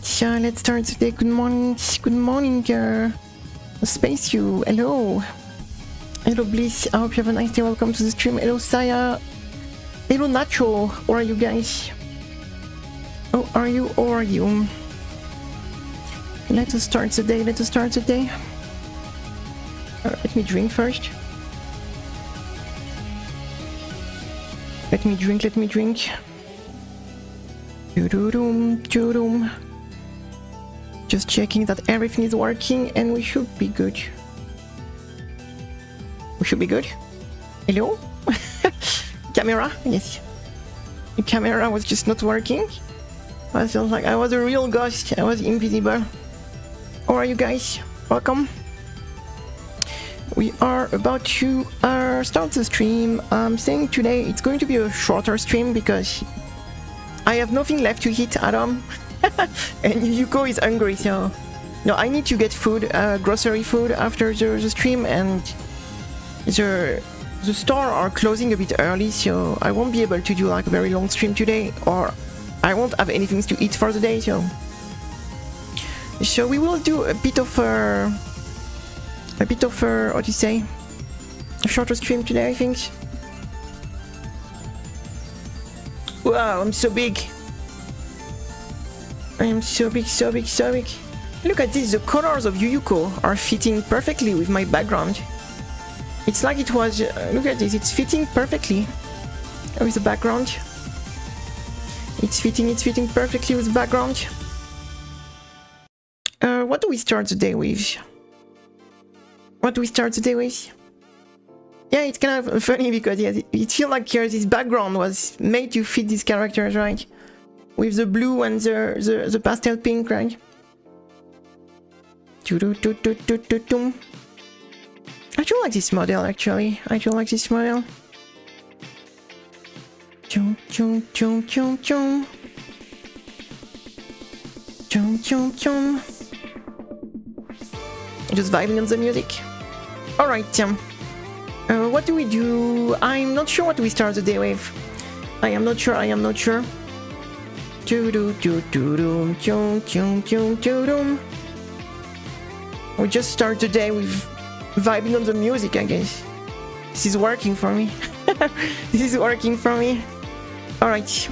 Alright, let's start today. Good morning, Space You. Hello. Hello, Bliss. I hope you have a nice day. Welcome to the stream. Hello, Saya. Hello, Nacho. How are you guys? How are you? How are you? Let us start today. Let me drink first. Let me drink. Doo-doo-doom. Just checking that everything is working and we should be good. Hello? Camera? Yes. The camera was just not working. I felt like I was a real ghost. I was invisible. How are you guys? Welcome. We are about to start the stream. I'm saying today it's going to be a shorter stream because I have nothing left to eat, Adam. And Yuyuko is hungry, so... No, I need to get food, grocery food after the stream, and the store are closing a bit early, so I won't be able to do like a very long stream today, or I won't have anything to eat for the day, so... So we will do a bit of what do you say? A shorter stream today, I think. Wow, I'm so big. I am so big. Look at this, the colors of Yuyuko are fitting perfectly with my background. It's like it was, look at this, it's fitting perfectly with the background. It's fitting perfectly with the background. What do we start the day with? Yeah, it's kind of funny because yeah, it feels like this background was made to fit these characters, right? With the blue and the pastel pink, right? I do like this model, actually. I do like this model. Just vibing on the music. Alright, what do we do? I'm not sure what we start the day with. I am not sure. We just start the day with vibing on the music, I guess. This is working for me. Alright.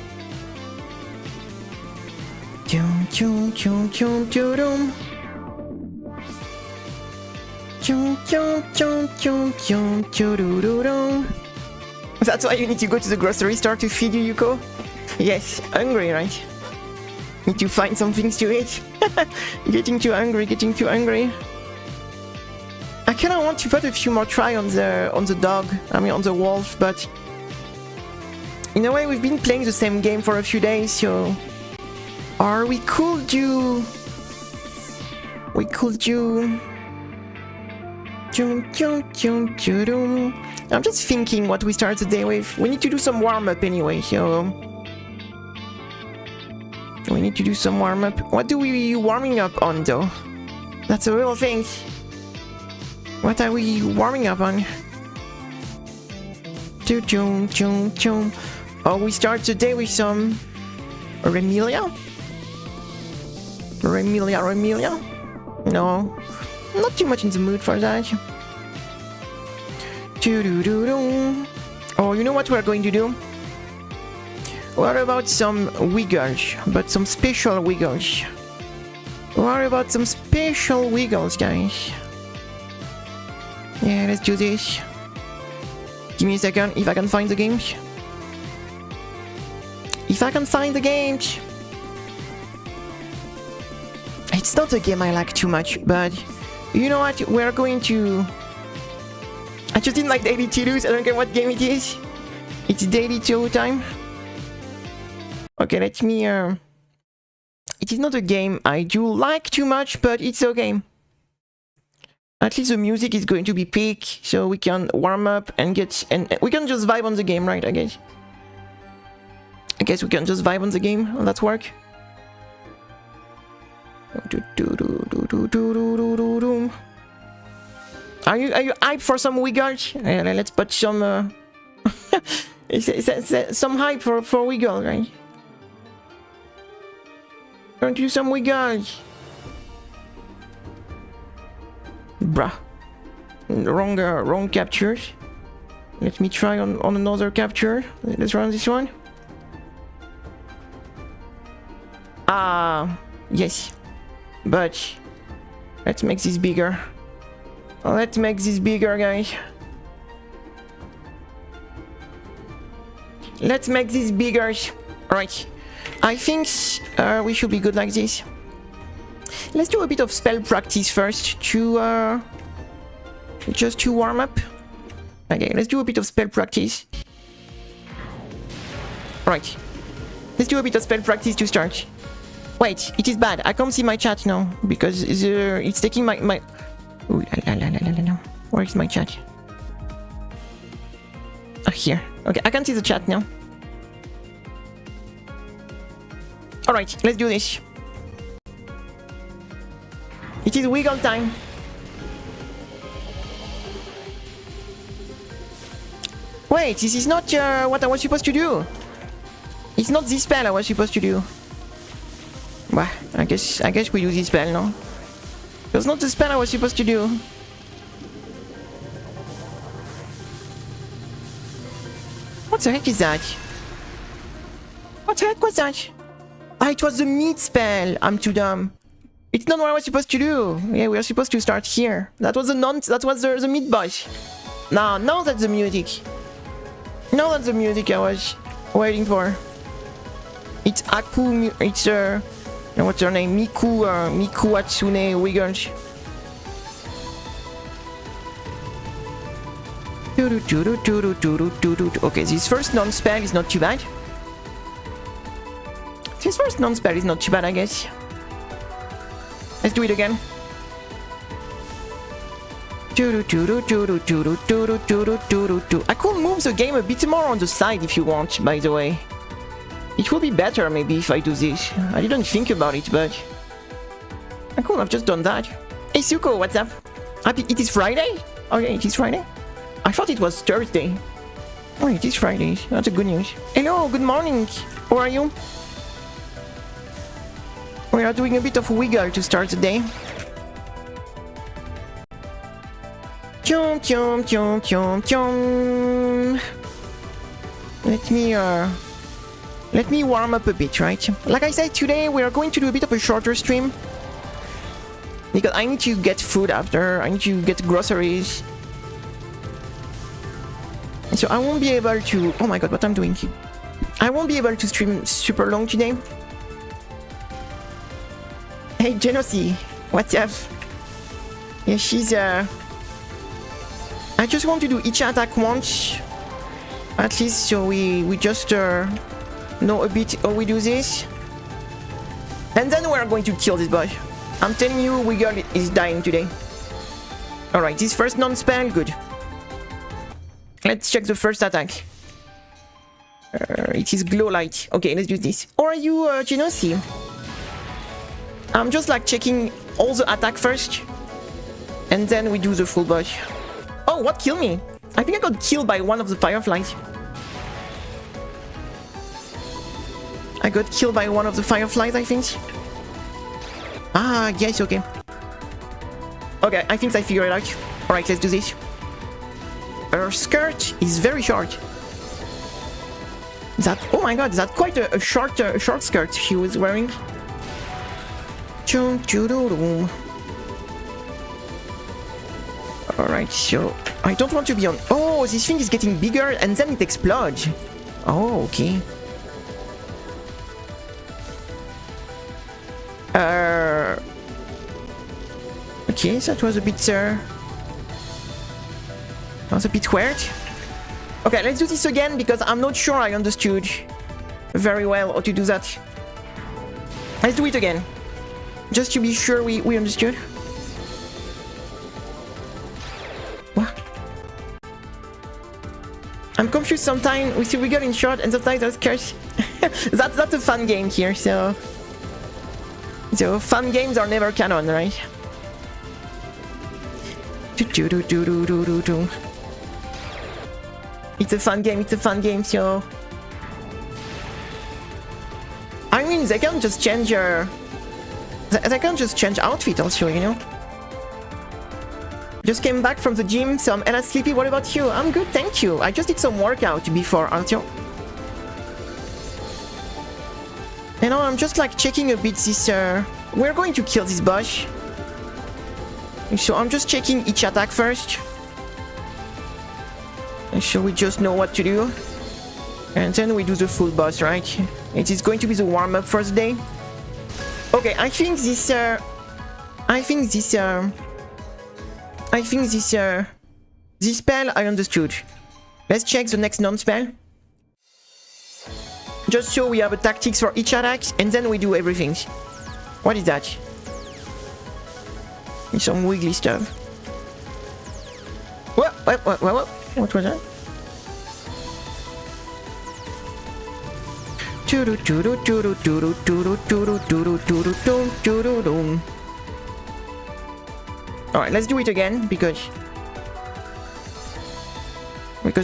That's why you need to go to the grocery store to feed Yuyuko? Yes, hungry, right? Need to find some things to eat. Getting too hungry. I kinda want to put a few more try on the dog, on the wolf, but in a way we've been playing the same game for a few days, so we could do I'm just thinking what we start the day with. We need to do some warm-up anyway, so... We need to do some warm-up. What do we warming up on, though? That's a real thing. What are we warming up on? Oh, we start the day with some... Remilia? No. Not too much in the mood for that. Oh, you know what we're going to do? What about some wiggles? But some special wiggles. What about some special wiggles, guys? Yeah, let's do this. Give me a second, if I can find the games. It's not a game I like too much, but you know what? We're going to... I just didn't like Daily Touhous. I don't care what game it is. It's Daily Touhou time. Okay, let me... It is not a game I do like too much, but it's a game. At least the music is going to be peak, so we can warm up and get... And we can just vibe on the game, right, I guess? I guess we can just vibe on the game. Will that work? Are you hyped for some wiggles? Let's put some some hype for wiggle, right? Trying to do some wiggles. Bruh. Wrong captures. Let me try on another capture. Let's run this one. Yes. But let's make this bigger. Let's make this bigger, guys. Let's make this bigger. Alright. I think we should be good like this. Let's do a bit of spell practice first to just to warm up. Okay, let's do a bit of spell practice. Right. Let's do a bit of spell practice to start. Wait, it is bad. I can't see my chat now because it's taking my. Ooh, la. Where is my chat? Oh, here. Okay, I can see the chat now. Alright, let's do this. It is wiggle time. Wait, this is not what I was supposed to do. It's not this spell I was supposed to do. Well, I guess we do this spell now. That's not the spell I was supposed to do. What the heck is that? What the heck was that? Ah, it was the meat spell. I'm too dumb. It's not what I was supposed to do. Yeah, we are supposed to start here. That was the meat boss. Now that's the music. Now that's the music I was waiting for. It's Aku. It's what's her name? Miku Hatsune Wiggles. Okay, this first non-spell is not too bad. This first non-spell is not too bad, I guess. Let's do it again. I could move the game a bit more on the side if you want, by the way. It will be better maybe if I do this. I didn't think about it, but I could have just done that. Hey Suko, what's up? It is Friday? Okay, it is Friday. I thought it was Thursday. Oh, it is Friday. That's a good news. Hello, good morning. How are you? We are doing a bit of wiggle to start the day. Chom chom chom chom chom. Let me warm up a bit, right? Like I said, today we are going to do a bit of a shorter stream because I need to get food after. I need to get groceries. So I won't be able to. Oh my god, what I'm doing here? I won't be able to stream super long today. Hey Genosy, what's up? Yeah, she's I just want to do each attack once, at least, so we just know a bit how we do this, and then we're going to kill this boy. I'm telling you, Wiggle is dying today. All right, this first non-spell, good. Let's check the first attack. It is glow light. Okay, let's do this. Or are you Genosy? I'm just like checking all the attack first, and then we do the full boss. Oh, what killed me? I think I got killed by one of the fireflies. I got killed by one of the fireflies, I think. Ah, yes, okay. Okay, I think I figured it out. Alright, let's do this. Her skirt is very short. Oh my god, that's quite a short skirt she was wearing. Alright, so I don't want to be on. Oh, this thing is getting bigger and then it explodes. Oh, okay. Okay, that was a bit weird. Okay, let's do this again because I'm not sure I understood very well how to do that. Let's do it again, just to be sure we understood. What? I'm confused sometimes. We see we got in short and sometimes there's curse. That's a fun game here, so fun games are never canon, right? It's a fun game, so I mean they can just change They can just change outfit also, you know? Just came back from the gym, so I'm hella sleepy. What about you? I'm good, thank you. I just did some workout before, aren't you? You know, I'm just like checking a bit this... We're going to kill this boss. So I'm just checking each attack first. So we just know what to do. And then we do the full boss, right? It is going to be the warm-up for the day. Okay, I think this spell I understood. Let's check the next non-spell. Just so we have a tactics for each attack, and then we do everything. What is that? It's some wiggly stuff. What was that? Alright, let's do it again because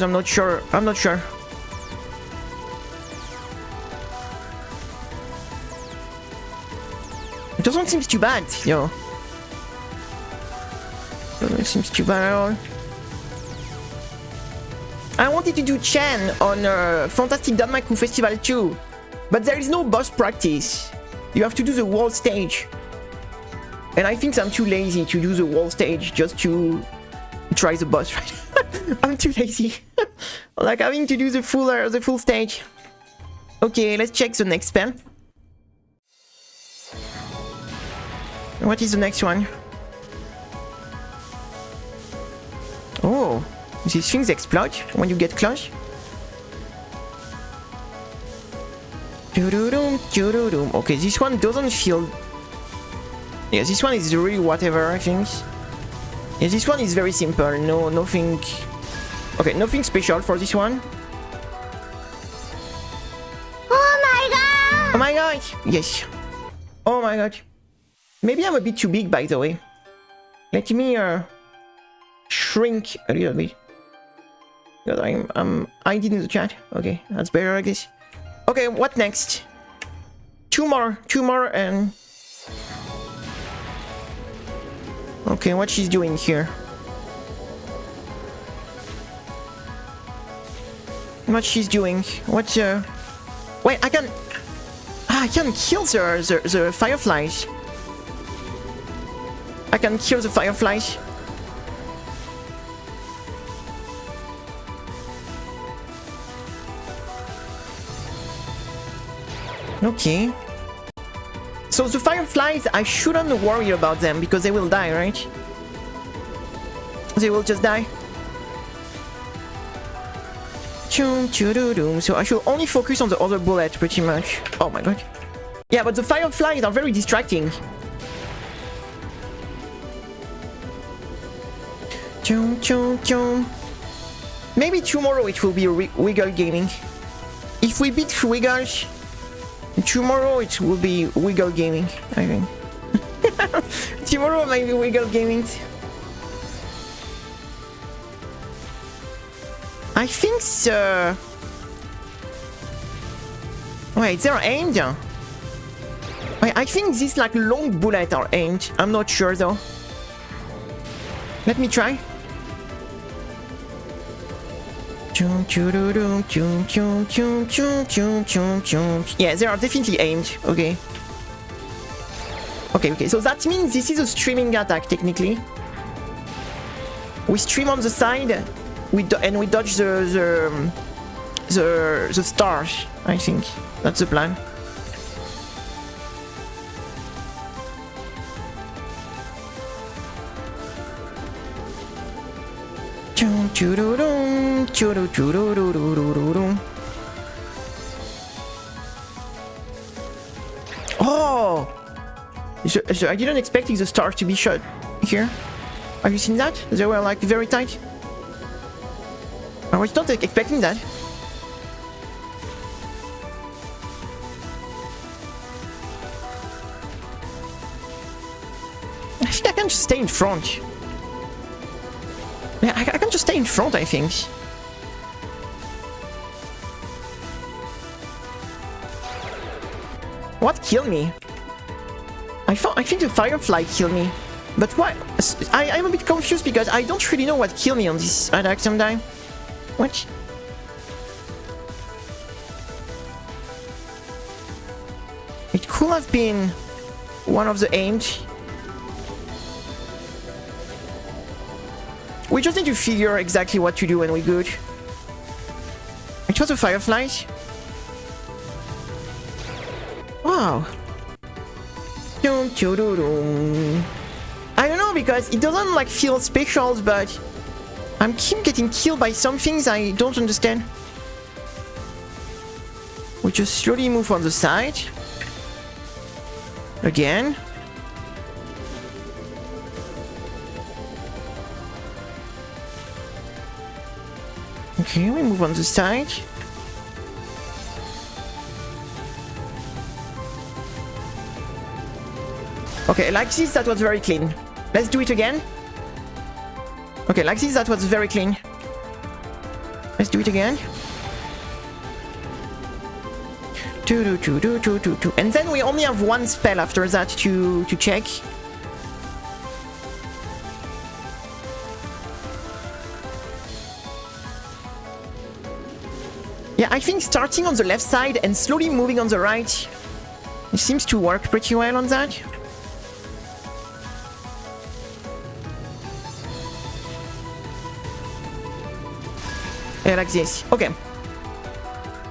I'm not sure. It doesn't seem too bad, yo. Doesn't seem too bad at all. I wanted to do Chen on Fantastic Danmaku Festival 2, but there is no boss practice. You have to do the whole stage. And I think I'm too lazy to do the whole stage just to try the boss, right? I'm too lazy. Like having to do the full stage. Okay, let's check the next spell. What is the next one? Oh, these things explode when you get close. Okay, this one doesn't feel... Yeah, this one is really whatever, I think. Yeah, this one is very simple. No, nothing... Okay, nothing special for this one. Oh my god! Oh my god! Yes. Oh my god. Maybe I'm a bit too big, by the way. Let me shrink a little bit. Because I'm hiding in the chat. Okay, that's better, I guess. Okay, what next? Two more and... Okay, what she's doing here? What she's doing? What's Wait, I can kill the fireflies. I can kill the fireflies. Okay. So the fireflies, I shouldn't worry about them because they will die, right? They will just die. So I should only focus on the other bullet, pretty much. Oh my god. Yeah, but the fireflies are very distracting. Maybe tomorrow it will be Wiggle Gaming. If we beat Wiggle, tomorrow it will be Wiggle Gaming, I think. Tomorrow might be Wiggle Gaming. I think so. Wait, they're aimed? Wait, I think these like long bullets are aimed. I'm not sure though. Let me try. Yeah, they are definitely aimed. Okay. Okay, so that means this is a streaming attack, technically. We stream on the side, and we dodge the stars, I think. That's the plan. Oh! So I didn't expect the stars to be shot here. Have you seen that? They were like very tight. I was not expecting that. I think I can just stay in front. Yeah, I can just stay in front, I think. What killed me? I think the firefly killed me. But why? I'm a bit confused because I don't really know what killed me on this attack sometime. What? It could have been one of the aimed. We just need to figure exactly what to do when we're good. It was a firefly. Wow. I don't know because it doesn't like feel special, but I'm keep getting killed by some things I don't understand. We just slowly move on the side. Again. Okay, we move on the side. Okay, like this, that was very clean. Let's do it again. Okay, like this, that was very clean. Let's do it again. And then we only have one spell after that to check. Yeah, I think starting on the left side and slowly moving on the right, it seems to work pretty well on that. Yeah, like this. Okay.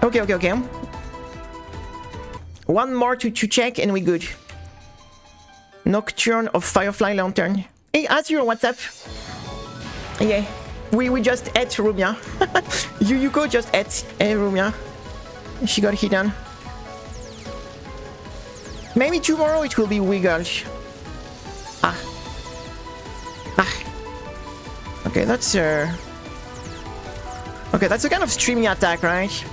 Okay. One more to check and we're good. Nocturne of Firefly Lantern. Hey, Azure, what's up? Yeah. We just ate Rumia. Yuyuko just ate Rumia. She got hidden. Maybe tomorrow it will be Wiggle. Ah. Okay, that's okay, that's a kind of streamy attack, right?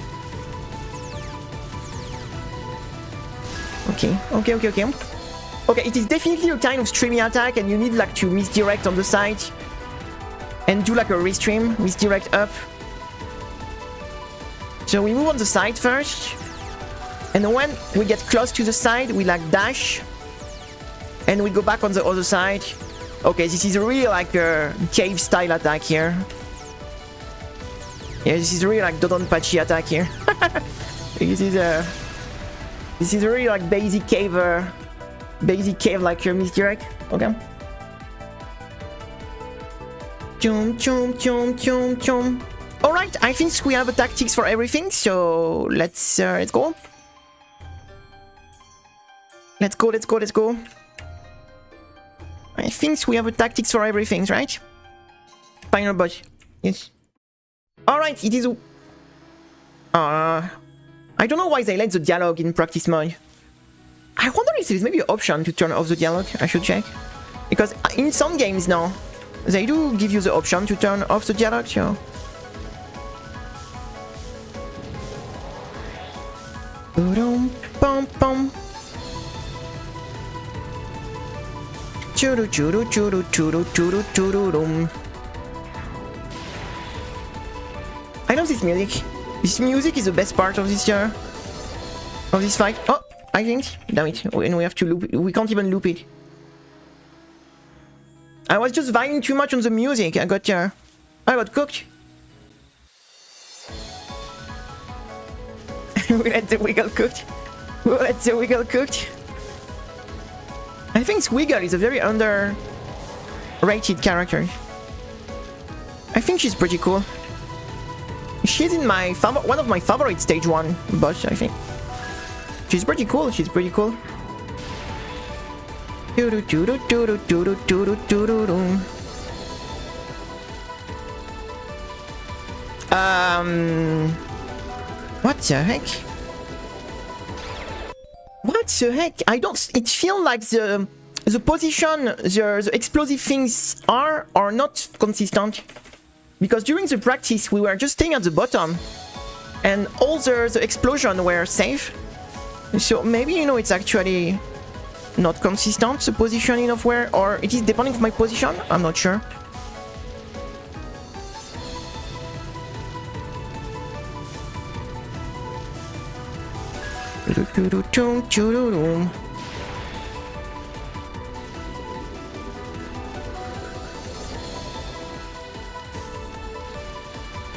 Okay. Okay, it is definitely a kind of streamy attack and you need like to misdirect on the side. And do like a restream, misdirect up. So we move on the side first. And when we get close to the side, we like dash. And we go back on the other side. Okay, this is really like a cave style attack here. Yeah, this is really like Dodonpachi attack here. This is really like basic cave like your misdirect. Okay. Alright, I think we have a tactics for everything, so let's go. Let's go. I think we have a tactics for everything, right? Final boss. Yes. Alright, it is... I don't know why they let the dialogue in practice mode. I wonder if there's maybe an option to turn off the dialogue. I should check. Because in some games now, they do give you the option to turn off the dialogue, so... I love this music. This music is the best part of this fight. Oh, I think. Damn it. And we have to loop it. We can't even loop it. I was just vibing too much on the music. I got cooked. We let the Wiggle cooked. I think Wiggle is a very underrated character. I think she's pretty cool. She's in my one of my favorite stage 1 boss, I think. She's pretty cool. What the heck? I don't... It feels like the position, the explosive things are not consistent. Because during the practice, we were just staying at the bottom. And all the explosions were safe. So maybe, you know, it's actually not consistent, the positioning of where... Or it is depending on my position? I'm not sure.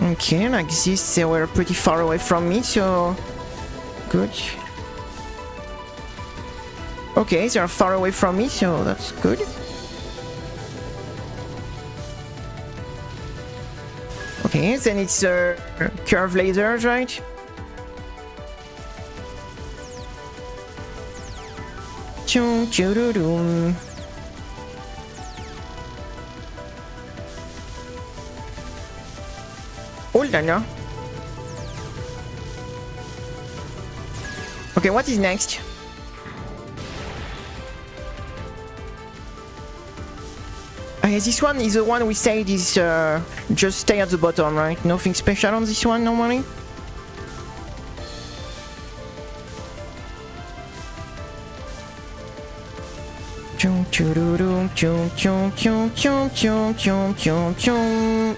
Okay, like this, they were pretty far away from me, so good. Okay, they are far away from me, so that's good. Okay, then it's curve lasers, right? Choo choo doo doo. Oh la la. Okay, what is next? Okay, this one is the one we said is just stay at the bottom, right? Nothing special on this one normally.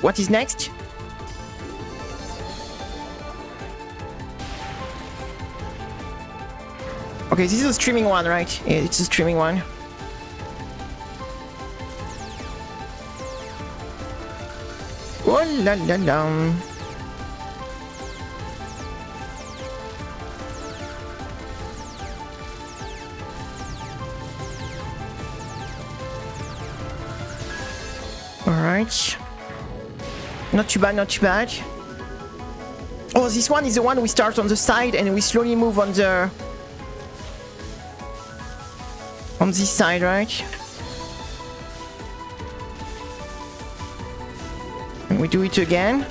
What is next? Okay, this is a streaming one, right? Yeah, it's a streaming one. Oh la la la. Alright. Not too bad, not too bad. Oh, this one is the one we start on the side and we slowly move on the... on this side, right? And we do it again.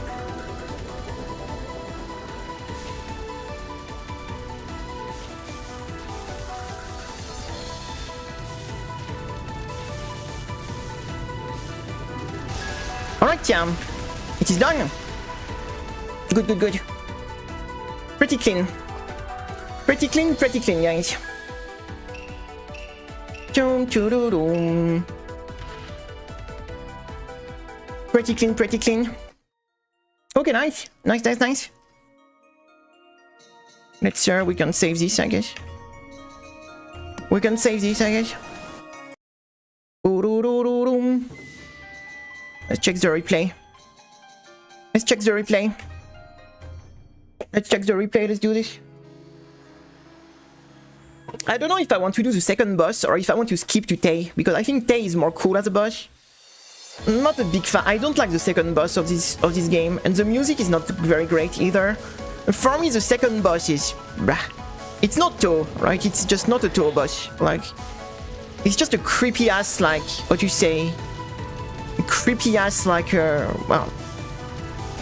Alright, yeah. It is done. Good, good, good. Pretty clean. Pretty clean, guys. Pretty clean, pretty clean. Okay, nice. Nice, nice, nice. Let's we can save this, I guess. We can save this, I guess. Let's check the replay. Let's check the replay. Let's check the replay, let's do this. I don't know if I want to do the second boss or if I want to skip to Tay, because I think Tay is more cool as a boss. Not a big fan. I don't like the second boss of this game, and the music is not very great either. For me, the second boss is... it's not touhou, right? It's just not a touhou boss. Like, it's just a creepy ass, like, what you say? Creepy ass, like, well...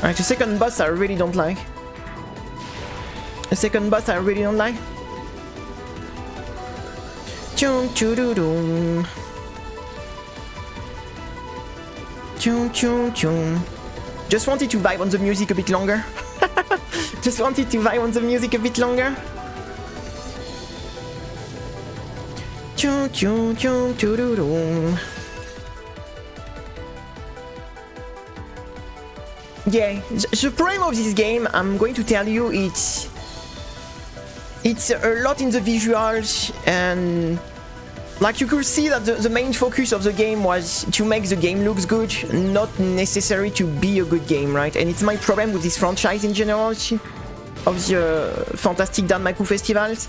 Like, the second boss I really don't like. The second boss I really don't like. Chum choo doo doo. Chum chum chum. Just wanted to vibe on the music a bit longer. Just wanted to vibe on the music a bit longer. Chum chum chum choo doo doo. Yeah, the problem of this game, I'm going to tell you, it's a lot in the visuals, and like you could see that the main focus of the game was to make the game looks good, not necessary to be a good game, right? And it's my problem with this franchise in general, of the Fantastic Danmaku festivals.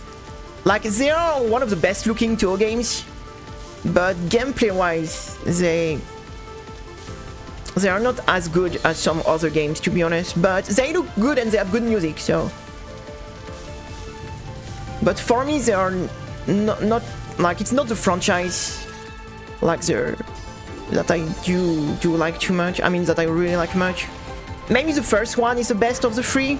Like, they are one of the best looking touhou games, but gameplay wise, they are not as good as some other games, to be honest, but they look good and they have good music, so... But for me, they are not like, it's not the franchise like that I do like too much. I mean, that I really like much. Maybe the first one is the best of the three.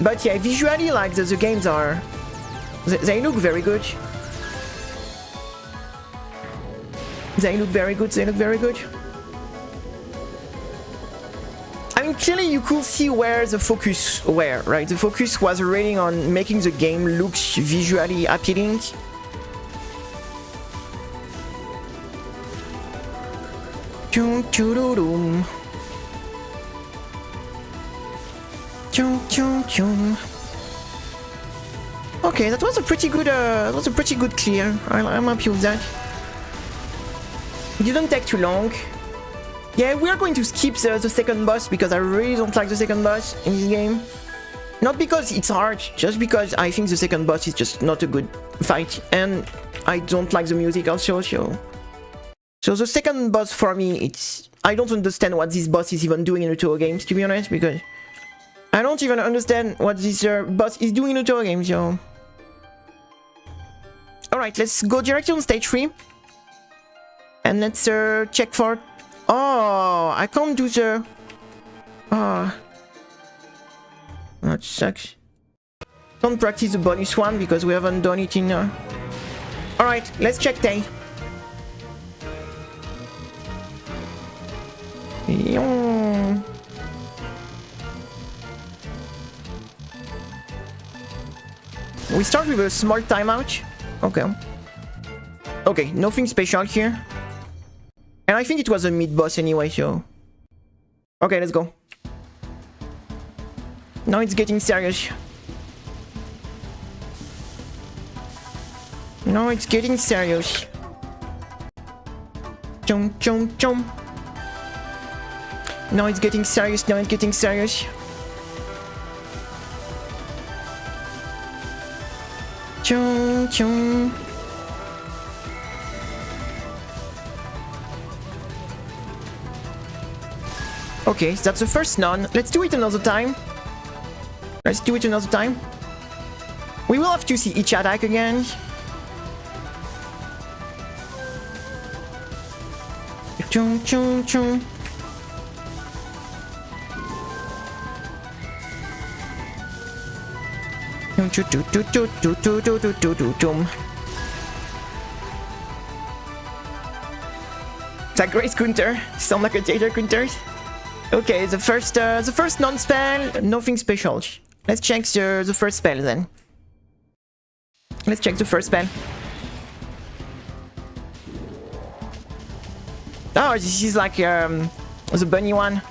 But yeah, visually, like, the games are... They look very good. They look very good, they look very good. I mean, clearly you could see where the focus were, right? The focus was really on making the game look visually appealing. Chum, chum, chum. Okay, that was a pretty good clear. I'm happy with that. It didn't take too long. Yeah, we are going to skip the second boss because I really don't like the second boss in this game. Not because it's hard, just because I think the second boss is just not a good fight, and I don't like the music also. So the second boss for me, I don't understand what this boss is even doing in the touhou games, to be honest, because I don't even understand what this boss is doing in the touhou games, yo. Alright, let's go directly on stage 3. And let's check for... Oh, I can't do the... Oh. That sucks. Don't practice the bonus one because we haven't done it in... Alright, let's check day. We start with a small timeout. Okay. Okay, nothing special here. And I think it was a mid-boss anyway, so... Okay, let's go. Now it's getting serious. Now it's getting serious. Chum, chum, chum. Now it's getting serious, now it's getting serious. Chum, chum. Okay, that's the first none. Let's do it another time. Let's do it another time. We will have to see each attack again. Chum, chum, chum. It's a great counter. Sound like a tater counter. Okay, the first non-spell, nothing special. Let's check the first spell then. Let's check the first spell. Oh, this is like the bunny one.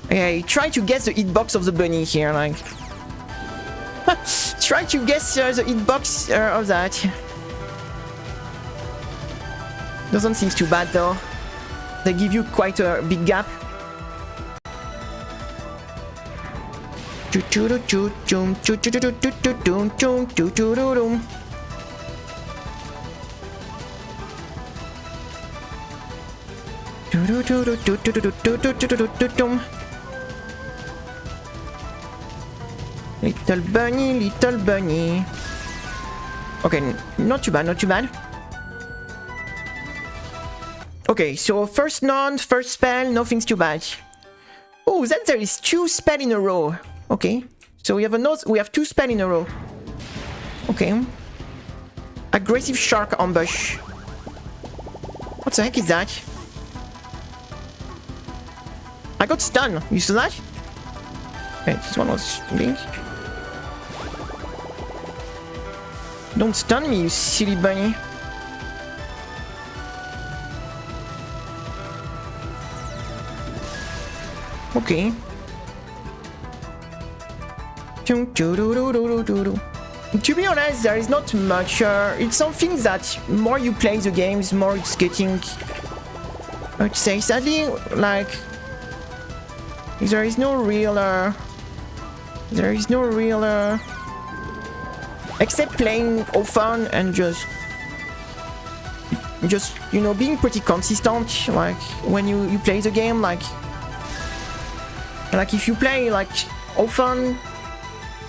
Okay, try to guess the hitbox of the bunny here, like. Try to guess the hitbox of that. Doesn't seem too bad though. They give you quite a big gap. Little bunny, little bunny. Okay, not too bad, not too bad. Okay, so first spell, nothing's too bad. Oh, then there is 2 spells in a row. Okay, so we have 2 spells in a row. Okay. Aggressive shark ambush. What the heck is that? I got stunned. You saw that? Wait, this one was blink. Don't stun me, you silly bunny. Okay. To be honest, there is not much. It's something that more you play the games, more it's getting. I'd say sadly, like there is no real. Except playing often and just you know being pretty consistent. Like when you play the game, like if you play like often.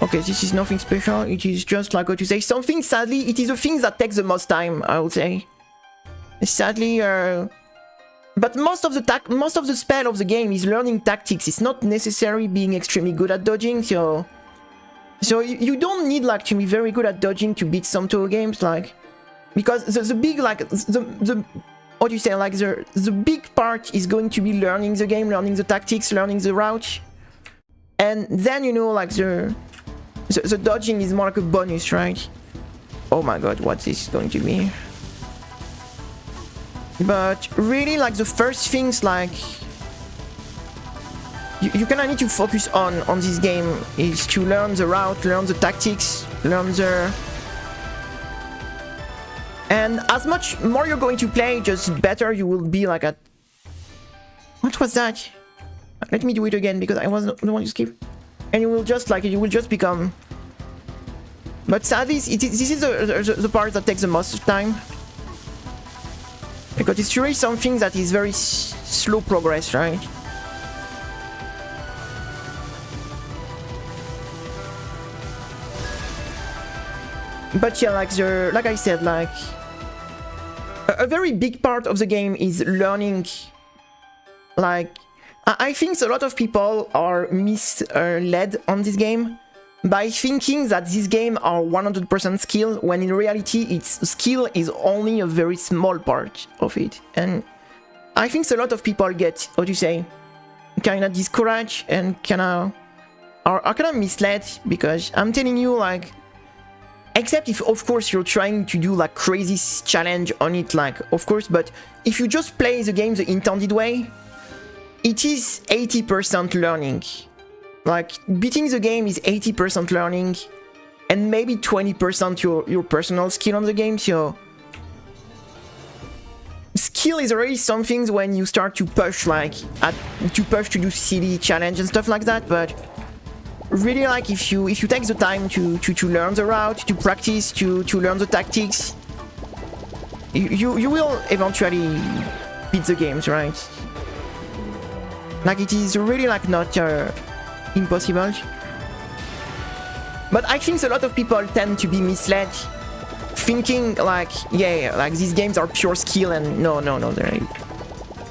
Okay, this is nothing special. It is just like what you say. Something sadly, it is the thing that takes the most time. I would say. Sadly, but most of the spell of the game is learning tactics. It's not necessarily being extremely good at dodging. So you don't need like to be very good at dodging to beat some touhou games, like because the big like the what do you say, like the big part is going to be learning the game, learning the tactics, learning the route, and then you know like the dodging is more like a bonus, right? Oh my god, what this is going to be? But really, like the first things, like you kind of need to focus on this game is to learn the route, learn the tactics, learn the... And as much more you're going to play, just better you will be like at... What was that? Let me do it again because I wasn't the one to skip. And you will just like, you will just become... But sadly, this is the part that takes the most time. Because it's really something that is very slow progress, right? But yeah, like I said, like a very big part of the game is learning. Like I think a lot of people are misled on this game by thinking that this game are 100% skill, when in reality its skill is only a very small part of it. And I think a lot of people get, how do you say, kinda discouraged and kinda are kinda misled, because I'm telling you, like, except if of course you're trying to do like crazy challenge on it, like of course, but if you just play the game the intended way, it is 80% learning. Like, beating the game is 80% learning, and maybe 20% your personal skill on the game, so... Skill is already something when you start to push, like, to do silly challenge and stuff like that, but... Really, like, if you take the time to learn the route, to practice, to learn the tactics... You will eventually beat the games, right? Like, it is really, like, not... impossible. But I think a lot of people tend to be misled, thinking like, yeah, like these games are pure skill, and no,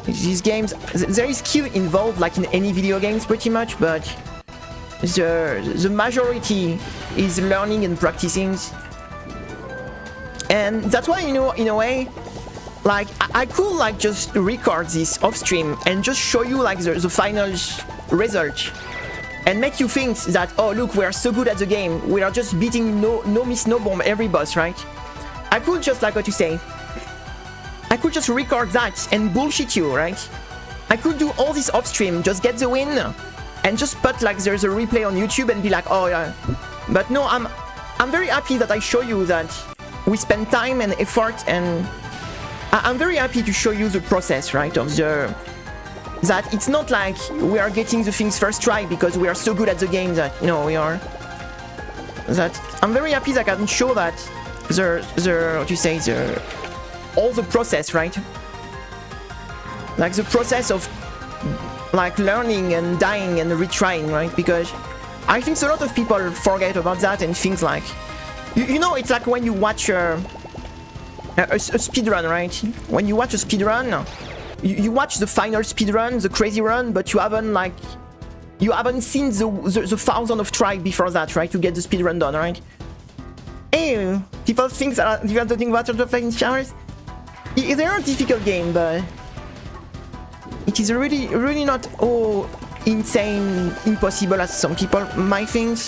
these games, there is skill involved like in any video games pretty much, but the majority is learning and practicing. And that's why, you know, in a way, like I could like just record this off stream and just show you like the final result, and make you think that, oh look, we are so good at the game, we are just beating no miss no bomb every boss, right? I could just, like what you say, I could just record that and bullshit you, right? I could do all this off stream, just get the win, and just put like there's a replay on YouTube and be like, oh yeah. But no, I'm very happy that I show you that we spend time and effort, and I'm very happy to show you the process, right, of the... That it's not like we are getting the things first try because we are so good at the game that, you know, we are... That I'm very happy that I can show that what you say, all the process, right? Like the process of like learning and dying and retrying, right? Because I think a lot of people forget about that and things like... You know, it's like when you watch a speedrun, right? When you watch a speedrun, you watch the final speedrun, the crazy run, but you haven't seen the thousand of tries before that, right? To get the speedrun done, right? Hey, people think that you have to think about the flying showers. They're a difficult game, but it is really not insane, impossible as some people might think.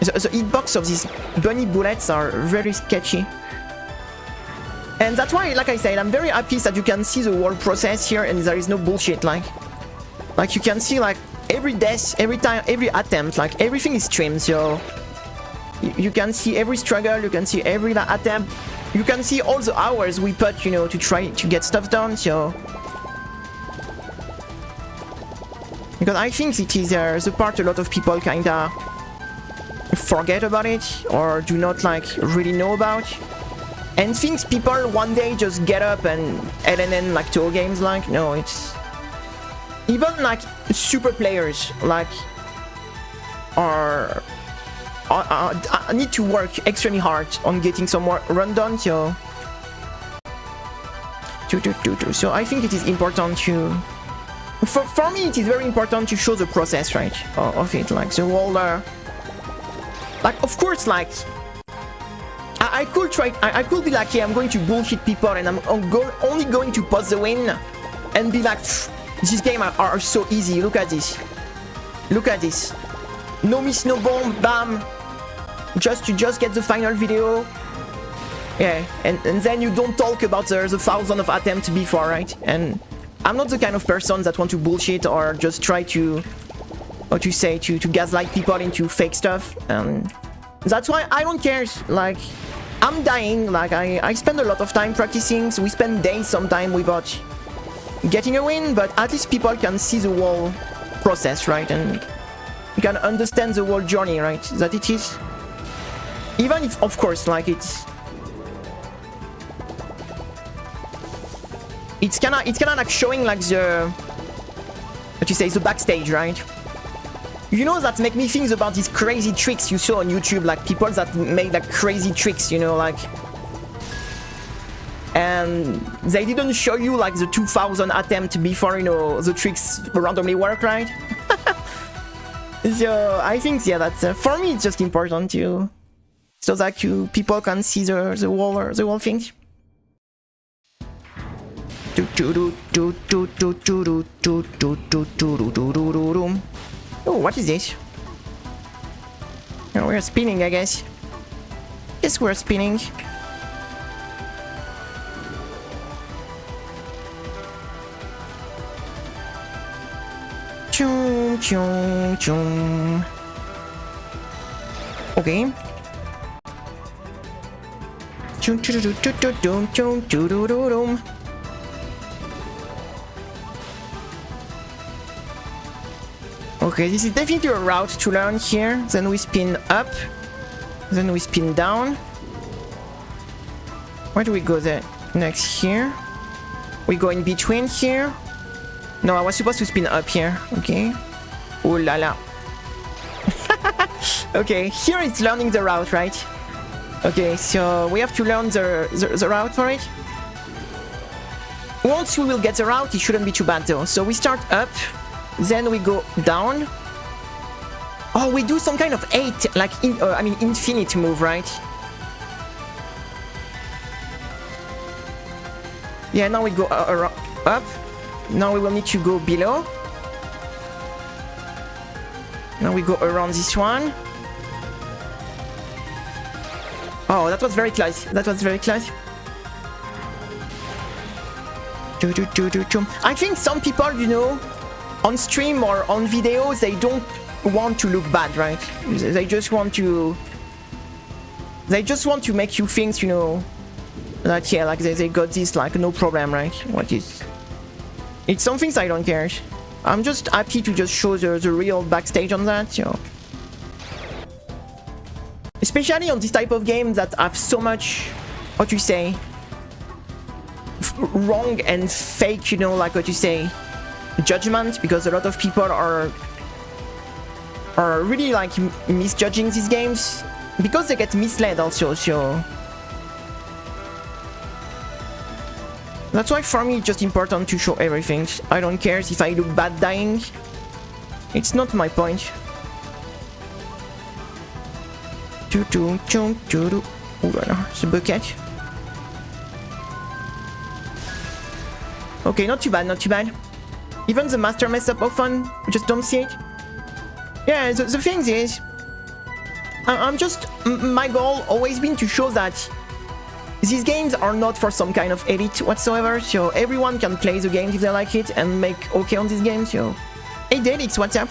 The hitbox of these bunny bullets are very sketchy. And that's why, like I said, I'm very happy that you can see the whole process here and there is no bullshit, like you can see like every death, every time, every attempt, like everything is streamed, so you can see every struggle, you can see every attempt, you can see all the hours we put, you know, to try to get stuff done, so... Because I think it is the part a lot of people kinda forget about it, or do not like really know about. And things people one day just get up and LNN like touhou games, like, no, it's... Even like super players, like, need to work extremely hard on getting some more run done, so... So I think it is important to... For me, it is very important to show the process, right, of it, like the whole... Like, of course, like... I could be like, yeah, I'm going to bullshit people and I'm only going to post the win and be like, this game are so easy, look at this. Look at this. No miss, no bomb, bam. Just get the final video. Yeah, and then you don't talk about the thousand of attempts before, right? And I'm not the kind of person that want to bullshit or just try to, what to say, to gaslight people into fake stuff. And that's why I don't care. Like, I'm dying. Like, I spend a lot of time practicing. So we spend days sometimes without getting a win, but at least people can see the whole process, right? And you can understand the whole journey, right? That it is. Even if, of course, like it's kind of like showing like the, what you say, the backstage, right? You know, that make me think about these crazy tricks you saw on YouTube, like people that made like crazy tricks, you know, like, and they didn't show you like the 2000 attempt before, you know, the tricks randomly work, right? So I think, yeah, that's for me it's just important to, so that people can see the whole thing. Oh, what is this? Oh, we're spinning, I guess. Yes, we're spinning. Chum, chum, chum. Okay. Chum, chum, chum, chum, chum, chum, chum, chum. Okay, this is definitely a route to learn here. Then we spin up. Then we spin down. Where do we go there? Next here. We go in between here. No, I was supposed to spin up here. Okay. Oh la la. Okay, here it's learning the route, right? Okay, so we have to learn the route for it. Once we will get the route, it shouldn't be too bad though. So we start up. Then we go down. Oh, we do some kind of 8, like, infinite move, right? Yeah, now we go up. Now we will need to go below. Now we go around this one. Oh, that was very close. That was very close. I think some people, you know, on stream or on videos, they don't want to look bad, right? They just want to make you think, you know, that yeah, like they got this, like no problem, right? What is? It's some things I don't care. I'm just happy to just show the real backstage on that, you know. Especially on this type of game that have so much, what you say, wrong and fake, you know, like what you say, judgment, because a lot of people are really like misjudging these games because they get misled also. So that's why for me it's just important to show everything. I don't care if I look bad dying. It's not my point. Oh voilà, it's a bucket. Okay, not too bad, not too bad. Even the master mess up often, just don't see it. Yeah, the thing is, I'm just, my goal always been to show that these games are not for some kind of elite whatsoever, so everyone can play the games if they like it and make okay on these games, so... Hey Delix, what's up?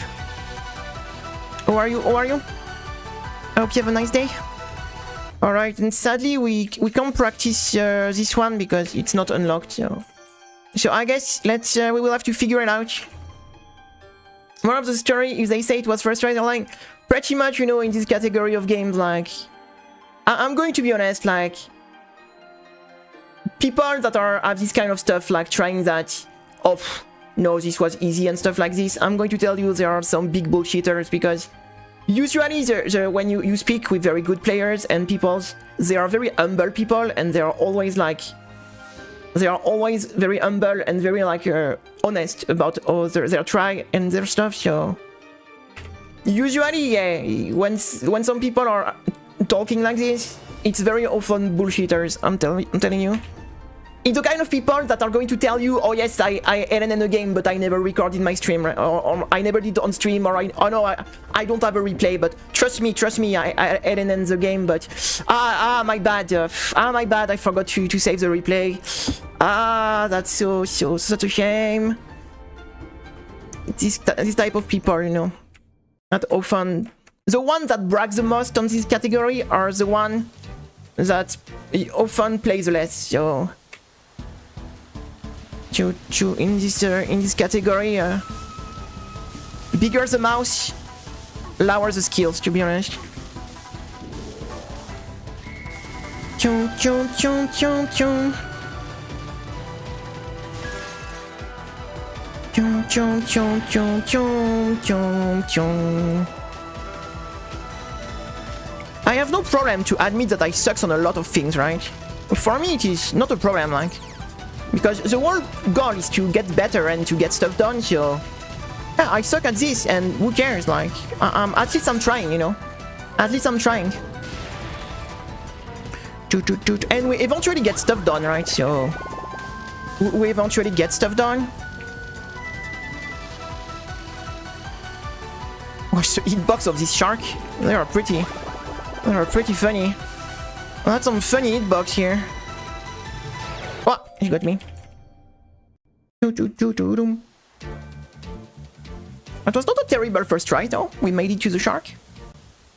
How are you? How are you? I hope you have a nice day. Alright, and sadly we can't practice this one because it's not unlocked, so... So I guess we will have to figure it out. More of the story, if they say it was frustrating, like, pretty much, you know, in this category of games, like, I'm going to be honest, like, people that have this kind of stuff, like, trying that, oh, no, this was easy and stuff like this, I'm going to tell you there are some big bullshitters, because usually when you speak with very good players and people, they are very humble people, and they are always, like, they are always very humble and very like honest about all their try and their stuff. So usually, yeah, when some people are talking like this, it's very often bullshitters. I'm telling you. It's the kind of people that are going to tell you, oh yes, I LNN a game, but I never recorded my stream, right? or I never did on stream, or I don't have a replay, but trust me, I LNN the game, but my bad, I forgot to save the replay. Ah, that's such a shame. This type of people, you know, not often. The ones that brag the most on this category are the one that often play the less. So, in this category, bigger the mouse, lower the skills. To be honest. Chun chun chun chun chun. Chun chun chun chun chun chun chun. I have no problem to admit that I suck on a lot of things, right? For me it is not a problem, like, because the whole goal is to get better and to get stuff done, so yeah, I suck at this and who cares, like, at least I'm trying, you know? At least I'm trying. And we eventually get stuff done, right? So we eventually get stuff done. Watch the hitbox of this shark. They are pretty funny. Well, that's some funny hitbox here. Oh, he got me. That was not a terrible first try, though. We made it to the shark.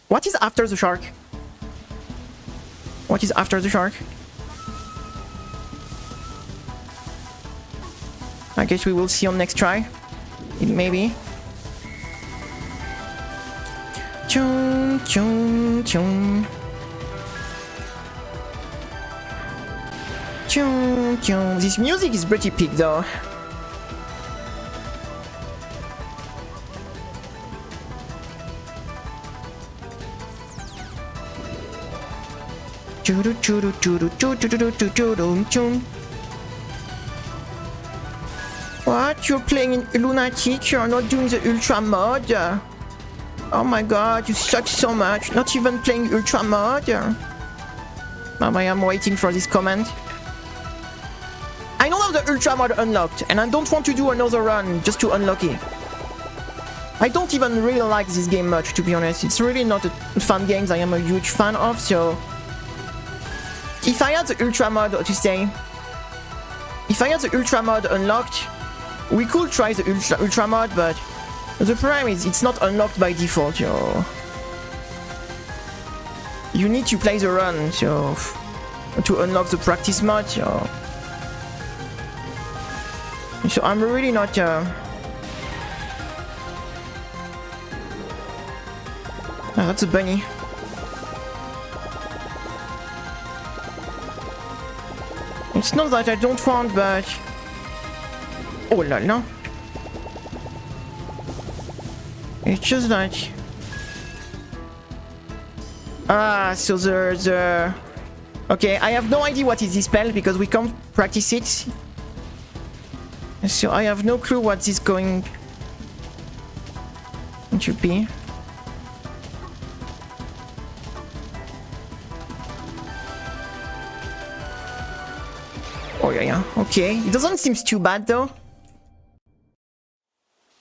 What is after the shark? What is after the shark? I guess we will see on next try. Maybe. Chun chun chun. Chun chun. This music is pretty peak though. What? You're playing in Lunatic? You're not doing the Ultra mode? Oh my god, you suck so much. Not even playing Ultra mode? I am waiting for this comment. I don't have the Ultra mode unlocked, and I don't want to do another run just to unlock it. I don't even really like this game much, to be honest. It's really not a fun game I am a huge fan of, so... If I had the Ultra mode, to say... If I had the Ultra mode unlocked, we could try the Ultra mode, but... The problem is, it's not unlocked by default, yo. You need to play the run, so... To unlock the practice mode, yo. So I'm really not... Oh, that's a bunny. It's not that I don't want, but... Oh la la. It's just that... Ah, so the... Okay, I have no idea what is this spell because we can't practice it. So I have no clue what is going to be. Oh yeah, okay. It doesn't seem too bad though.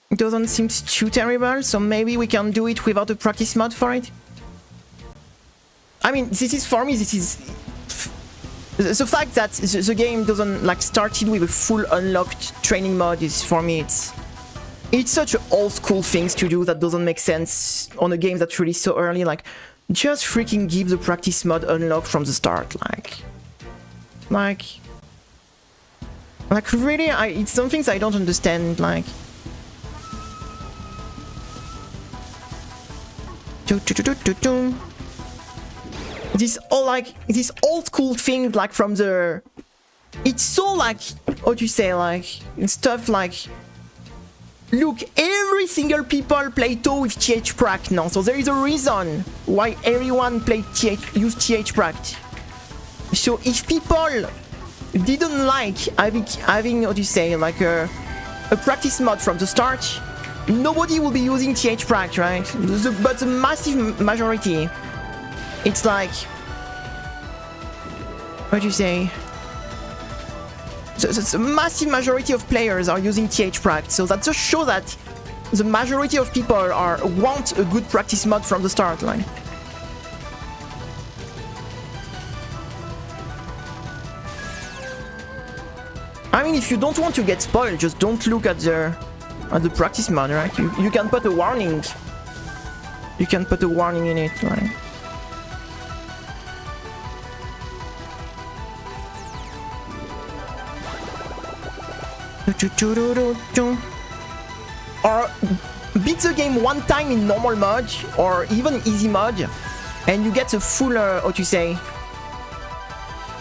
It doesn't seem too terrible, so maybe we can do it without a practice mod for it. I mean, this is for me, this is... The fact that the game doesn't like started with a full unlocked training mode is for me it's such an old school things to do that doesn't make sense on a game that's released so early. Like, just freaking give the practice mode unlocked from the start. Like really, it's some things I don't understand. Like, this old school thing, like from the... It's so like, what you say, like, stuff like... Look, every single people play touhou with touhouproject now, so there is a reason why everyone use touhouproject. So if people didn't like having what you say, like a practice mod from the start, nobody will be using touhouproject, right? But the massive majority... It's like, what do you say? The massive majority of players are using touhouproject, so that just shows that the majority of people want a good practice mod from the start line. I mean, if you don't want to get spoiled, just don't look at the practice mode, right? You can put a warning. You can put a warning in it, right? Or beat the game one time in normal mode or even easy mode, and you get the full how to say,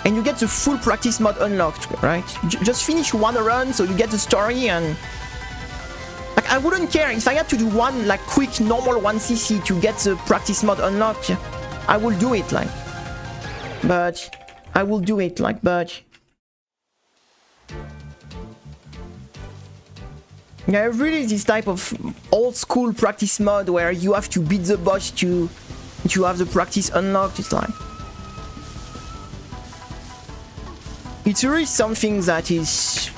and you get the full practice mode unlocked, right? Just finish one run so you get the story. And like, I wouldn't care if I had to do one like quick normal 1cc to get the practice mode unlocked. I will do it, like, but I will do it, like, but yeah, really this type of old school practice mode where you have to beat the boss to have the practice unlocked. It's like, it's really something that is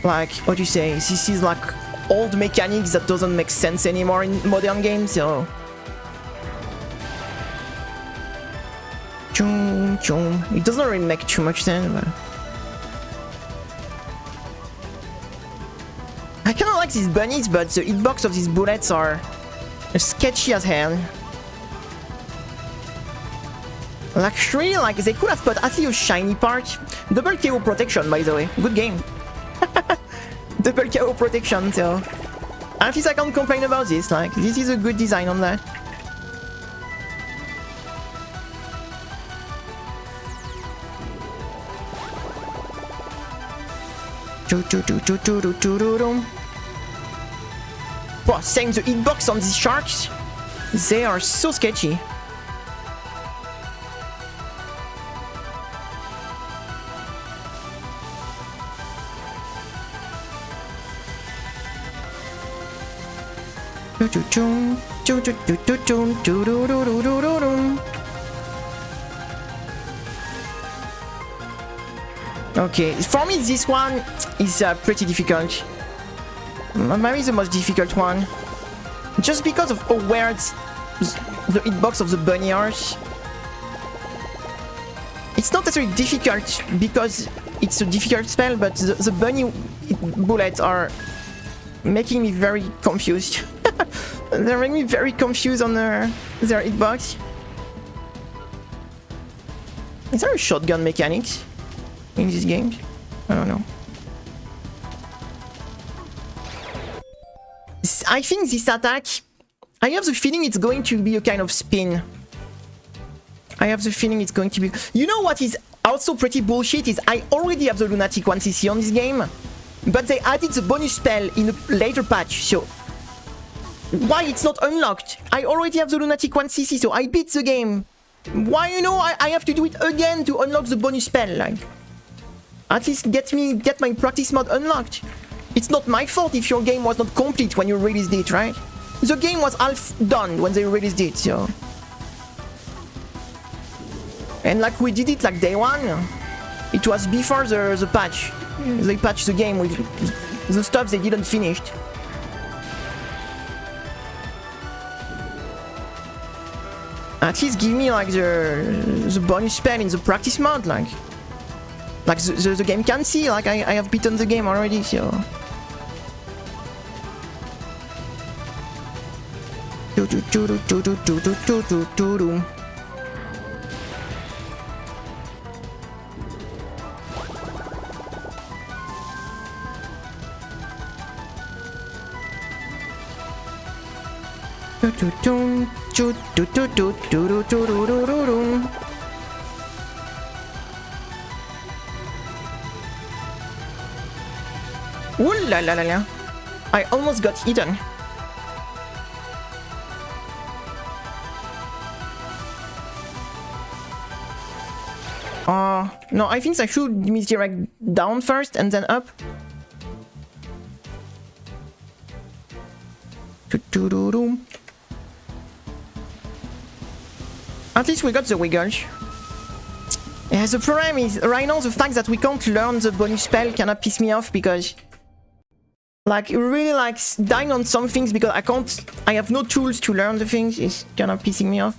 like, what do you say, this is like old mechanics that doesn't make sense anymore in modern games, so it doesn't really make too much sense, but I kinda like these bunnies, but the hitbox of these bullets are sketchy as hell. Like, really, like, they could have put at least a shiny part. Double KO protection, by the way. Good game. Double KO protection, so at least I can't complain about this. Like, this is a good design on that. Wow, saying the hitbox on these sharks, they are so sketchy. Okay, for me this one is pretty difficult. Maybe the most difficult one. Just because of how weird the hitbox of the bunny are. It's not necessarily difficult because it's a difficult spell, but the bunny bullets are making me very confused. They're making me very confused on their hitbox. Is there a shotgun mechanics in this game? I don't know. I think this attack, I have the feeling it's going to be a kind of spin. I have the feeling it's going to be... You know what is also pretty bullshit is I already have the Lunatic 1cc on this game, but they added the bonus spell in a later patch, so why it's not unlocked? I already have the Lunatic 1cc, so I beat the game. Why, you know, I have to do it again to unlock the bonus spell, like? At least get my practice mode unlocked. It's not my fault if your game was not complete when you released it, right? The game was half done when they released it, so... And like we did it like day one, it was before the patch. They patched the game with the stuff they didn't finish. At least give me like the bonus spell in the practice mode, like the game can see, like I have beaten the game already, so... Ooh la la la la! I almost got eaten. No, I think I should misdirect down first and then up. At least we got the wiggles. Yeah, the problem is, right now, the fact that we can't learn the bonus spell kinda piss me off because... Like, really, like, dying on some things because I have no tools to learn the things is kinda pissing me off.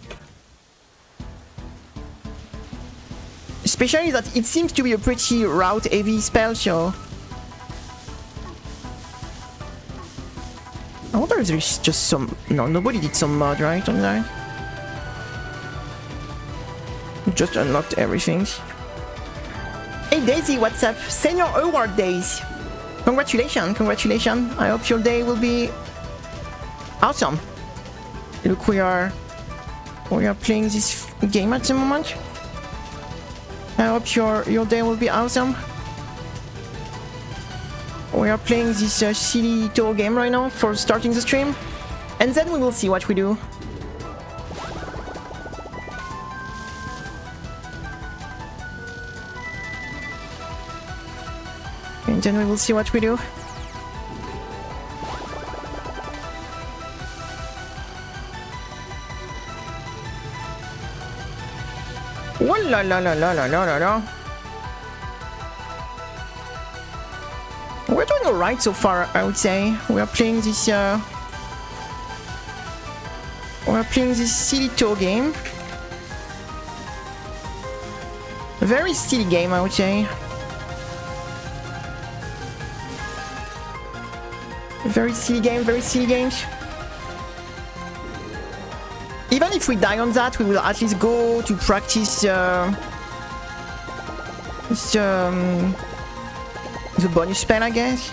Especially that it seems to be a pretty route heavy spell, so I wonder if there's just some... No, nobody did some mod, right, on that? Just unlocked everything. Hey Daisy, what's up? Senior Award Days! Congratulations, congratulations. I hope your day will be awesome. Look, we are playing this game at the moment. I hope your day will be awesome. We are playing this silly touhou game right now for starting the stream, and then we will see what we do. And then we will see what we do. Oh la la la la la la la la. We're doing alright so far, I would say. We are playing this silly touhou game. A very silly game, I would say. Very silly game, very silly game. Even if we die on that, we will at least go to practice the bonus spell, I guess.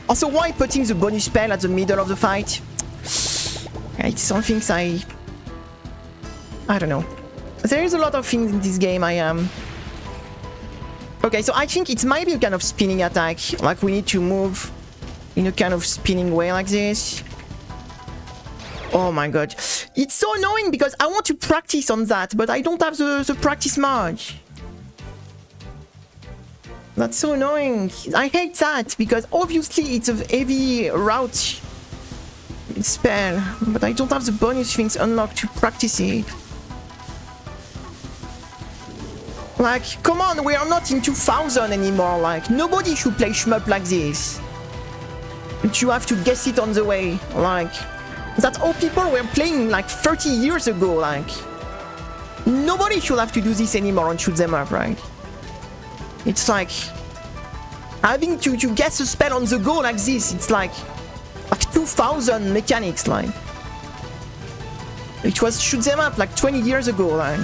Also, why putting the bonus spell at the middle of the fight? It's something I don't know. There is a lot of things in this game I am... Okay, so I think it might be a kind of spinning attack. Like, we need to move in a kind of spinning way like this. Oh my god. It's so annoying because I want to practice on that, but I don't have the practice mod. That's so annoying. I hate that because obviously it's a heavy route spell, but I don't have the bonus things unlocked to practice it. Like, come on, we are not in 2000 anymore. Like, nobody should play shmup like this. But you have to guess it on the way. Like, that's how people were playing like 30 years ago. Like, nobody should have to do this anymore and shoot them up, right? It's like having to guess a spell on the go like this. It's like 2000 mechanics. Like, it was shoot them up like 20 years ago. Like,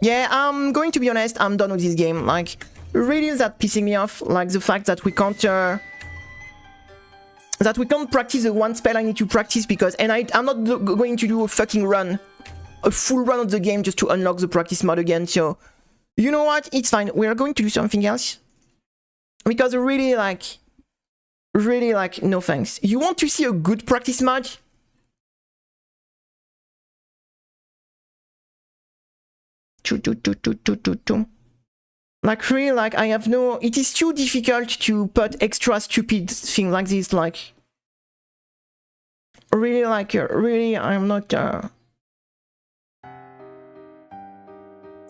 yeah, I'm going to be honest, I'm done with this game. Like, really that pissing me off. Like, the fact that we can't practice the one spell I need to practice because... And I'm not going to do a fucking run. A full run of the game just to unlock the practice mod again. So, you know what? It's fine. We are going to do something else. Because really, no thanks. You want to see a good practice mod? Like, really, like, I have no... It is too difficult to put extra stupid thing like this, like... Really, like, really, I'm not...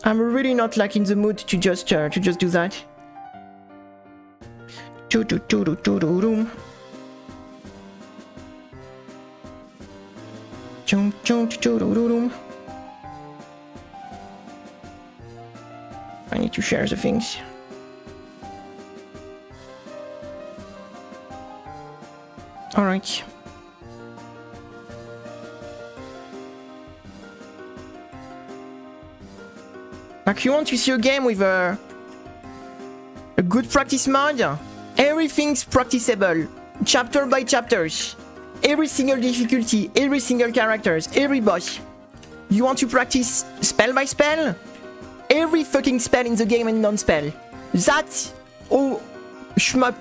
I'm really not, like, in the mood to just do that. I need to share the things. Alright. Like, you want to see a game with a good practice mod? Everything's practicable. Chapter by chapters. Every single difficulty, every single characters, every boss. You want to practice spell by spell? Every fucking spell in the game and non-spell. That's all shmup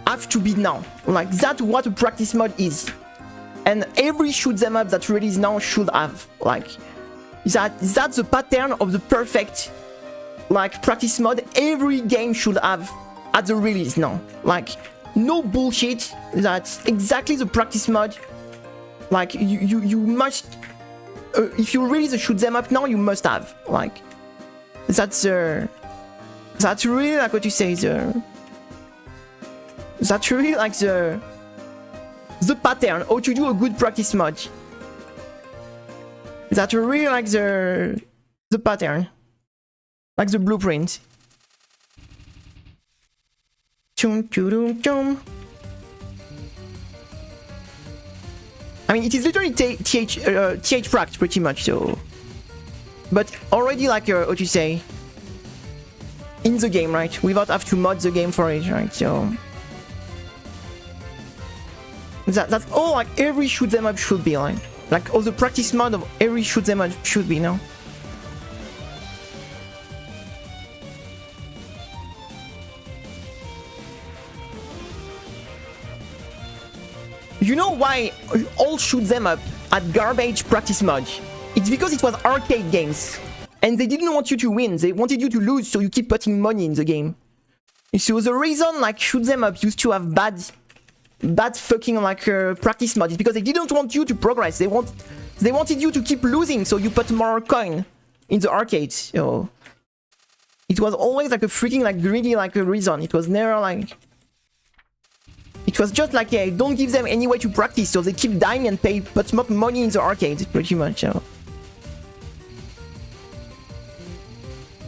have to be now. Like, that's what a practice mod is. And every shoot them up that release now should have. Like, that's the pattern of the perfect, like, practice mod every game should have at the release now. Like, no bullshit. That's exactly the practice mod. Like, you must... if you release a shoot them up now, you must have. Like... That's really like what you say, That's really like the pattern, how to do a good practice mod. That's really like the pattern. Like the blueprint. Chum chum chum. I mean, it is literally TH pract pretty much, so. But already like, what you say, in the game, right? Without have to mod the game for it, right? So. That's all like every shoot them up should be like. Like all the practice mod of every shoot them up should be, no? You know why all shoot them up at garbage practice mod? It's because it was arcade games. And they didn't want you to win, they wanted you to lose, so you keep putting money in the game. So the reason like shoot them up used to have bad fucking like practice mod is because they didn't want you to progress. They wanted you to keep losing, so you put more coin in the arcade. So it was always like a freaking like greedy like a reason. It was never like. It was just like, yeah, don't give them any way to practice, so they keep dying and put more money in the arcade, pretty much. So.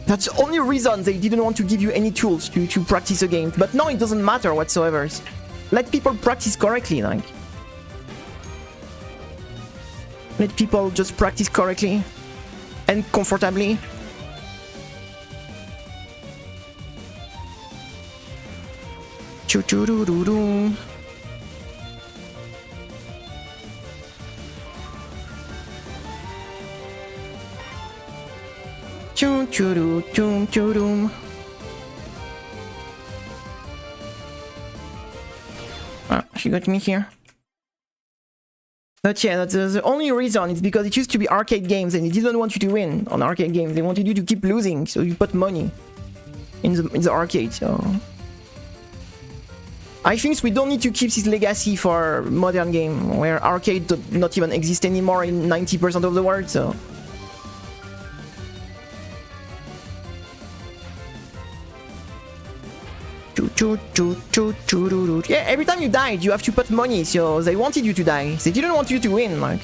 That's the only reason they didn't want to give you any tools to practice a game. But now it doesn't matter whatsoever. Let people practice correctly, like. Let people just practice correctly and comfortably. Choo-choo-doo-doo-doo. Choo-choo-doo-choo-choo-doo. Ah, she got me here. But yeah, that's the only reason. It's because it used to be arcade games and they didn't want you to win on arcade games. They wanted you to keep losing, so you put money in the arcade. So I think we don't need to keep this legacy for modern game where arcade does not even exist anymore in 90% of the world. So. Yeah, every time you died, you have to put money, so they wanted you to die. They didn't want you to win, like.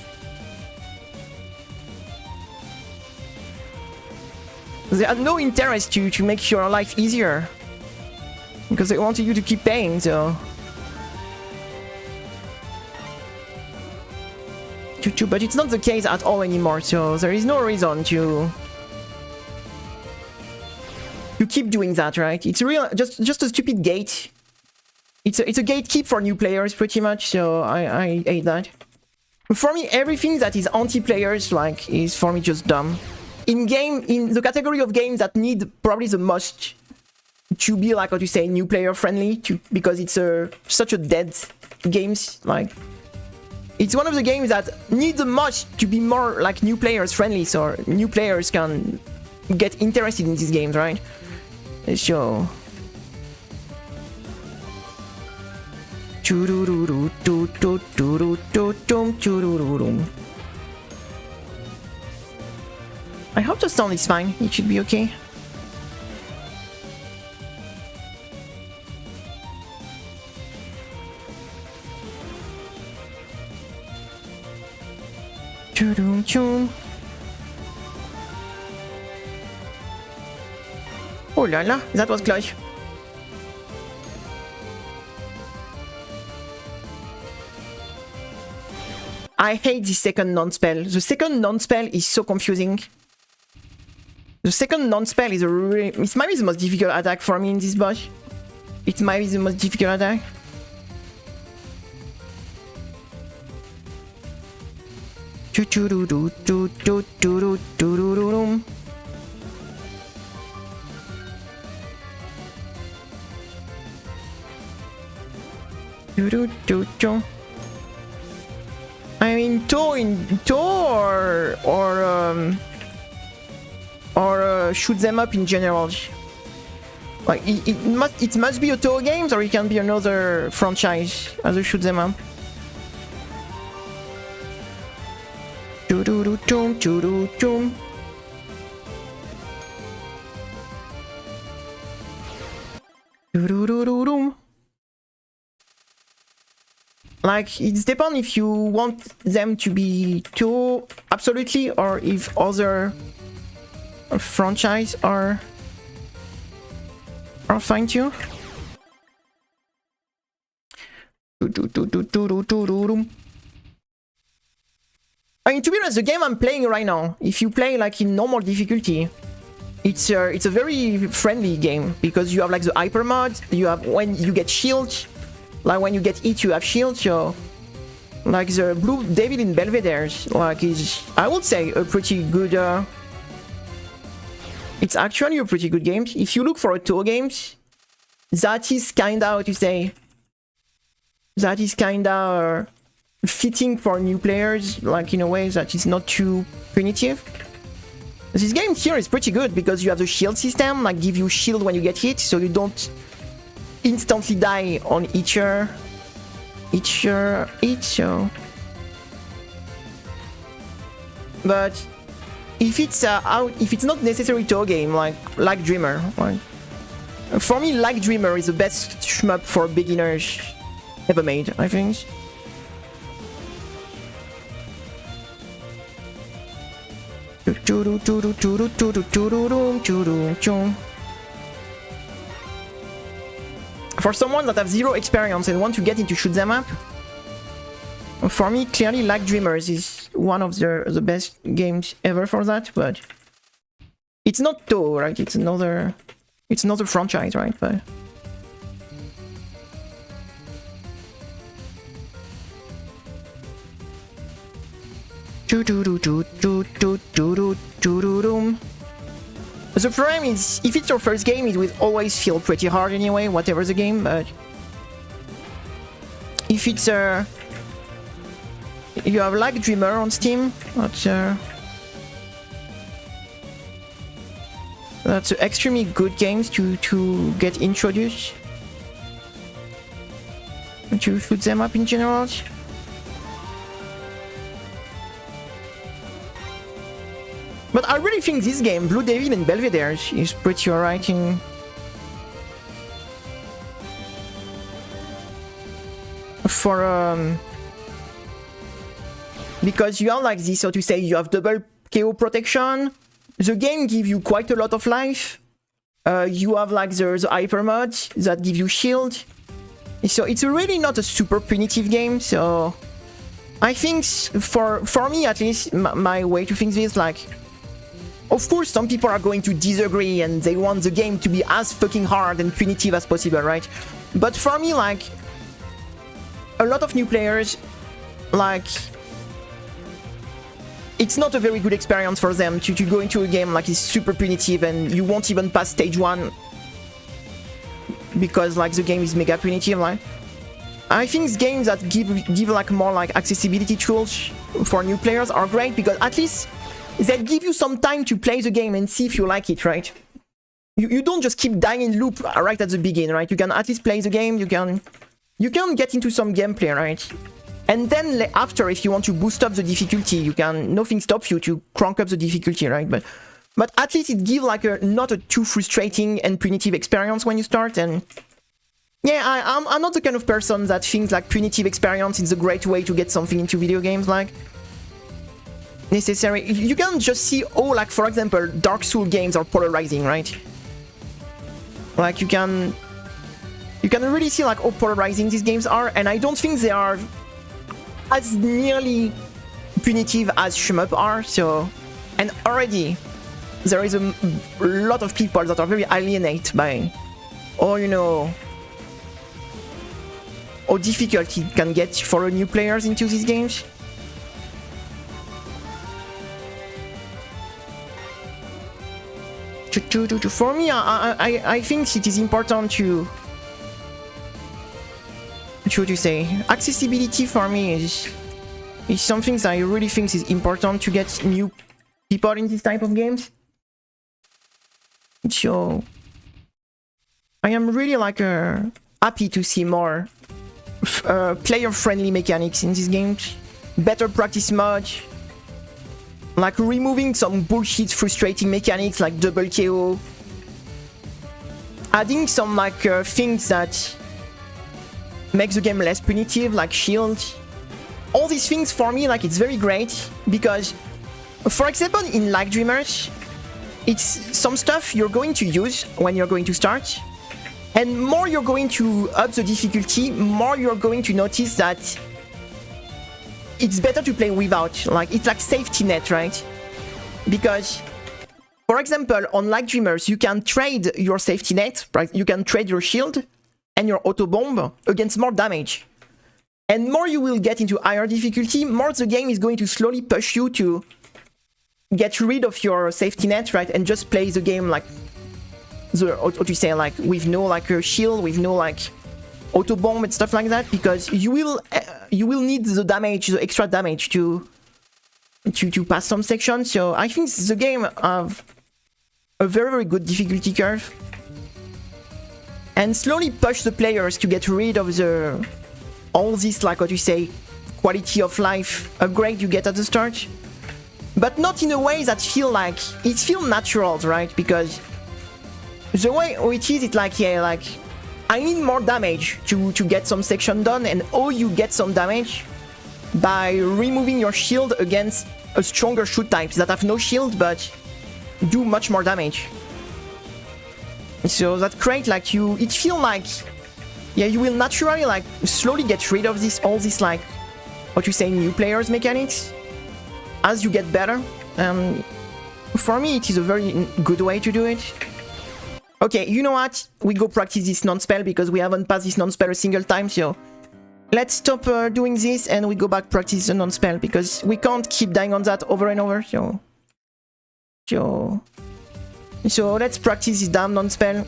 They had no interest to make your life easier. Because they wanted you to keep paying, so. But it's not the case at all anymore, so there is no reason to keep doing that, right? It's real, just a stupid gate. It's a gatekeep for new players, pretty much. So I hate that. For me, everything that is anti-players, like, is for me just dumb. In the category of games that need probably the most to be like, what you say, new player friendly, because it's such a dead games. Like, it's one of the games that need the most to be more like new players friendly, so new players can get interested in these games, right? So. I hope the sound is fine. It should be okay. Oh la la, that was close. I hate the second non-spell. The second non-spell is so confusing. The second non-spell is it might be the most difficult attack for me in this boss. It might be the most difficult attack. I mean, touhou or shoot them up in general. Like it must be a touhou games, or it can be another franchise as a shoot them up. Like, it's depends if you want them to be too absolutely, or if other franchise are fine too. I mean, to be honest, the game I'm playing right now, if you play like in normal difficulty, it's a very friendly game, because you have like the hyper mod, you have when you get shield, like when you get hit you have shield, so like the Blue Devil in Belvedere like is, I would say, a pretty good it's actually a pretty good game. If you look for a touhou games, that is kinda, how to say, that is kinda fitting for new players, like in a way that is not too punitive. This game here is pretty good because you have the shield system, like give you shield when you get hit, so you don't instantly die on each so. But if it's not necessary to a game like Dreamer, like, for me, like Dreamer is the best shmup for beginners ever made, I think. For someone that have zero experience and want to get into shoot 'em up, for me, clearly, like Dreamers is one of the best games ever for that. But it's not touhou, right? It's another franchise, right? But the problem is, if it's your first game, it will always feel pretty hard anyway, whatever the game. But if it's you have like Dreamer on Steam, that's an extremely good games to get introduced to shoot 'em up in general. But I really think this game, Blue Devil and Belvedere, is pretty alright in... because you have like this, so to say, you have double KO protection. The game gives you quite a lot of life. You have like the hyper mod that gives you shield. So it's really not a super punitive game, so... I think, for me at least, my way to think this, like... Of course, some people are going to disagree and they want the game to be as fucking hard and punitive as possible, right? But for me, like, a lot of new players, like, it's not a very good experience for them to go into a game like it's super punitive and you won't even pass stage 1 because like the game is mega punitive. Like, I think games that give like more like accessibility tools for new players are great, because at least they give you some time to play the game and see if you like it, right? You don't just keep dying in loop right at the beginning, right? You can at least play the game, you can get into some gameplay, right? And then after, if you want to boost up the difficulty, you can, nothing stops you to crank up the difficulty, right? But at least it gives like not a too frustrating and punitive experience when you start. And yeah, I'm not the kind of person that thinks like punitive experience is a great way to get something into video games, like necessary. You can just see, oh, like for example, Dark Souls games are polarizing, right? Like you can really see like how polarizing these games are, and I don't think they are as nearly punitive as shmup are. So, and already there is a lot of people that are very alienated by, or you know, how difficult it can get for new players into these games. For me, I think it is important to say accessibility. For me is something that I really think is important to get new people in this type of games. So I am really like happy to see more player-friendly mechanics in these games, better practice mode, like removing some bullshit frustrating mechanics like double KO, adding some like things that make the game less punitive, like shield. All these things for me, like, it's very great because, for example, in Like Dreamers, it's some stuff you're going to use when you're going to start, and more you're going to up the difficulty, more you're going to notice that it's better to play without. Like, it's like safety net, right? Because, for example, on Like Dreamers, you can trade your safety net, right? You can trade your shield and your auto bomb against more damage. And more you will get into higher difficulty, more the game is going to slowly push you to get rid of your safety net, right? And just play the game like what you say, like with no like a shield, with no like auto bomb and stuff like that, because you will need the damage, the extra damage to pass some sections. So I think the game have a very, very good difficulty curve and slowly push the players to get rid of all this, like what you say, quality of life upgrade you get at the start, but not in a way that feel natural, right? Because the way it is, it's like, yeah, like I need more damage to get some section done, and you get some damage by removing your shield against a stronger shoot types that have no shield but do much more damage. So that create like it feel like, yeah, you will naturally like slowly get rid of all this like what you say new players mechanics as you get better. For me it is a very good way to do it. Okay, you know what? We go practice this non-spell because we haven't passed this non-spell a single time, so let's stop doing this and we go back practice the non-spell because we can't keep dying on that over and over, so let's practice this damn non-spell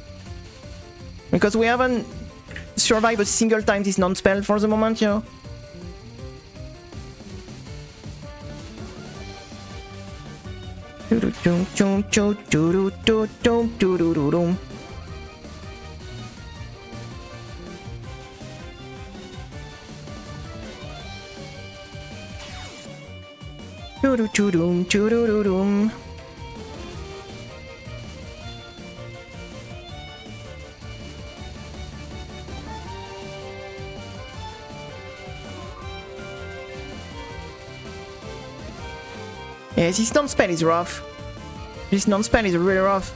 because we haven't survived a single time this non-spell for the moment, Yeah, this non-spell is rough. This non-spell is really rough.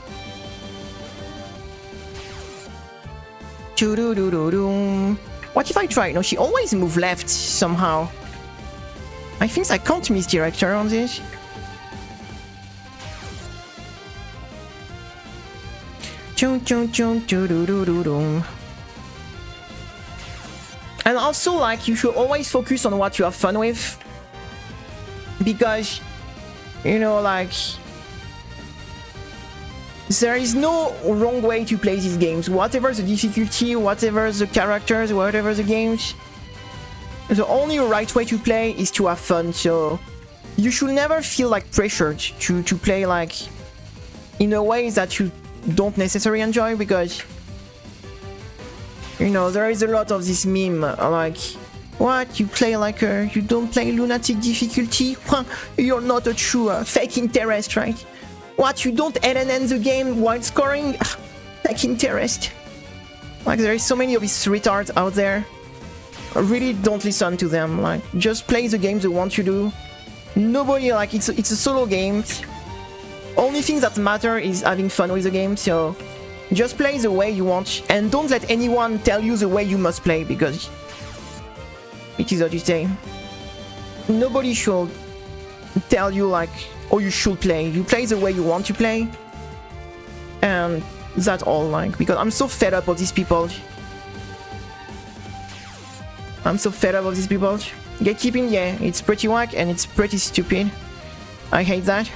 What if I try? No, she always moves left somehow. I think I can't misdirect her on this. And also, like, you should always focus on what you have fun with. Because, you know, like, there is no wrong way to play these games. Whatever the difficulty, whatever the characters, whatever the games, the only right way to play is to have fun. So you should never feel like pressured to play like in a way that you don't necessarily enjoy, because, you know, there is a lot of this meme like, what, you play like you don't play Lunatic difficulty? You're not a true fake interest, right? What, you don't LNN the game while scoring? Fake interest. Like, there is so many of these retards out there. Really don't listen to them. Like, just play the games they want you to do. Nobody, like, it's a solo game. Only thing that matter is having fun with the game, so just play the way you want and don't let anyone tell you the way you must play, because it is what you say. Nobody should tell you like, oh, you should play. You play the way you want to play, and that's all. Like, because I'm so fed up of these people. I'm so fed up of these people. Gatekeeping, yeah, it's pretty whack and it's pretty stupid. I hate that.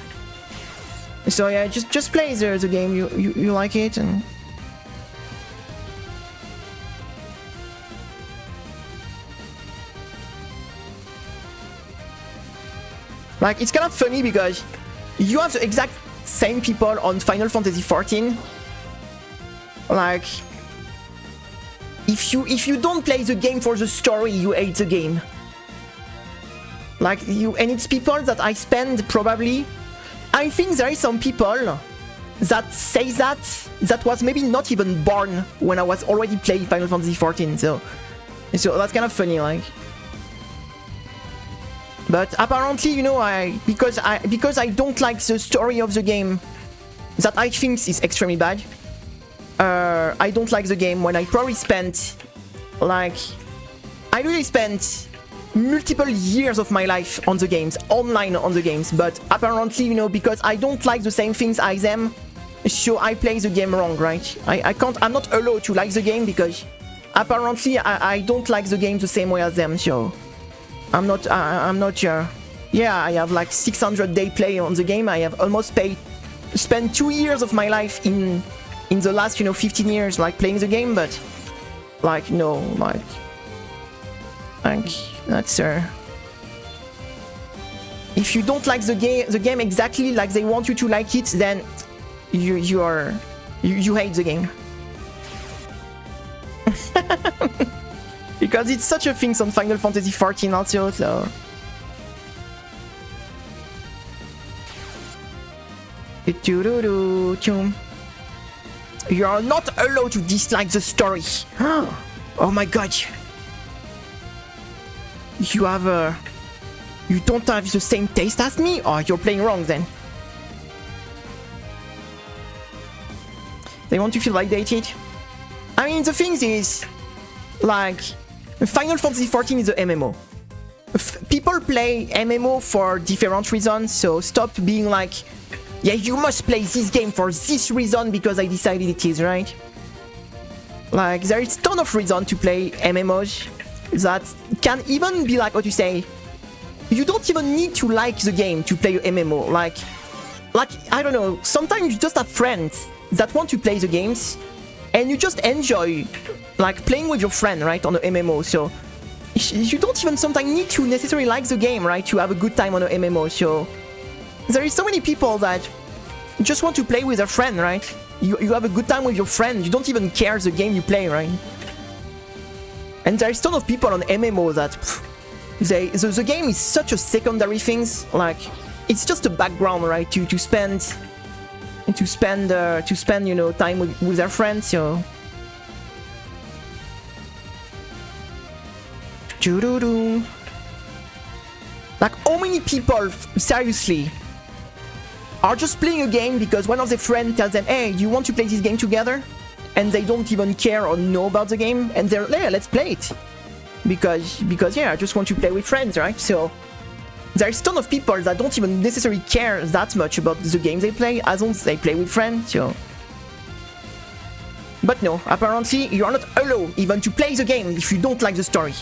So yeah, just play the game. You like it, and like, it's kind of funny because you have the exact same people on Final Fantasy XIV. Like, if you don't play the game for the story, you hate the game. Like, and it's people that I spend probably, I think there is some people that say that was maybe not even born when I was already playing Final Fantasy XIV. So So that's kind of funny, like. But apparently, you know, because I don't like the story of the game, that I think is extremely bad. I don't like the game when I probably spent, like, I really spent multiple years of my life on the games, online on the games. But apparently, you know, because I don't like the same things as them, so I play the game wrong, right? I'm not allowed to like the game because apparently I don't like the game the same way as them, so I'm not sure. Yeah, I have like 600 day play on the game. I have almost spent 2 years of my life in the last, you know, 15 years, like, playing the game, but, like, no, like, that's, if you don't like the game exactly like they want you to like it, then you hate the game. Because it's such a thing on Final Fantasy XIV also, so... You are not allowed to dislike the story. Oh my god. You don't have the same taste as me? Or you're playing wrong then. They want to feel validated. I mean, the thing is, like, Final Fantasy XIV is a MMO. People play MMO for different reasons, so stop being like, yeah, you must play this game for this reason because I decided it is, right? Like, there is a ton of reason to play MMOs that can even be like, what you say, you don't even need to like the game to play an MMO. Like, I don't know, sometimes you just have friends that want to play the games and you just enjoy, like, playing with your friend, right, on the MMO, so you don't even sometimes need to necessarily like the game, right, to have a good time on an MMO, so there is so many people that just want to play with a friend, right? You have a good time with your friend, you don't even care the game you play, right? And there is a ton of people on MMO that the game is such a secondary thing, like, it's just a background, right, to spend, you know, time with their friends, so... Like, how many people, seriously, are just playing a game because one of their friends tells them, hey, you want to play this game together? And they don't even care or know about the game, and they're like, yeah, let's play it. Because yeah, I just want to play with friends, right? So there's a ton of people that don't even necessarily care that much about the game they play, as long as they play with friends, so... But no, apparently you are not allowed even to play the game if you don't like the story.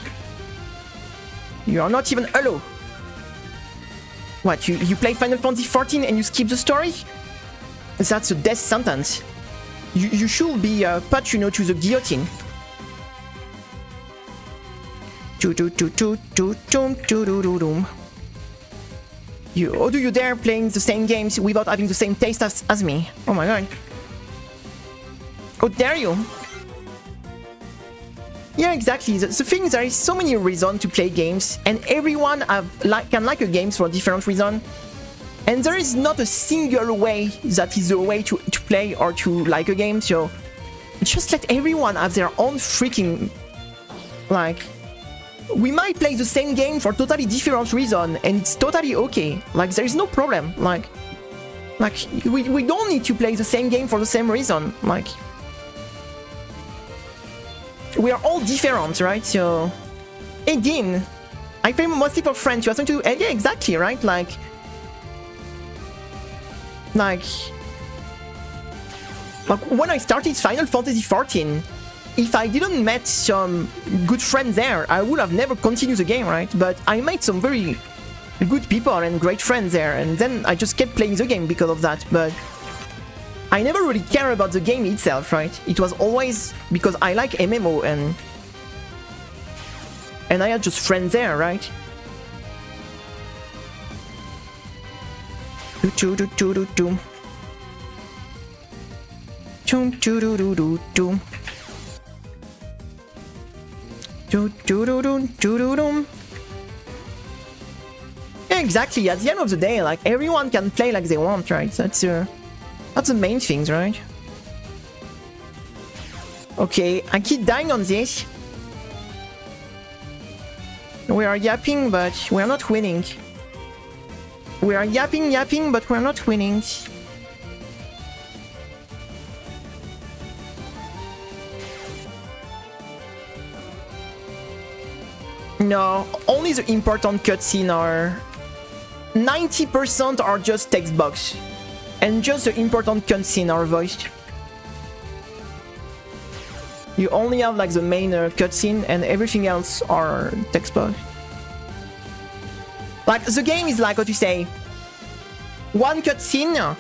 You are not even allowed. What, you play Final Fantasy XIV and you skip the story? That's a death sentence. You should be put, you know, to the guillotine. How do you dare playing the same games without having the same taste as me? Oh my god. How dare you? Yeah, exactly. The thing is, there is so many reasons to play games, and everyone can like a game for different reasons. And there is not a single way that is the way to play or to like a game, so just let everyone have their own freaking... Like, we might play the same game for totally different reasons, and it's totally okay. Like, there is no problem. Like we don't need to play the same game for the same reason. Like, we are all different, right? So, hey Dean, I play mostly for friends. You have something to... yeah, exactly, right? Like, when I started Final Fantasy XIV, if I didn't met some good friends there, I would have never continued the game, right? But I met some very good people and great friends there, and then I just kept playing the game because of that. But I never really care about the game itself, right? It was always because I like MMO and I had just friends there, right? Yeah, exactly. At the end of the day, like, everyone can play like they want, right? That's the main things, right? Okay, I keep dying on this. We are yapping, but we're not winning. We are yapping, but we're not winning. No, only the important cutscene are... 90% are just text box. And just the important cutscene are voiced. You only have like the main cutscene and everything else are text box. Like the game is like what you say. One cutscene,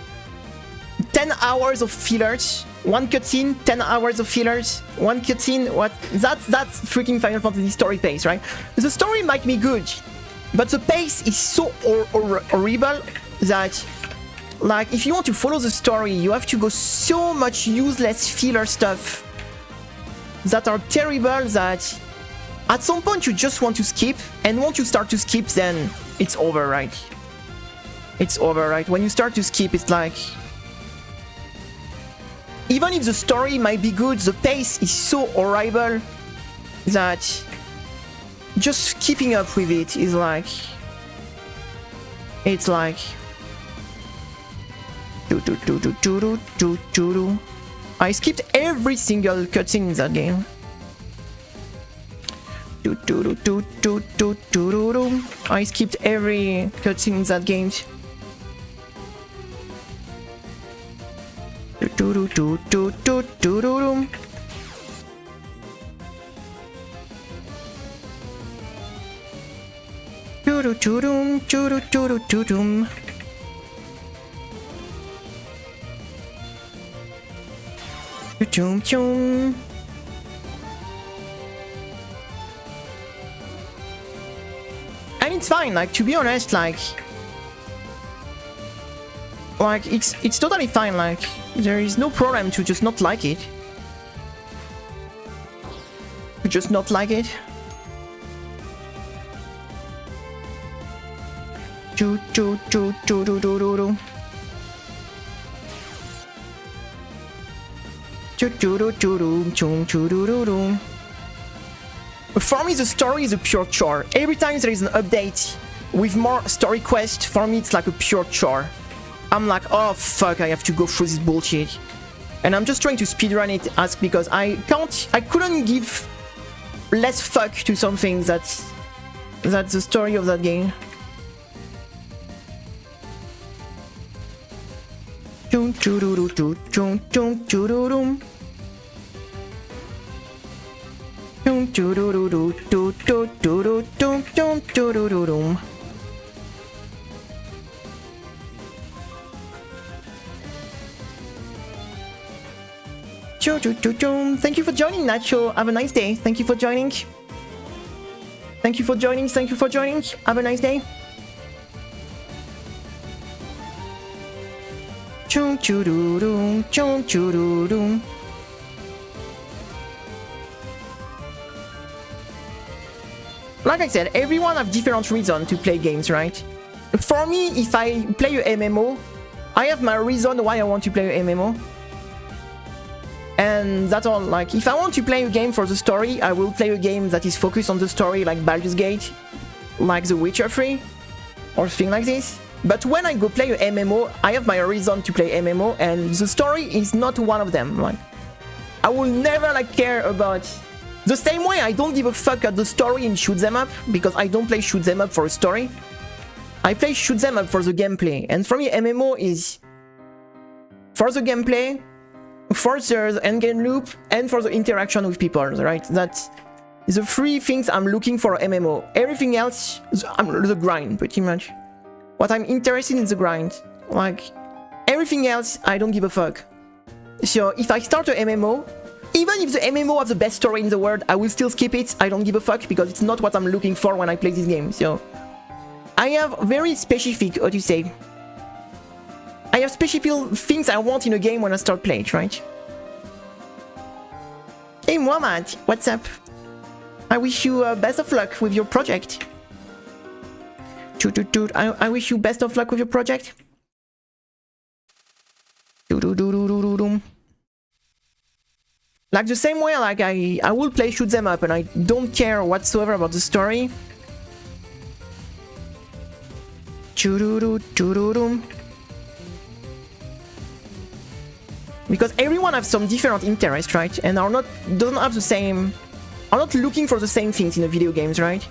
10 hours of fillers. One cutscene, 10 hours of fillers. One cutscene, what? That's freaking Final Fantasy story pace, right? The story might be good, but the pace is so horrible that, like, if you want to follow the story, you have to go so much useless filler stuff that are terrible that at some point you just want to skip, and once you start to skip, then it's over, right? It's over, right? When you start to skip, it's like... Even if the story might be good, the pace is so horrible that just keeping up with it is like... It's like... I skipped every single cutscene in that game. I skipped every cutscene in that game. And it's fine, like, to be honest, like it's totally fine, like there is no problem to just not like it. To just not like it. For me, the story is a pure chore. Every time there is an update with more story quests, for me it's like a pure chore. I'm like, oh fuck, I have to go through this bullshit. And I'm just trying to speedrun it because I couldn't give less fuck to something that's the story of that game. Thank you for joining, Nacho. Have a nice day. Thank you for joining. Thank you for joining. Thank you for joining. Have a nice day. Like I said, everyone have different reasons to play games, right? For me, if I play a MMO, I have my reason why I want to play a MMO. And that's all. Like, if I want to play a game for the story, I will play a game that is focused on the story, like Baldur's Gate, like The Witcher 3, or things like this. But when I go play a MMO, I have my reason to play MMO, and the story is not one of them. Like, I will never like care about... The same way I don't give a fuck at the story in shoot 'em up, because I don't play shoot 'em up for a story. I play shoot 'em up for the gameplay, and for me MMO is for the gameplay, for the endgame loop, and for the interaction with people, right? That's the three things I'm looking for MMO. Everything else, the grind, pretty much. What I'm interested in is the grind. Like, everything else, I don't give a fuck. So, if I start a MMO, even if the MMO has the best story in the world, I will still skip it. I don't give a fuck, because it's not what I'm looking for when I play this game. So, I have very specific, what do you say? I have specific things I want in a game when I start playing, right? Hey Muhammad, what's up? I wish you best of luck with your project. I wish you best of luck with your project. Like the same way, like I will play shoot 'em up and I don't care whatsoever about the story. Because everyone has some different interests, right? And doesn't have the same, are not looking for the same things in the video games, right?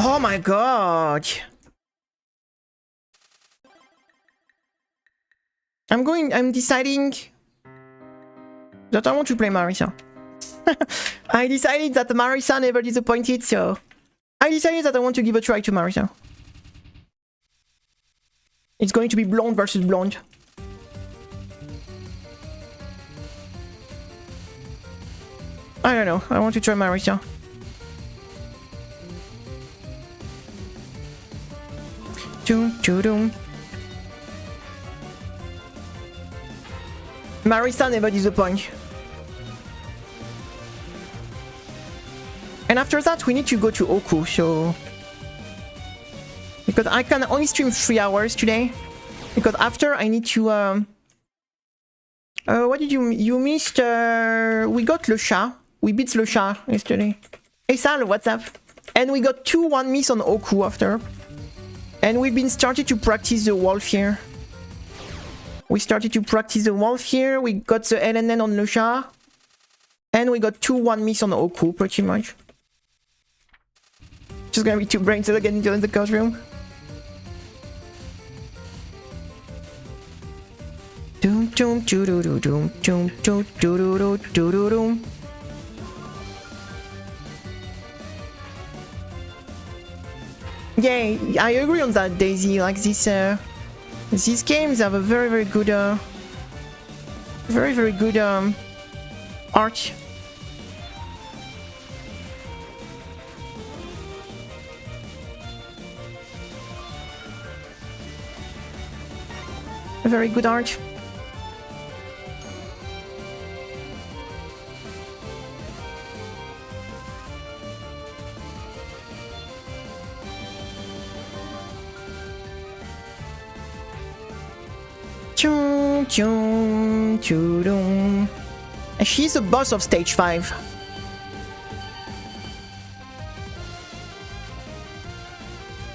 Oh my god! I'm deciding that I want to play Marisa. I decided that Marisa never disappointed, so I decided that I want to give a try to Marisa. It's going to be blonde versus blonde. I don't know, I want to try Marisa. Marisa never disappoints. And after that we need to go to Oku, so... Because I can only stream 3 hours today. Because after I need to... what did you missed? We got Le Chat. We beat Le Chat yesterday. Hey Sal, what's up? And we got 2-1 miss on Oku after. And we've been started to practice the wolf here. We started to practice the wolf here. We got the LNN on Le Chat. And we got 2-1 miss on Oku, pretty much. Just gonna be 2 brains again in the courtroom. Doom doom doo doo doo doom doom doo doo doo doo doo doom. Yeah, I agree on that, Daisy. Like this, these games have a very good, very good art. Very good art. She's the boss of stage 5.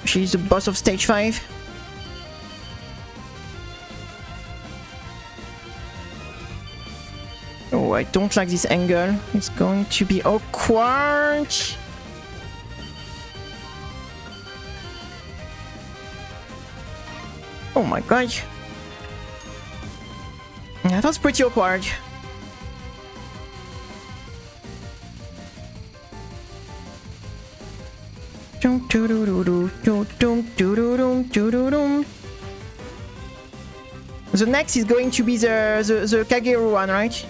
She's the boss of stage 5. Oh, I don't like this angle. It's going to be awkward. Oh my god. That was pretty awkward. The next is going to be the Kageru one, right?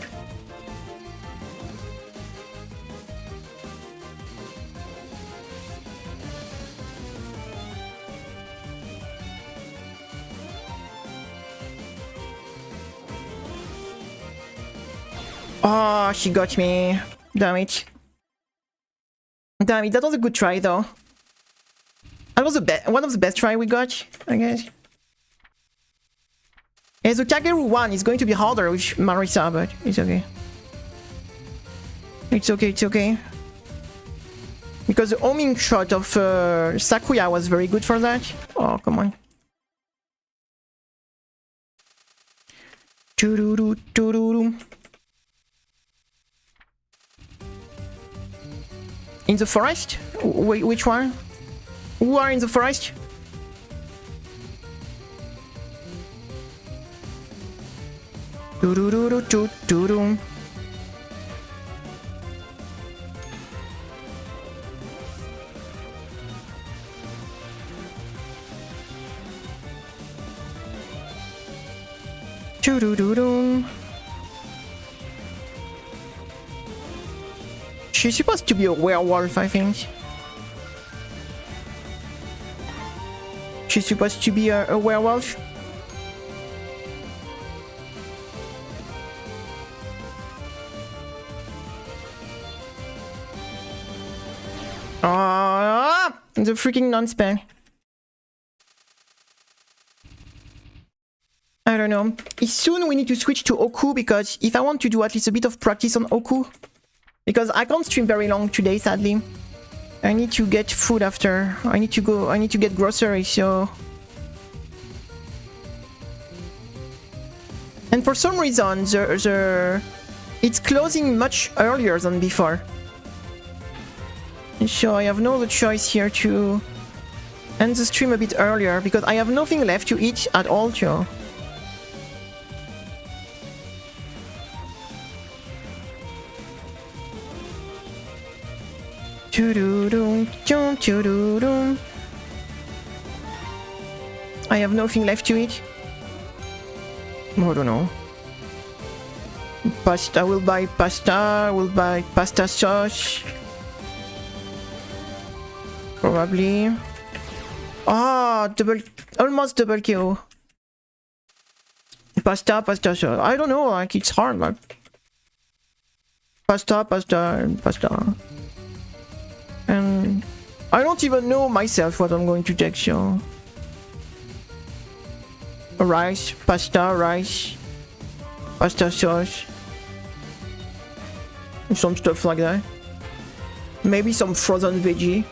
Oh, she got me. Damn it. Damn it, that was a good try though. That was one of the best try we got, I guess. Yeah, the Kageru one is going to be harder with Marisa, but it's okay. It's okay, it's okay. Because the homing shot of Sakuya was very good for that. Oh, come on. Doo-doo-doo, doo-doo-doo. In the forest? Wait, which one? Who are in the forest? Do do do do do do do. Do do do do. She's supposed to be a werewolf, I think. She's supposed to be a werewolf. Ah, the freaking non-spell. I don't know. Soon we need to switch to Oku, because if I want to do at least a bit of practice on Oku, because I can't stream very long today, sadly. I need to get food after. I need to get groceries, so... And for some reason, it's closing much earlier than before. So I have no other choice here to end the stream a bit earlier, because I have nothing left to eat at all, Joe. I have nothing left to eat. I don't know. Pasta, I will buy pasta. I will buy pasta sauce. Probably. Ah, almost double KO. Pasta sauce. I don't know, like it's hard, like. Pasta. And I don't even know myself what I'm going to take, so... Rice, pasta sauce. Some stuff like that. Maybe some frozen veggie.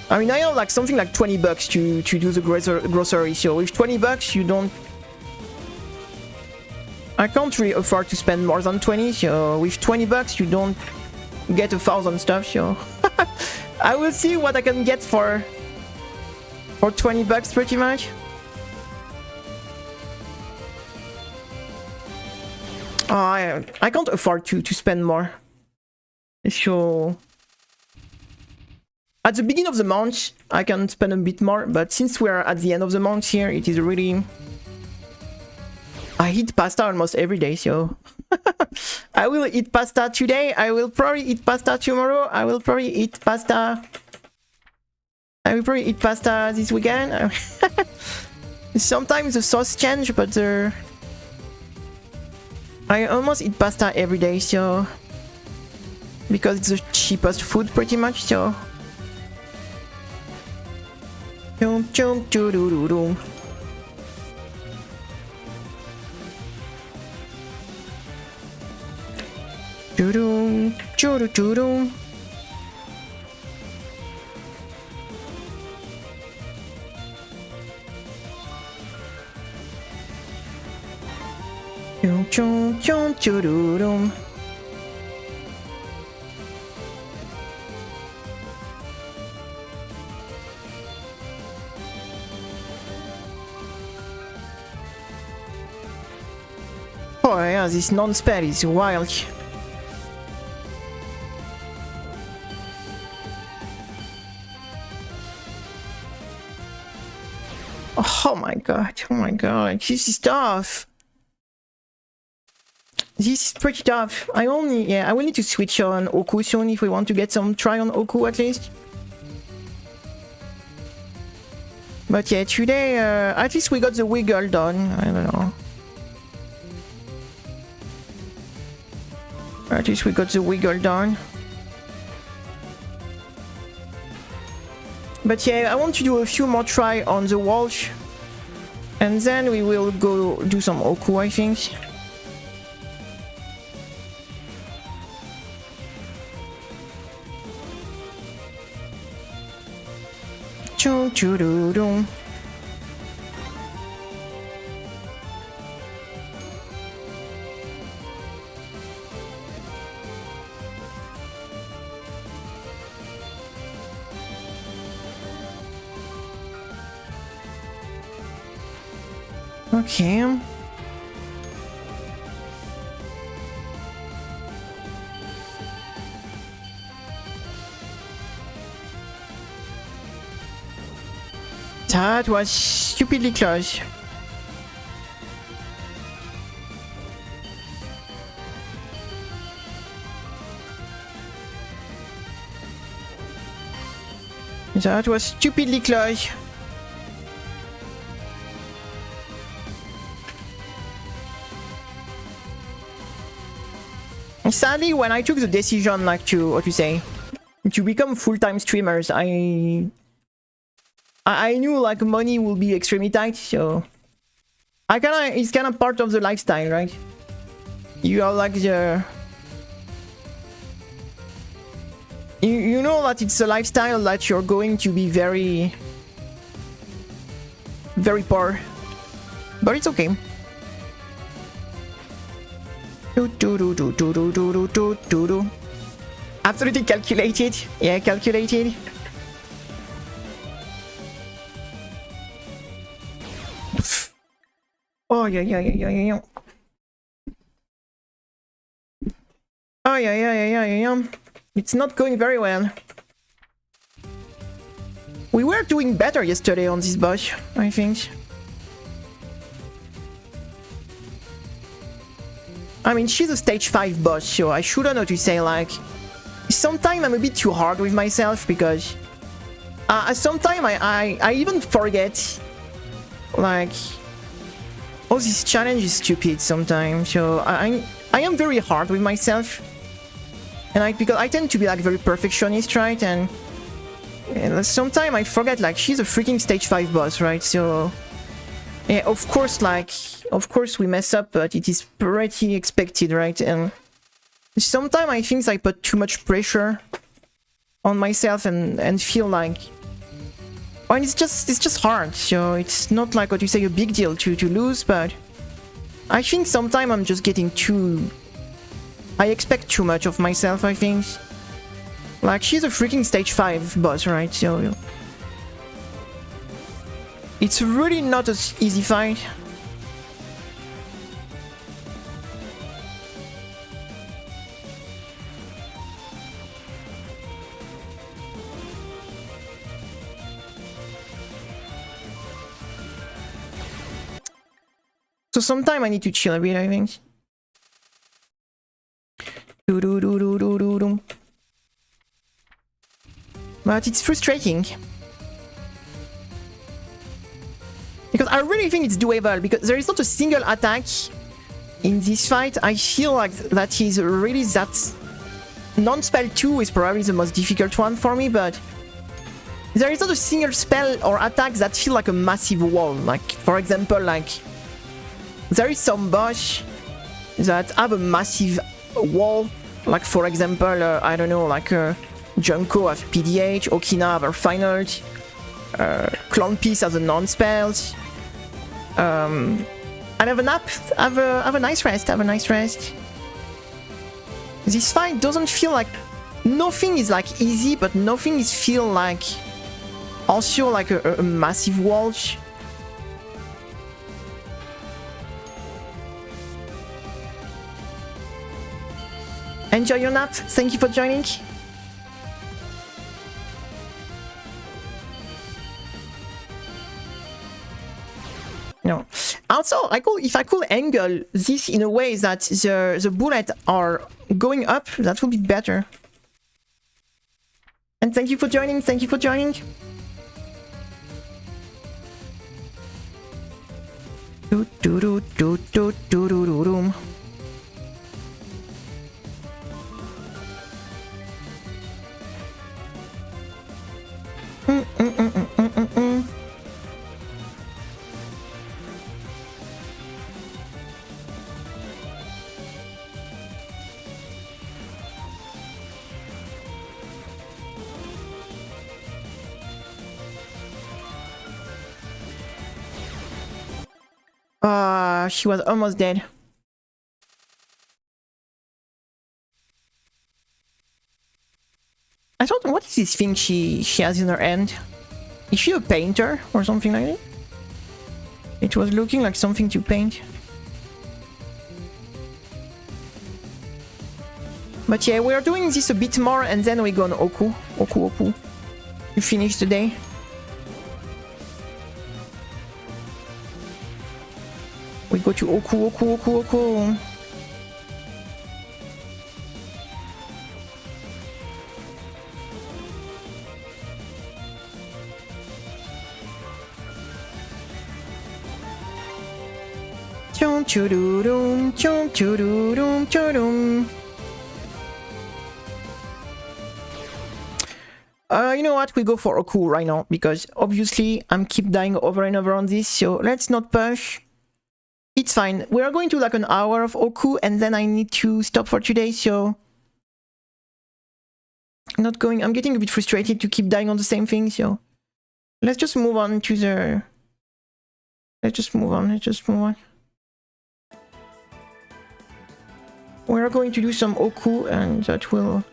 I mean, I have like something like 20 bucks to do the grocery, so with 20 bucks you don't... I can't really afford to spend more than 20, so with 20 bucks you don't get 1,000 stuff, so... I will see what I can get for 20 bucks pretty much. Oh, I can't afford to spend more. So... At the beginning of the month, I can spend a bit more, but since we're at the end of the month here, it is really... I eat pasta almost every day, so... I will eat pasta today, I will probably eat pasta tomorrow, I will probably eat pasta this weekend. Sometimes the sauce change, but I almost eat pasta every day, so... Because it's the cheapest food pretty much, so... Oh yeah, this non-spell is wild. Oh my god, this is tough. This is pretty tough. I will need to switch on Oku soon if we want to get some try on Oku at least. But yeah, today, at least we got the wiggle done. I don't know. At least we got the wiggle done. But yeah, I want to do a few more try on the Walsh. And then we will go do some Oku, I think. Choo-choo-doo-doo. Okay. That was stupidly close. That was stupidly close. Sadly, when I took the decision, like to become full-time streamers, I knew like money will be extremely tight, so it's kind of part of the lifestyle, right? You are like you know that it's a lifestyle that you're going to be very, very poor, but it's okay. Absolutely calculated. Yeah, calculated. Oh yeah. Oh yeah. It's not going very well. We were doing better yesterday on this boss, I think. I mean, she's a stage 5 boss, so I shouldn't know to say, like... Sometimes I'm a bit too hard with myself, because... sometimes I even forget... Like... Oh, this challenge is stupid sometimes, so I am very hard with myself. And because I tend to be, like, very perfectionist, right? And sometimes I forget, like, she's a freaking stage 5 boss, right? So... Yeah, of course we mess up, but it is pretty expected, right? And sometimes I think I put too much pressure on myself and feel like... Well, it's just hard, so it's not like what you say a big deal to lose, but... I think sometimes I'm just getting too... I expect too much of myself, I think. Like, she's a freaking stage 5 boss, right? So... It's really not an easy fight. So sometime I need to chill a bit, I think. But it's frustrating. Because I really think it's doable, because there is not a single attack in this fight. I feel like that is really that... Non-spell 2 is probably the most difficult one for me, but... There is not a single spell or attack that feel like a massive wall. Like, for example, like... There is some boss that have a massive wall. Like, for example, I don't know, like... Junko have PDH, Okina have her finals... Clone Piece has a non-spells. And have a nap. Have a nice rest. Have a nice rest. This fight doesn't feel like... Nothing is like easy, but nothing is feel like... Also like a massive wall. Enjoy your nap. Thank you for joining. No. Also, if I could angle this in a way that the bullets are going up, that would be better. And thank you for joining. Thank you for joining. She was almost dead. I don't know, what is this thing she has in her hand? Is she a painter or something like that? It was looking like something to paint. But yeah, we are doing this a bit more and then we go on Oku. You finish the day. We go to Oku. Chum chudurum, chum chudurum, chudum. You know what? We go for Oku right now because obviously I'm keep dying over and over on this, so let's not push. It's fine. We are going to like an hour of Oku and then I need to stop for today, so I'm getting a bit frustrated to keep dying on the same thing, so let's just move on to the... Let's just move on. We're going to do some Oku and that will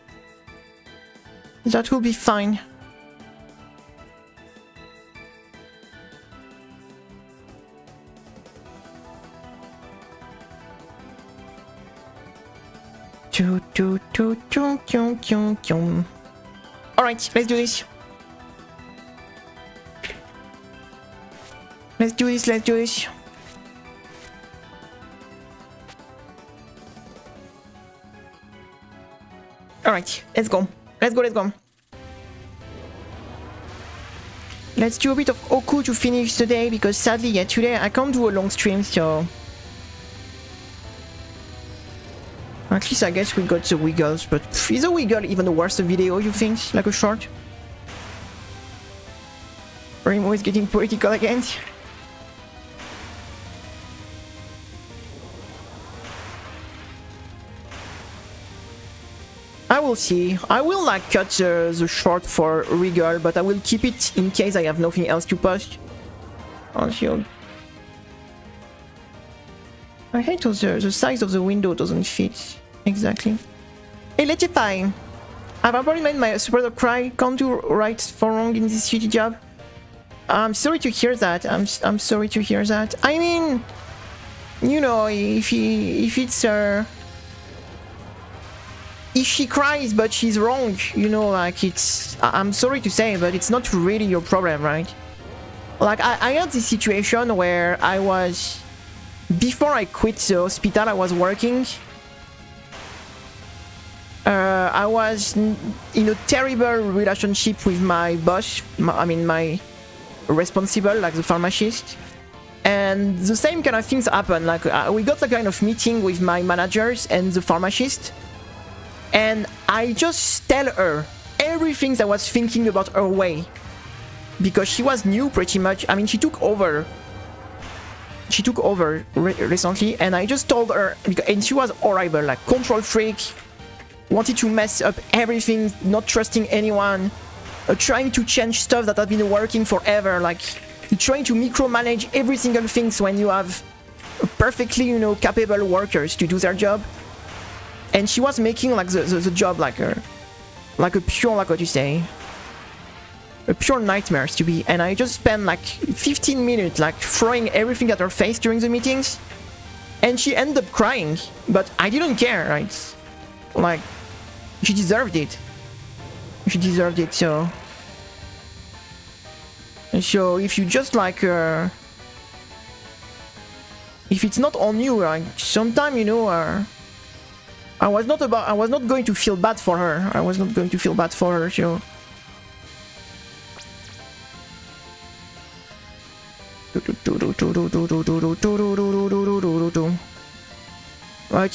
be fine. Alright, let's do this. Let's do this. Alright, let's go. Let's go. Let's do a bit of Oku to finish the day because sadly, yeah, today I can't do a long stream, so... At least I guess we got the wiggles, but is a wiggle even the worst video, you think? Like a short? Remo is getting political again. I will see. I will like cut the short for wiggle, but I will keep it in case I have nothing else to post. Also, I hate how the size of the window doesn't fit exactly. Hey, Letify! I've already made my supporter cry. Can't do right for wrong in this shitty job. I'm sorry to hear that. I'm sorry to hear that. I mean, you know, if she cries but she's wrong, you know, like it's... I'm sorry to say, but it's not really your problem, right? Like, I had this situation where I was... Before I quit the hospital I was working, I was in a terrible relationship with my boss, my responsible, like the pharmacist. And the same kind of things happen, like we got a kind of meeting with my managers and the pharmacist. And I just tell her everything I was thinking about her way. Because she was new pretty much. I mean, she took over recently, and I just told her, and she was horrible, like control freak, wanted to mess up everything, not trusting anyone, trying to change stuff that had been working forever, like trying to micromanage every single thing when you have perfectly, you know, capable workers to do their job. And she was making like the job like a pure, like what you say, a pure nightmare to be. And I just spent like 15 minutes like throwing everything at her face during the meetings, and she ended up crying, but I didn't care, right? Like, she deserved it. So if you just like if it's not on you, like sometimes, you know, I was not going to feel bad for her. So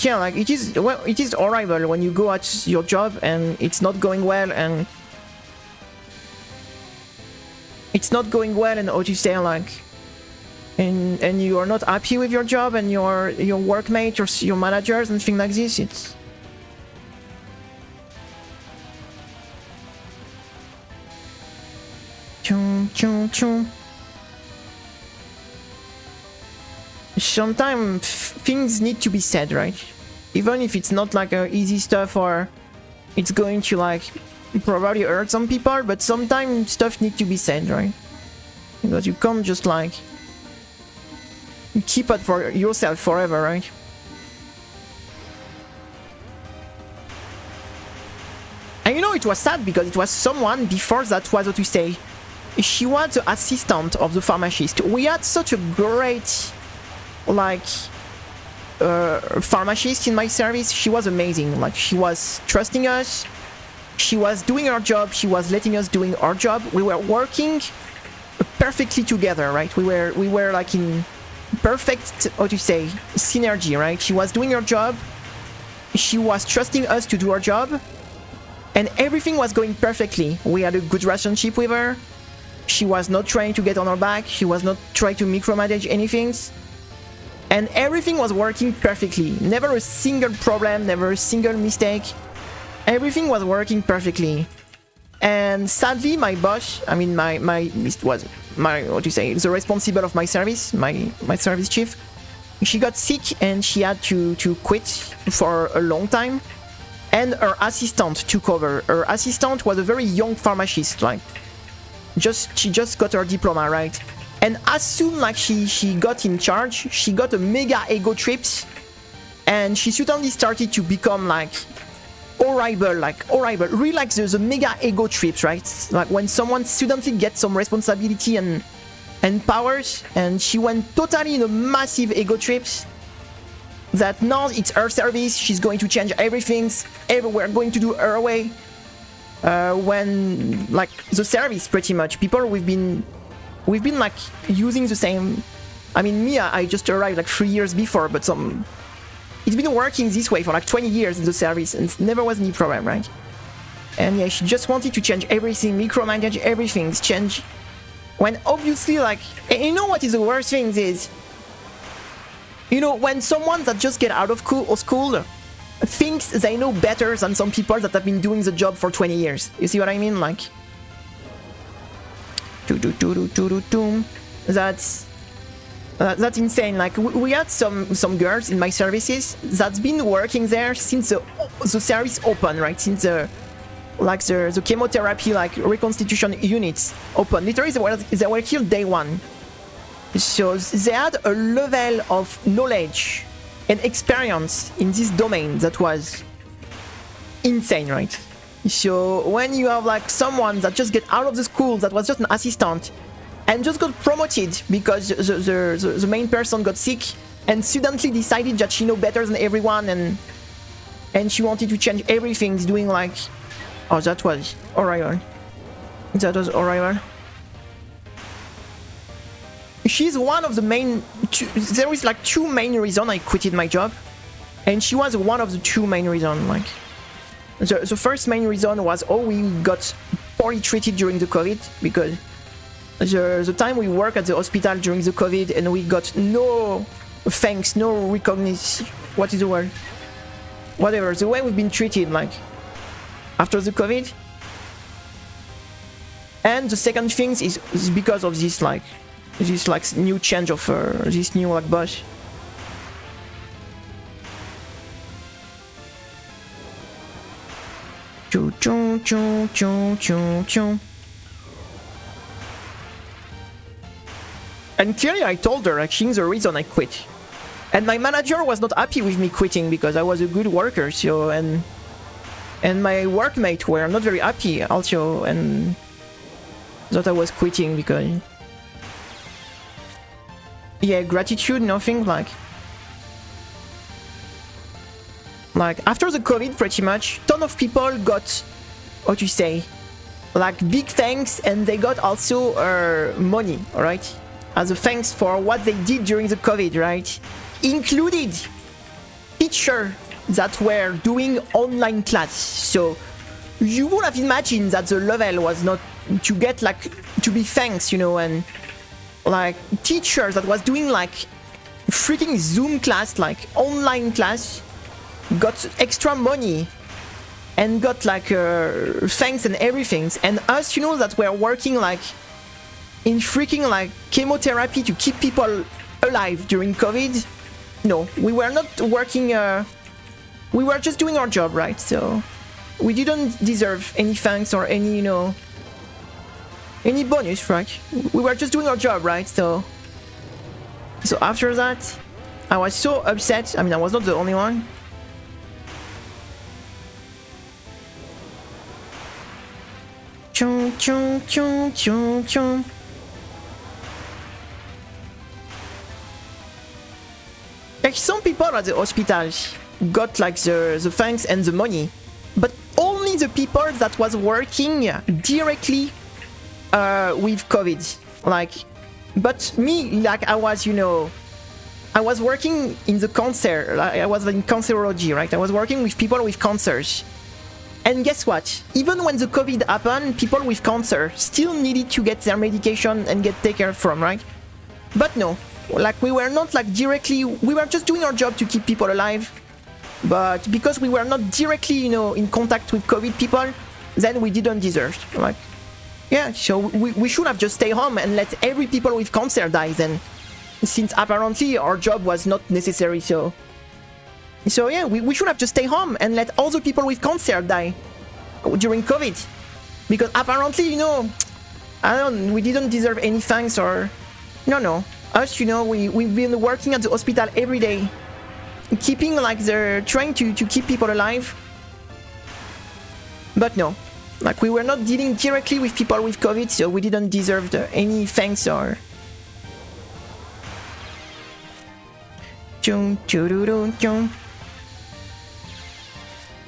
yeah, like it is horrible when you go at your job and it's not going well, and how to say, like, and you are not happy with your job and your workmates or your managers and things like this. It's sometimes things need to be said, right? Even if it's not like easy stuff, or it's going to like probably hurt some people, but sometimes stuff needs to be said, right? Because you can't just like keep it for yourself forever, right? And you know, it was sad because it was someone before that was, what to say, she was the assistant of the pharmacist. We had such a great, like, pharmacist in my service. She was amazing. Like, she was trusting us, she was doing her job, she was letting us doing our job. We were working perfectly together, right? We were like in perfect, how to say, synergy, right? She was doing her job, she was trusting us to do our job, and everything was going perfectly. We had a good relationship with her. She was not trying to get on our back, she was not trying to micromanage anything, and everything was working perfectly. Never a single problem, never a single mistake. Everything was working perfectly. And sadly, my boss, I mean, what do you say, the responsible of my service, my service chief, she got sick and she had to quit for a long time. And her assistant took over. Her assistant was a very young pharmacist, like, she just got her diploma, right? And as soon like she got in charge, she got a mega ego trips, and she suddenly started to become like horrible, really like the mega ego trips, right? Like when someone suddenly gets some responsibility and powers, and she went totally in a massive ego trips. That now it's her service, she's going to change everything, we're going to do her way. When like the service, pretty much people we've been like using the same. I mean, me, I just arrived like 3 years before, but it's been working this way for like 20 years in the service, and it never was any problem, right? And yeah, she just wanted to change everything, micromanage everything, change. When obviously, like, and you know what is the worst thing is, you know, when someone that just get out of school thinks they know better than some people that have been doing the job for 20 years. You see what I mean? Like, that's insane. Like, we had some girls in my services that's been working there since the service opened, right? Since the chemotherapy, like, reconstitution units open. Literally, they were here day one. So they had a level of knowledge and experience in this domain that was insane, right? So when you have like someone that just get out of the school, that was just an assistant, and just got promoted because the main person got sick, and suddenly decided that she know better than everyone, and she wanted to change everything, doing like, oh, that was horrible. That was horrible. She's one of the main. There is like two main reasons I quitted my job, and she was one of the two main reasons. Like, the first main reason was, oh, we got poorly treated during the COVID, because the time we worked at the hospital during the COVID, and we got no thanks, no recognition. What is the word? Whatever. The way we've been treated, like, after the COVID. And the second thing is because of this new change of this new like boss. And clearly I told her like she's the reason I quit. And my manager was not happy with me quitting because I was a good worker, so and my workmates were not very happy also, and that I was quitting because, yeah, gratitude, nothing, like after the COVID, pretty much ton of people got, what you say, like big thanks, and they got also money, right, as a thanks for what they did during the COVID, right, included teachers that were doing online class. So you would have imagined that the level was not to get like to be thanks, you know, and like teachers that was doing like freaking Zoom class, like online class, got extra money and got like thanks and everything. And us, you know, that were working like in freaking like chemotherapy to keep people alive during COVID, no, we were not working, we were just doing our job, right? So we didn't deserve any thanks or any, you know, any bonus, right? We were just doing our job, right? So after that, I was so upset. I mean, I was not the only one. Chung, chung, chung, chung, chung. Like, some people at the hospital got like the thanks and the money, but only the people that was working directly with COVID. Like, but me, like, I was, you know, I was working in the cancer. I was in cancerology, right? I was working with people with cancers. And guess what? Even when the COVID happened, people with cancer still needed to get their medication and get taken care from, right? But no, like we were not like directly, we were just doing our job to keep people alive. But because we were not directly, you know, in contact with COVID people, then we didn't deserve. Like, yeah, so we should have just stayed home and let every people with cancer die then. Since apparently our job was not necessary, so yeah, we should have just stayed home and let all the people with cancer die during COVID. Because apparently, you know, we didn't deserve any thanks or... No. Us, you know, we've been working at the hospital every day. Keeping, like, trying to keep people alive. But no. Like, we were not dealing directly with people with COVID, so we didn't deserve any thanks or...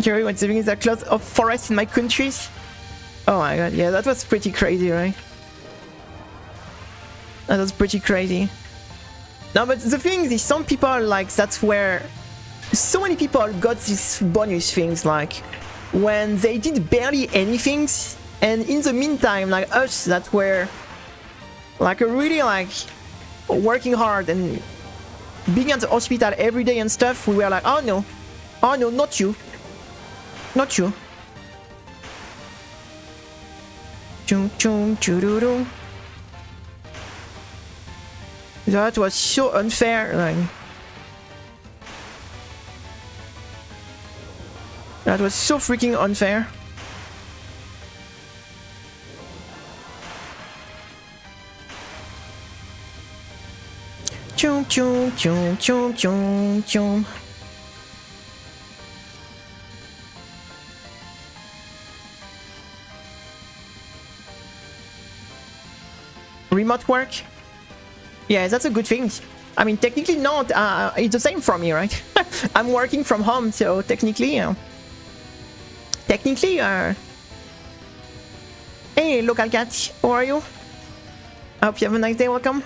Jerry was living in the close of forest in my country. Oh my god, yeah, that was pretty crazy, right? That was pretty crazy. No, but the thing is, some people, like, that's where so many people got these bonus things, like, when they did barely anything, and in the meantime, like, us, that were, like, really, like, working hard and being at the hospital every day and stuff, we were like, oh no, not you. Not you. That was so unfair, like... That was so freaking unfair. Remote work? Yeah, that's a good thing. I mean, technically not. It's the same for me, right? I'm working from home, so technically, hey, local cat, how are you? I hope you have a nice day. Welcome.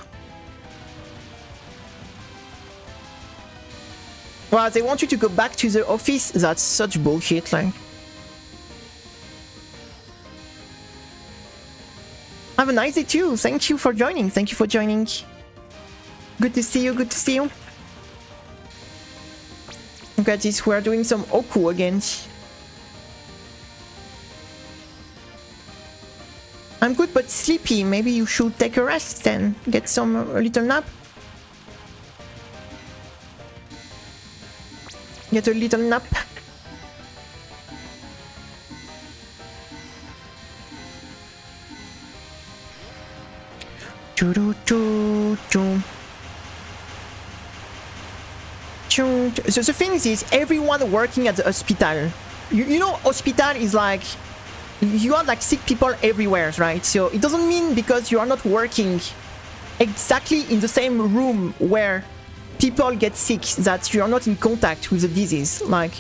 Well, they want you to go back to the office. That's such bullshit, like. Have a nice day too. Thank you for joining. Thank you for joining. Good to see you. Good to see you. Look at this. We're doing some Oku again. I'm good but sleepy. Maybe you should take a rest and get a little nap. Get a little nap. So the thing is, everyone working at the hospital, you know, hospital is like, you are like sick people everywhere, right? So it doesn't mean because you are not working exactly in the same room where people get sick that you are not in contact with the disease, like.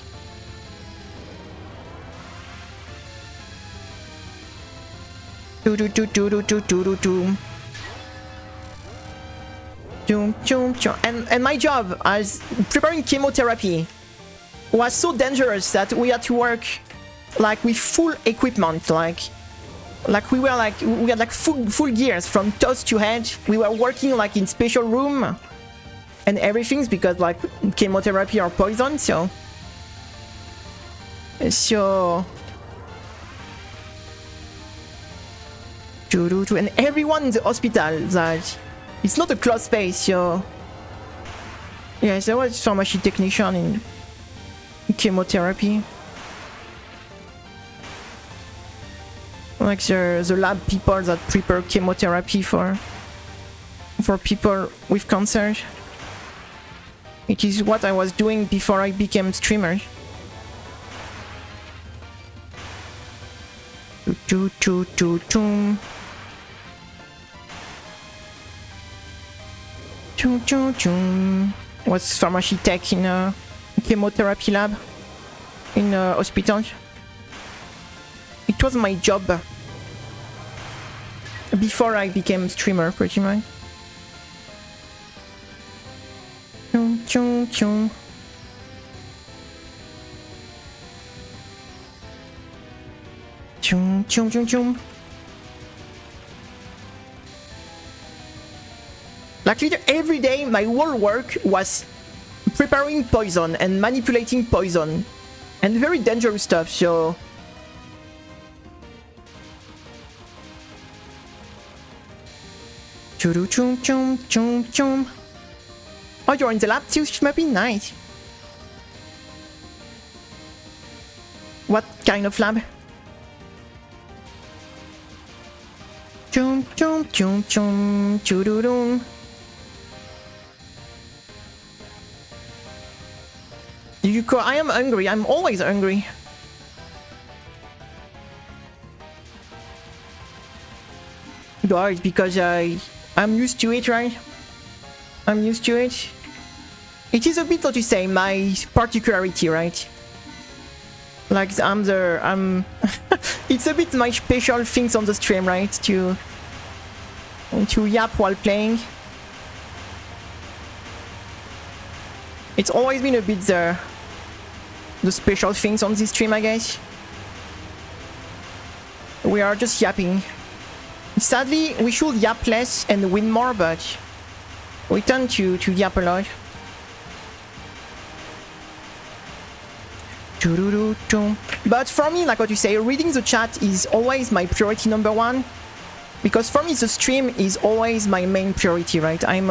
And my job as preparing chemotherapy was so dangerous that we had to work like with full equipment, like we had like full gears from toes to head. We were working like in special room and everything because like chemotherapy or poison, so and everyone in the hospital, that it's not a closed space, so yeah, there was pharmacy technician in chemotherapy, like the lab people that prepare chemotherapy for people with cancer. It is what I was doing before I became streamer. Was pharmacy tech in a chemotherapy lab in a hospital. It was my job before I became streamer, pretty much. chum chum. Chum chum chum chum. Like literally every day my whole work was preparing poison and manipulating poison. And very dangerous stuff, so... Chum chum chum chum chum. Oh, you're in the lab too, shmuppy? Nice. What kind of lab? Chum chum chum chum choo-doo-doo. Yuyuko, I am hungry. I'm always hungry. Guys, because I'm used to it, right? I'm used to it. It is a bit, what you say, my particularity, right? Like it's a bit my special things on the stream, right? To yap while playing. It's always been a bit the special things on this stream, I guess. We are just yapping. Sadly, we should yap less and win more, but we tend to yap a lot. But for me, like what you say, reading the chat is always my priority number one. Because for me, the stream is always my main priority, right? I'm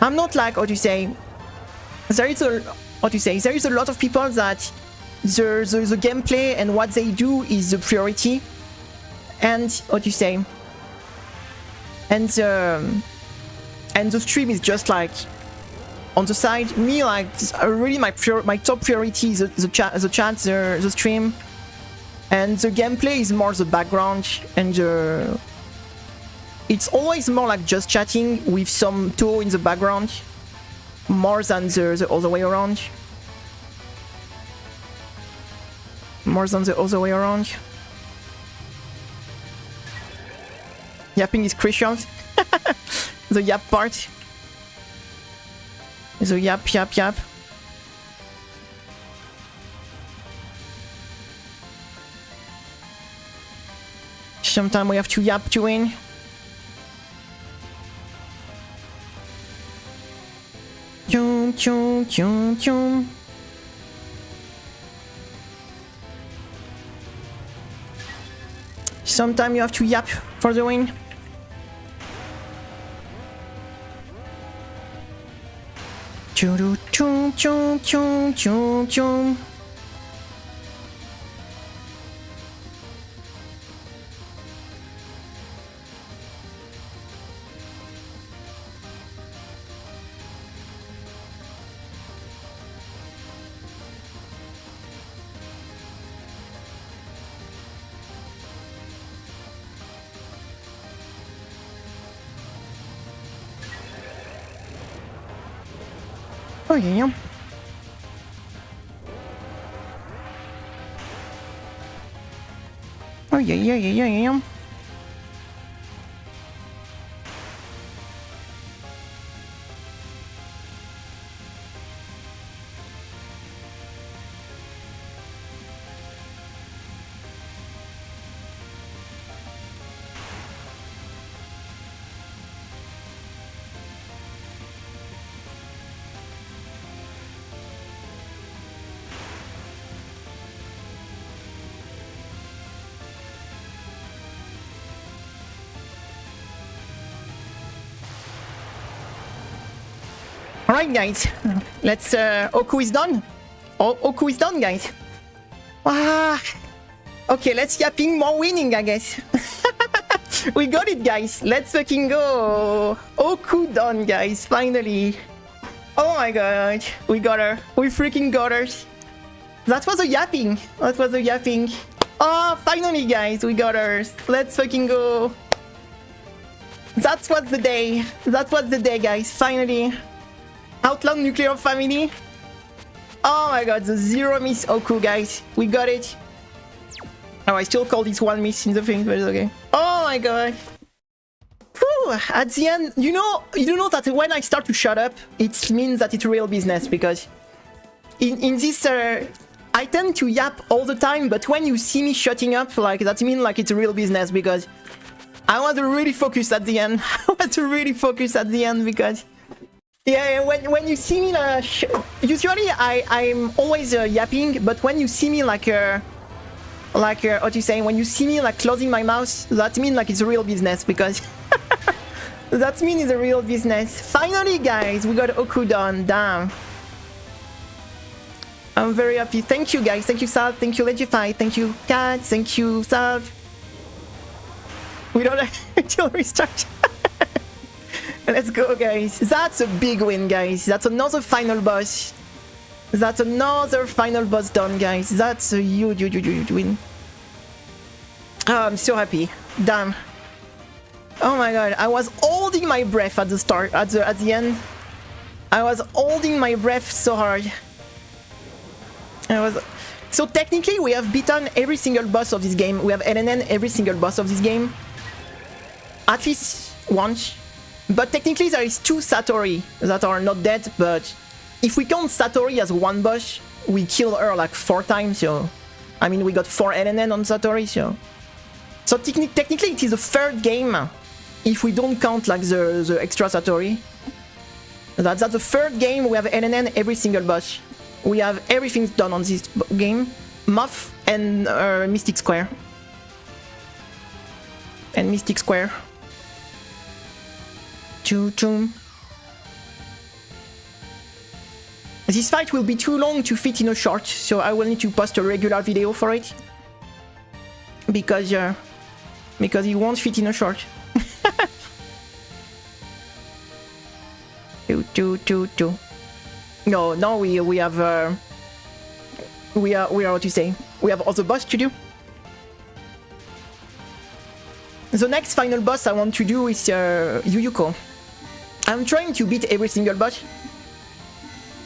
not like, what you say, there is a lot of people that the gameplay and what they do is the priority. And what you say, and the stream is just like on the side. Me, like really my top priority is the chat, the stream, and the gameplay is more the background, and it's always more like just chatting with some touhou in the background, more than the other way around. More than the other way around. Yapping is crucial. The yap part. The yap. Sometimes we have to yap to win. Chum chum chum chum. Sometimes you have to yap for the win. Chum chum chum chum chum chum. Oh yeah. Oh yeah. Alright guys, let's Oku is done. Oku is done, guys. Okay, let's yapping more winning, I guess. We got it, guys. Let's fucking go. Oku done, guys, finally. Oh my god, we got her. We freaking got her. That was a yapping. Oh, finally, guys, we got her. Let's fucking go. That was the day, guys, finally. Outlaw Nuclear Family. Oh my god, the zero miss Oku, guys. We got it. Oh, I still call this one miss in the thing, but it's okay. Oh my god. Woo! Woo! At the end, you know that when I start to shut up, it means that it's real business, because in this I tend to yap all the time, but when you see me shutting up, like that means like it's real business, because I want to really focus at the end. I want to really focus at the end, because yeah, when you see me usually I'm always yapping, but when you see me like what you say, when you see me like closing my mouth, that means like it's real business, because that means it's a real business. Finally, guys, we got Oku done. Damn. I'm very happy. Thank you, guys. Thank you, Sal. Thank you, Legify. Thank you, Kat. Thank you, Sal. We don't until restart. Let's go, guys. That's a big win, guys. That's another final boss. That's another final boss done, guys. That's a huge win. Oh, I'm so happy. Damn. Oh my god, I was holding my breath at the start, at the end. I was holding my breath so hard. So technically we have beaten every single boss of this game. We have LNN every single boss of this game. At least once. But technically there is 2 Satori that are not dead, but if we count Satori as one boss, we killed her like 4 times, so I mean we got 4 LNN on Satori, so technically it is the 3rd game if we don't count like the extra Satori. That's the 3rd game we have LNN every single boss. We have everything done on this game. Muff and Mystic Square. And Mystic Square. Choo-choo. This fight will be too long to fit in a short, so I will need to post a regular video for it. Because it won't fit in a short. Choo. No, we have we are what you say. We have other boss to do. The next final boss I want to do is Yuyuko. I'm trying to beat every single boss.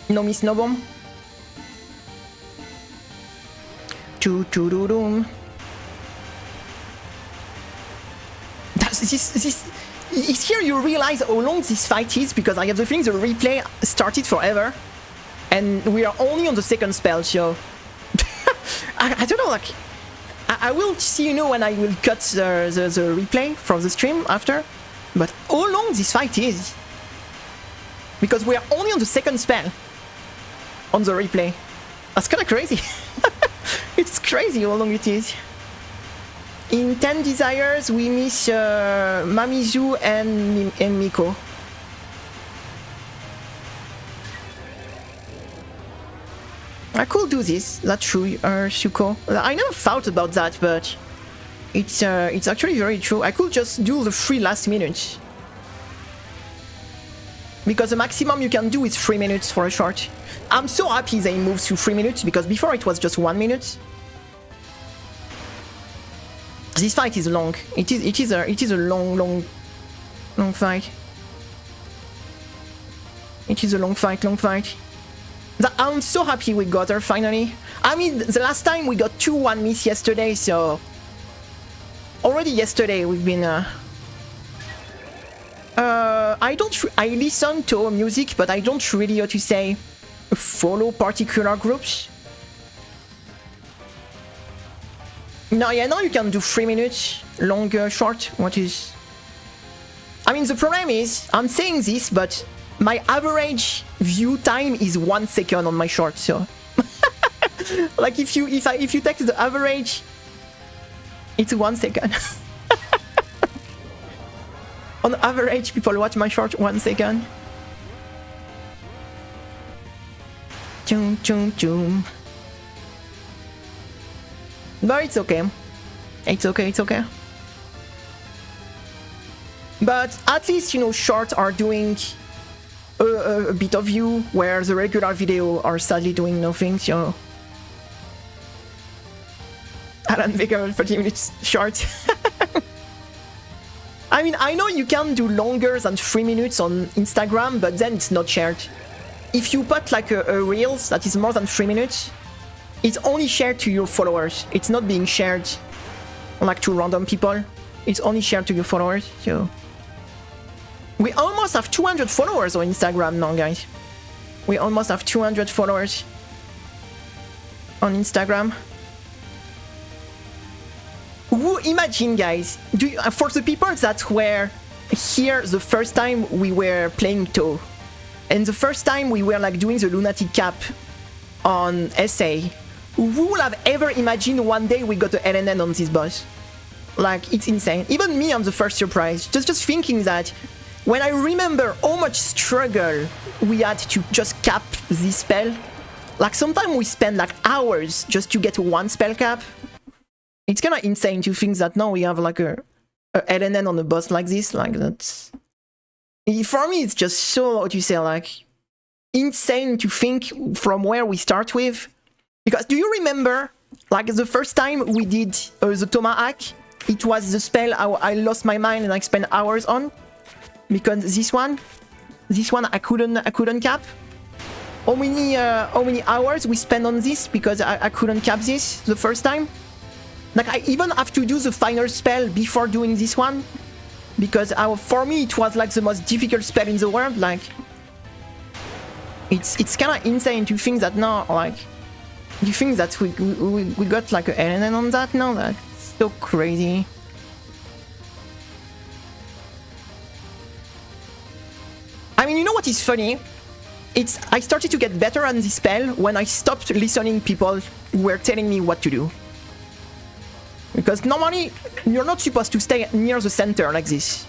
No miss, no bomb. Choo-choo-doo-doom. It's here you realize how long this fight is, because I have the feeling the replay started forever. And we are only on the 2nd spell, so... I don't know, like... I will see, when I will cut the replay from the stream after. But how long this fight is? Because we are only on the 2nd spell. On the replay. That's kinda crazy. It's crazy how long it is. In 10 Desires, we miss Mamizu and Miko. I could do this, that's true, Shuko. I never thought about that, but it's actually very true. I could just do the 3 last minutes. Because the maximum you can do is 3 minutes for a short. I'm so happy they moved to 3 minutes, because before it was just 1 minute. This fight is long. It is a long fight. It is a long fight. I'm so happy we got her finally. I mean, the last time we got 2-1 miss yesterday, so already yesterday we've been. I listen to music, but I don't really, how to say, follow particular groups. No, yeah, now you can do 3 minutes, long, short. What is... I mean, the problem is, I'm saying this, but my average view time is 1 second on my short, so... like, if you take the average, it's 1 second. On average, people watch my short 1 second. Choom. But it's okay. It's okay. But at least, shorts are doing a bit of view, where the regular video are sadly doing nothing, so... Alan Vega 30 minutes short. I mean, I know you can do longer than 3 minutes on Instagram, but then it's not shared. If you put like a Reels that is more than 3 minutes, it's only shared to your followers. It's not being shared like to random people. It's only shared to your followers, so... We almost have 200 followers on Instagram now, guys. We almost have 200 followers on Instagram. Who imagine, guys, for the people that were here the first time we were playing touhou, and the first time we were like doing the Lunatic cap on SA, who would have ever imagined one day we got a LNN on this boss? Like, it's insane. Even me, I'm the first surprise. Just thinking that when I remember how much struggle we had to just cap this spell, like sometimes we spend like hours just to get one spell cap. It's kind of insane to think that now we have like a LNN on a boss like this. Like, that's... For me, it's just so, what you say, like, insane to think from where we start with. Because do you remember, like, the first time we did the Tomahawk? It was the spell I lost my mind and I spent hours on. Because this one I couldn't cap. How many hours we spent on this because I couldn't cap this the first time? Like, I even have to do the final spell before doing this one, because for me it was like the most difficult spell in the world. Like, it's kind of insane to think that now, like, you think that we got like a LNN on that now. That's so crazy. I mean, you know what is funny? I started to get better on this spell when I stopped listening people who were telling me what to do. Because normally, you're not supposed to stay near the center like this.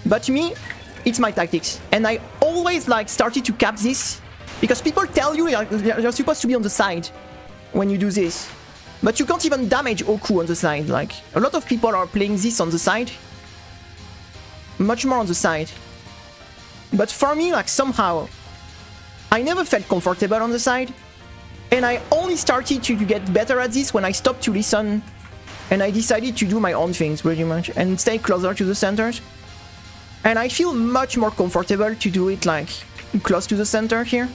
But me, it's my tactics. And I always like started to cap this, because people tell you you're supposed to be on the side when you do this. But you can't even damage Oku on the side. Like, a lot of people are playing this on the side. Much more on the side. But for me, like, somehow, I never felt comfortable on the side. And I only started to get better at this when I stopped to listen and I decided to do my own things, pretty much, and stay closer to the centers. And I feel much more comfortable to do it, like, close to the center here.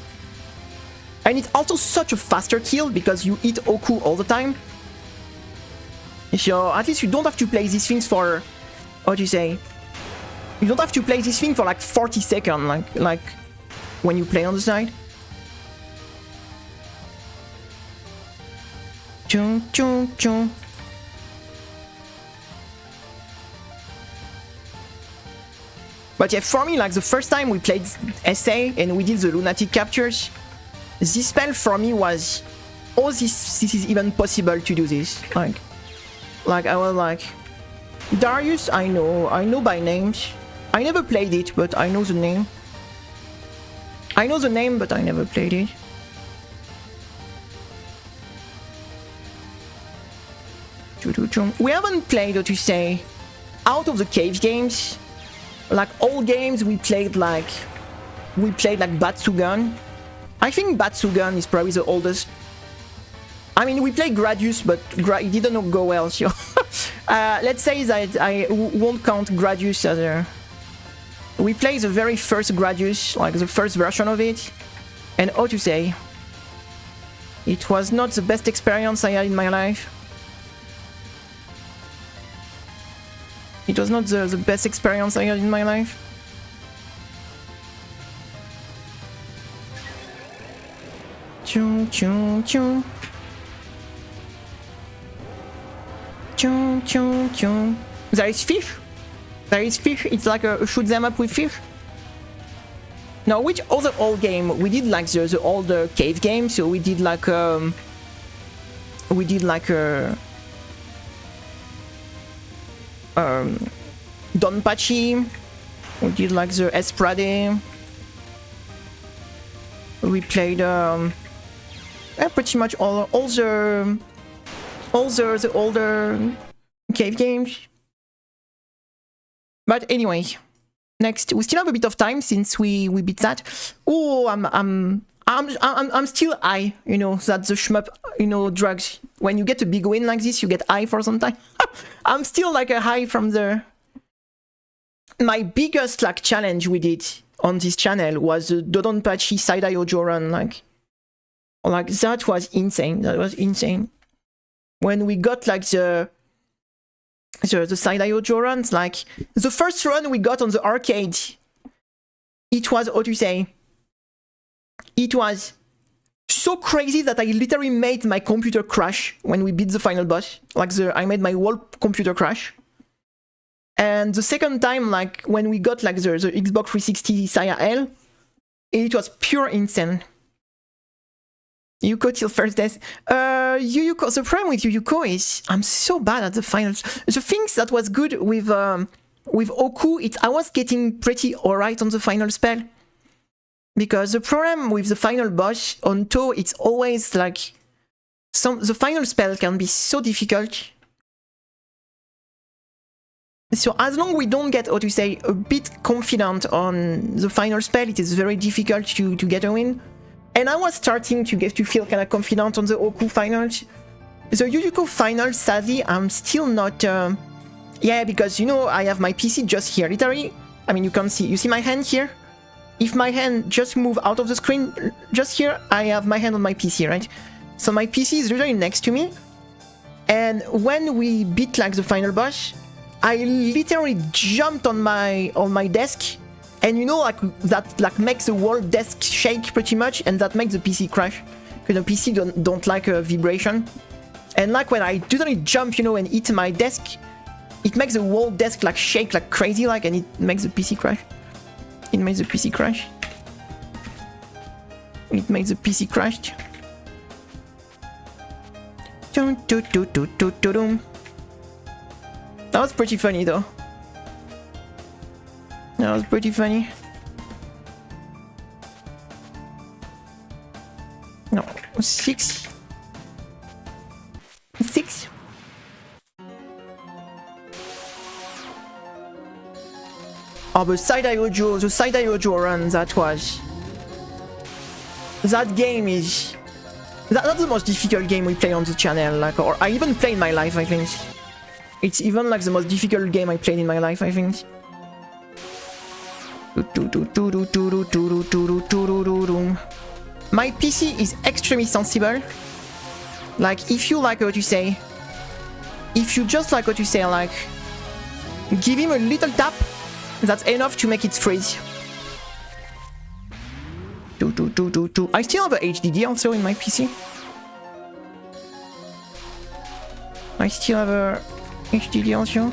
And it's also such a faster kill because you hit Oku all the time. So at least you don't have to play these things for... What do you say? You don't have to play this thing for like 40 seconds, like when you play on the side. Chung, chung, chung. But yeah, for me, like, the first time we played SA and we did the Lunatic captures, this spell for me was, oh, this is even possible to do this. Like I was like, Darius, I know by names. I never played it, but I know the name. I know the name, but I never played it. We haven't played, what you say, out of the cave games. Like, old games, we played like Batsugan. I think Batsugan is probably the oldest. I mean, we played Gradius, but it didn't go well, so... let's say that I won't count Gradius as a... We played the very first Gradius, like the first version of it. And how to say... It was not the best experience I had in my life. It was not the best experience I had in my life. Chung, chung, chung. Chung, chung, chung. There is fish. There is fish. It's like a shoot them up with fish. Now, which other old game? We did like the older cave game. So we did like Donpachi. We did like the Esprade. We played pretty much all the older cave games. But anyway, next, we still have a bit of time since we beat that. Oh, I'm still high, you know, that's the shmup, you know, drugs. When you get a big win like this, you get high for some time. I'm still like a high from the... My biggest like challenge we did on this channel was the Dodonpachi Side-Eye Ojo run, like that was insane. That was insane. When we got like the the side IO runs. Like the first run we got on the arcade, it was how to say. It was so crazy that I literally made my computer crash when we beat the final boss. Like I made my whole computer crash. And the second time, like when we got like the Xbox 360 Saya L, it was pure insane. Yuyuko till first death. Yuyuko. The problem with Yuyuko is I'm so bad at the finals. The things that was good with Oku, I was getting pretty alright on the final spell. Because the problem with the final boss on touhou, it's always like the final spell can be so difficult. So as long as we don't get, how to say, a bit confident on the final spell, it is very difficult to get a win. And I was starting to feel kind of confident on the Oku finals. The Yuyuko finals, sadly, I'm still not... yeah, because, you know, I have my PC just here, literally. I mean, you see my hand here? If my hand just move out of the screen, just here, I have my hand on my PC, right? So my PC is literally next to me. And when we beat, like, the final boss, I literally jumped on my desk. And you know, like that like makes the whole desk shake pretty much, and that makes the PC crash. Because the PC don't like a vibration. And like when I totally jump, you know, and hit my desk, it makes the whole desk like shake like crazy, like, and it makes the PC crash. It makes the PC crash. It makes the PC crash. That was pretty funny though. That was pretty funny. No, 6. 6. Oh, the side IO run, that was... That game is... That's the most difficult game we play on the channel, like, or I even play in my life, I think. It's even like the most difficult game I played in my life, I think. My PC is extremely sensible. Like, if you like what you say, if you just like what you say, like, give him a little tap, that's enough to make it freeze. I still have a HDD also in my PC. I still have a HDD also.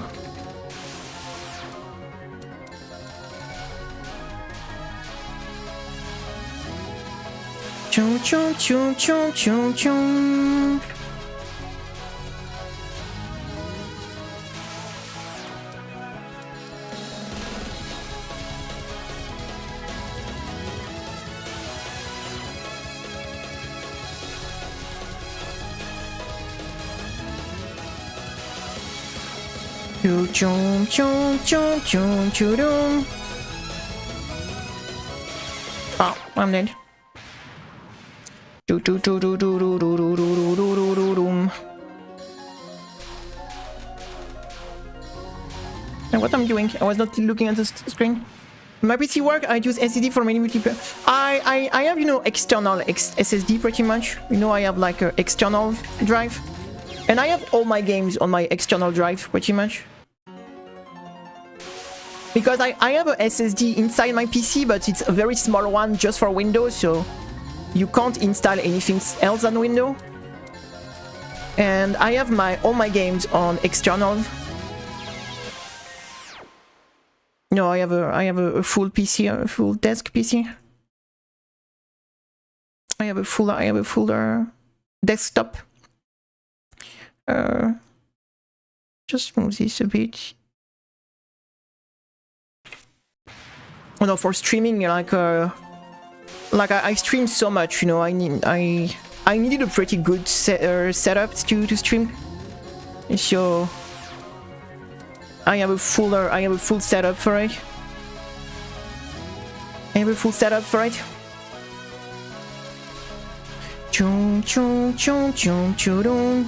Chum chum chum chum chum chum. Chum chum chum chum chum. Oh, I'm dead. And what I'm doing? I was not looking at the screen. My PC work. I use SSD for many multiplayer. I have, you know, external SSD pretty much. You know, I have like an external drive, and I have all my games on my external drive pretty much. Because I have a SSD inside my PC, but it's a very small one just for Windows, so you can't install anything else than Windows. And I have all my games on external. No, I have a full PC, a full desk PC. I have a full desktop. Just move this a bit. Oh no, for streaming, like I stream so much, you know. I needed a pretty good setup to stream. So I have a full setup for it. Chung chung chung chung chung.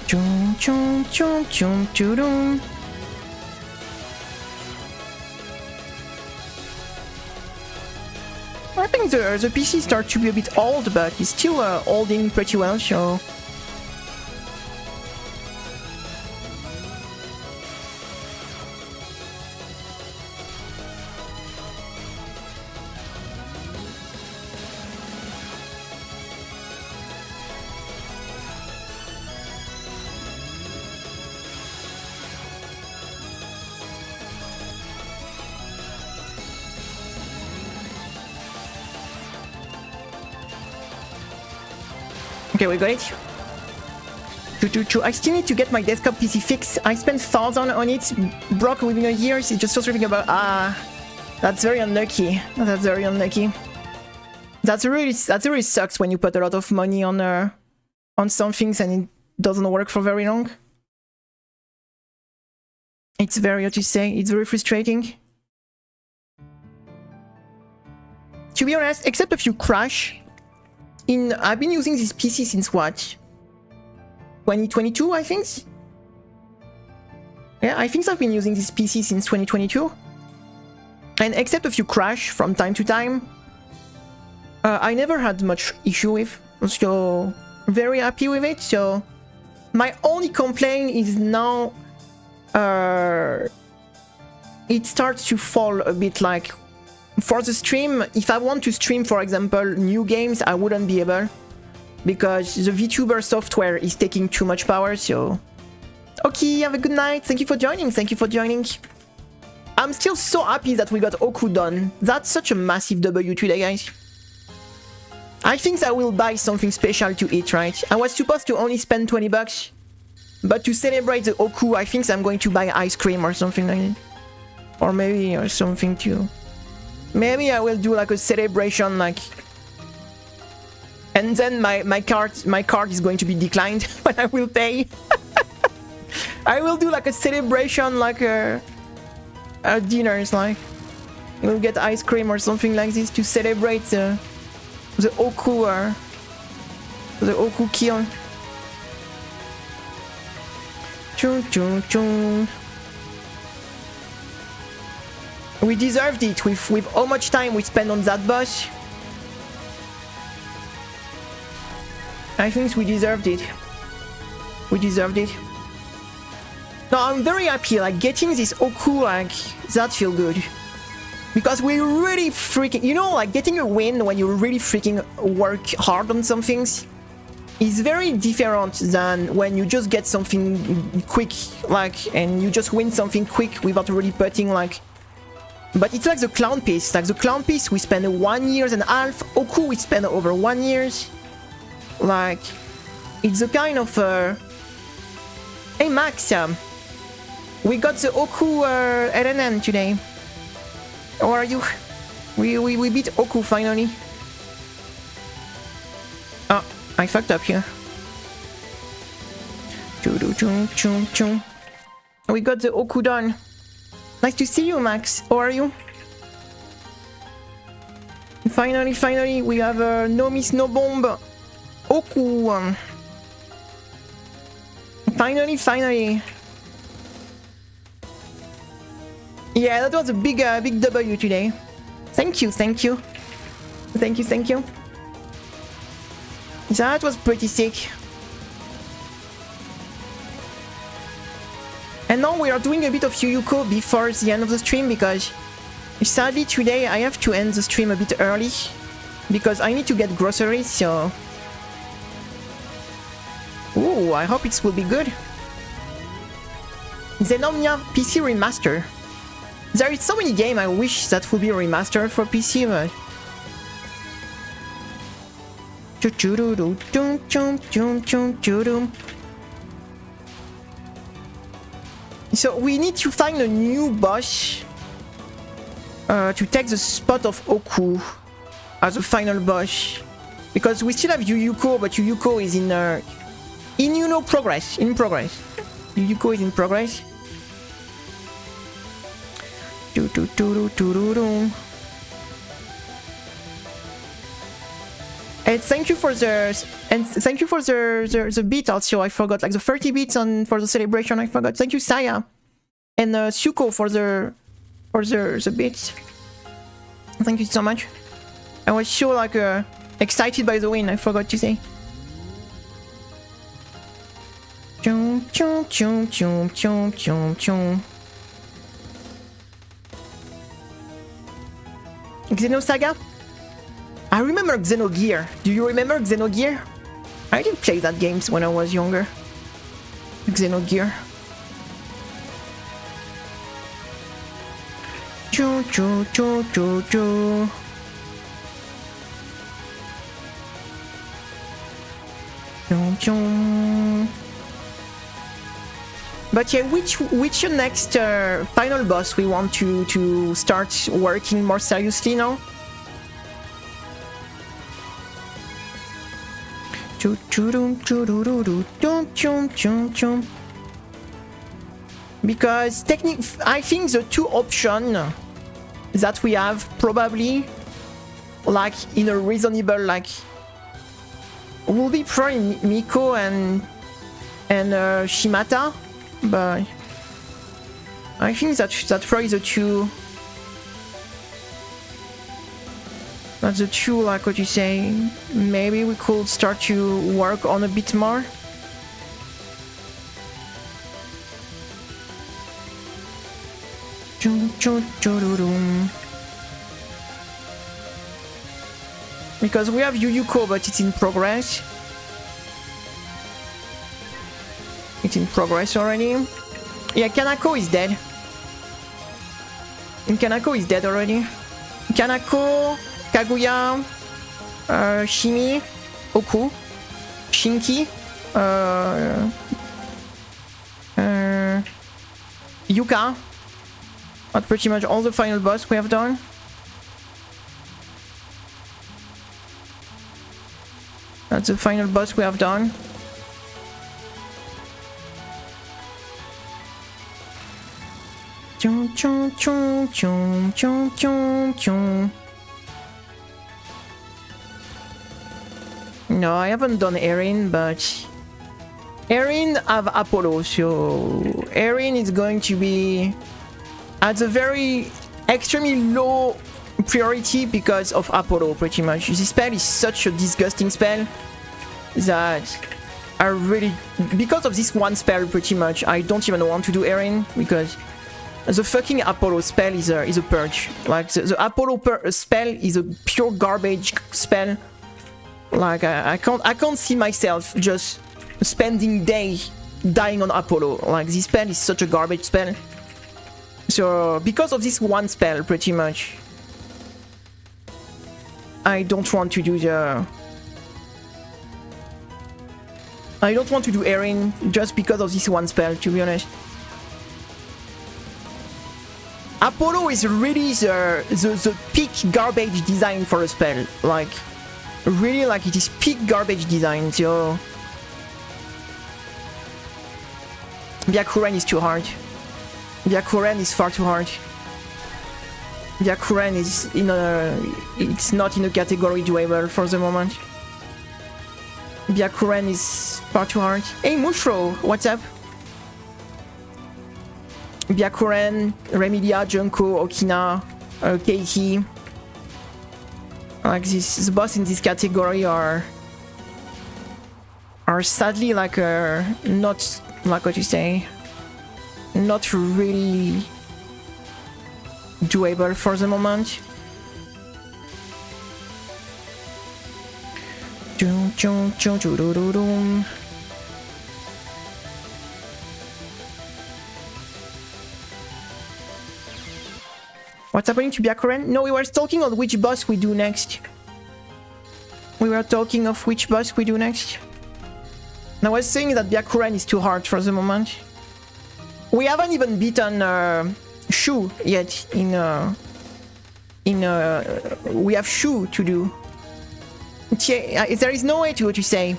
Chung chung chung chung chung. I think the PC starts to be a bit old, but it's still holding pretty well, so... Okay, we got it. I still need to get my desktop PC fixed. I spent 1,000 on it, broke within a year. So just thinking about that's very unlucky. That's very unlucky. That really sucks when you put a lot of money on some things and it doesn't work for very long. It's very, how to say, it's very frustrating. To be honest, except if you crash, I've been using this PC since what? 2022, I think? Yeah, I think I've been using this PC since 2022. And except if you crash from time to time, I never had much issue with, so very happy with it. So my only complaint is now it starts to fall a bit. Like for the stream, if I want to stream, for example, new games, I wouldn't be able, because the Vtuber software is taking too much power. So okay, have a good night. Thank you for joining. Thank you for joining. I'm still so happy that we got Oku done. That's such a massive W today, guys. I think I will buy something special to eat, right? I was supposed to only spend 20 bucks, but to celebrate the Oku, I think I'm going to buy ice cream or something like that. Or maybe or something too. Maybe I will do like a celebration, like, and then my card is going to be declined, but I will pay. I will do like a celebration, like a dinners, like we'll get ice cream or something like this to celebrate the Oku or the Oku kill. Chun chun chun. We deserved it with how much time we spent on that boss. I think we deserved it. We deserved it. No, I'm very happy, like, getting this Oku, like, that feel good. Because we really freaking, you know, like, getting a win when you really freaking work hard on some things is very different than when you just get something quick, like, and you just win something quick without really putting, like... But it's like the clown piece. Like, the clown piece, we spend 1.5 years. Oku, we spend over 1 year. Like, it's a kind of... Hey, Max, we got the Oku LNN today. How are you? We beat Oku finally. Oh, I fucked up here. We got the Oku done. Nice to see you, Max. How are you? Finally, we have no miss, no bomb. Oku. Finally. Yeah, that was a big W today. Thank you. That was pretty sick. And now we are doing a bit of Yuyuko before the end of the stream, because sadly today I have to end the stream a bit early because I need to get groceries, so... Ooh, I hope it will be good. Xenomnia PC Remaster. There is so many games I wish that would be remastered for PC, but... So we need to find a new boss to take the spot of Oku as a final boss, because we still have Yuyuko, but Yuyuko is in progress. Yuyuko is in progress. And thank you for the beat also. I forgot, like the 30 beats for the celebration. I forgot. Thank you, Saya, and Suko for the beats. Thank you so much. I was so like excited by the win. I forgot to say. Xenosaga? I remember Xenogear. Do you remember Xenogear? I did play that games when I was younger. Xenogear. But yeah, which next final boss we want to start working more seriously now? Because I think the two options that we have probably, like in a reasonable, like, will be probably Miko and Shimata, but I think that's probably the two. That's the two, like what you say. Maybe we could start to work on a bit more. Because we have Yuyuko, but it's in progress. It's in progress already. Yeah, Kanako is dead. Kanako is dead already. Kanako, Kaguya, Shimi, Oku, Shinki, Yuka. That's pretty much all the final boss we have done. That's the final boss we have done. No, I haven't done Erin, but Erin have Apollo, so Erin is going to be at a very extremely low priority because of Apollo, pretty much. This spell is such a disgusting spell that I really, because of this one spell, pretty much, I don't even want to do Erin, because the fucking Apollo spell is a purge. Like the Apollo spell is a pure garbage spell. Like I can't see myself just spending day dying on Apollo. Like this spell is such a garbage spell. So because of this one spell, pretty much, I don't want to do Erin just because of this one spell, to be honest. Apollo is really the peak garbage design for a spell. Like, really, like, it is peak garbage design, so Byakuren is too hard. Byakuren is far too hard. Byakuren is it's not in a category doable for the moment. Byakuren is far too hard. Hey Mushro, what's up? Byakuren, Remilia, Junko, Okina, Keiki. Like the boss in this category are sadly like not, like what you say, not really doable for the moment. What's happening to Byakuren? No, we were talking on which boss we do next. We were talking of which boss we do next. And I was saying that Byakuren is too hard for the moment. We haven't even beaten Shu yet we have Shu to do. There is no way to say.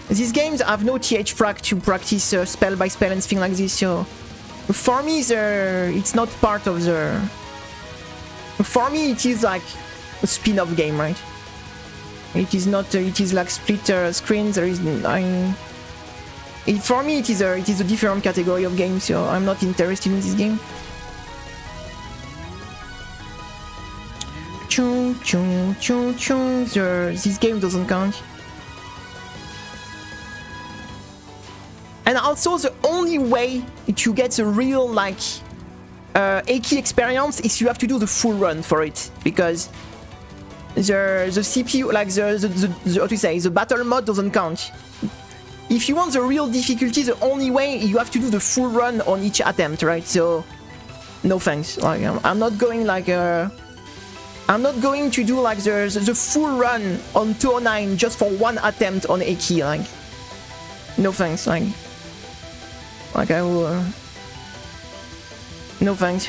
These games have no TH frac to practice spell by spell and things like this, so for me it's not part of the... For me it is like a spin-off game, right? It is not, it is like split screens. There is, for me it is a different category of game, so I'm not interested in this game. This game doesn't count. And also the only way to get a real like Aki experience is you have to do the full run for it, because the CPU, like the how to say, the battle mode doesn't count. If you want the real difficulty, the only way, you have to do the full run on each attempt, right? So no thanks. Like I'm not going like I'm not going to do like the full run on 209 just for one attempt on Aki. Like No thanks, like I will, no thanks.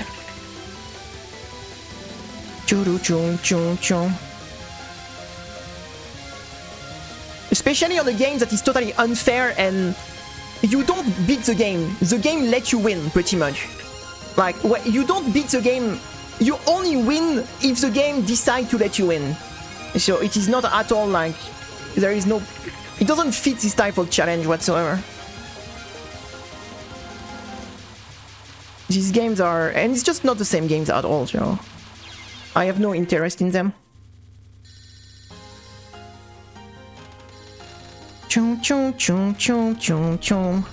Especially on a game that is totally unfair and you don't beat the game lets you win, pretty much. Like, you don't beat the game, you only win if the game decides to let you win. So it is not at all like, there is no, it doesn't fit this type of challenge whatsoever. These games are, and it's just not the same games at all, so I have no interest in them. Chung chung chung chung chung chung.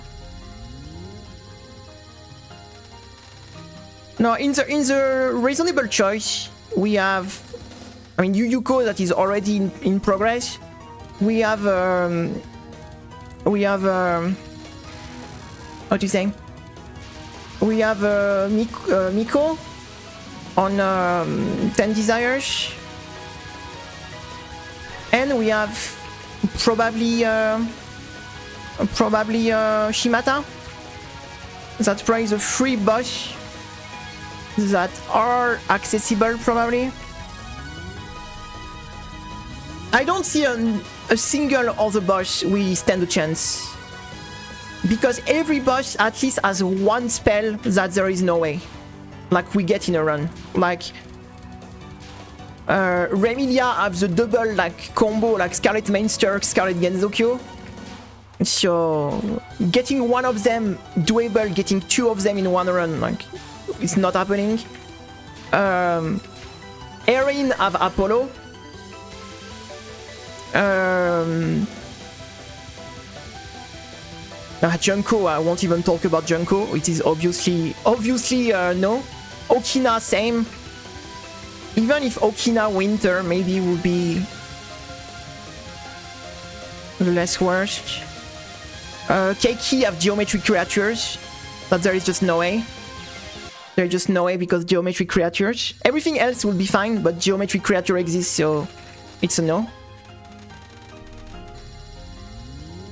Now in the reasonable choice we have, I mean, Yuyuko that is already in progress. We have how do you say? We have Miko on 10 Desires, and we have probably Shimata. That's probably the 3 boss that are accessible, probably. I don't see a single other boss we stand a chance, because every boss at least has one spell that there is no way, like we get in a run. Like Remilia have the double like combo, like Scarlet Mainster, Scarlet Genzokyo. So getting one of them doable, getting 2 of them in one run, like it's not happening. Erin have Apollo. Junko, I won't even talk about Junko. It is obviously no. Okina, same. Even if Okina Winter maybe would be the less worst. Keiki have geometric creatures, but there is just no way. There's just no way, because geometric creatures. Everything else will be fine, but geometric creature exists, so it's a no.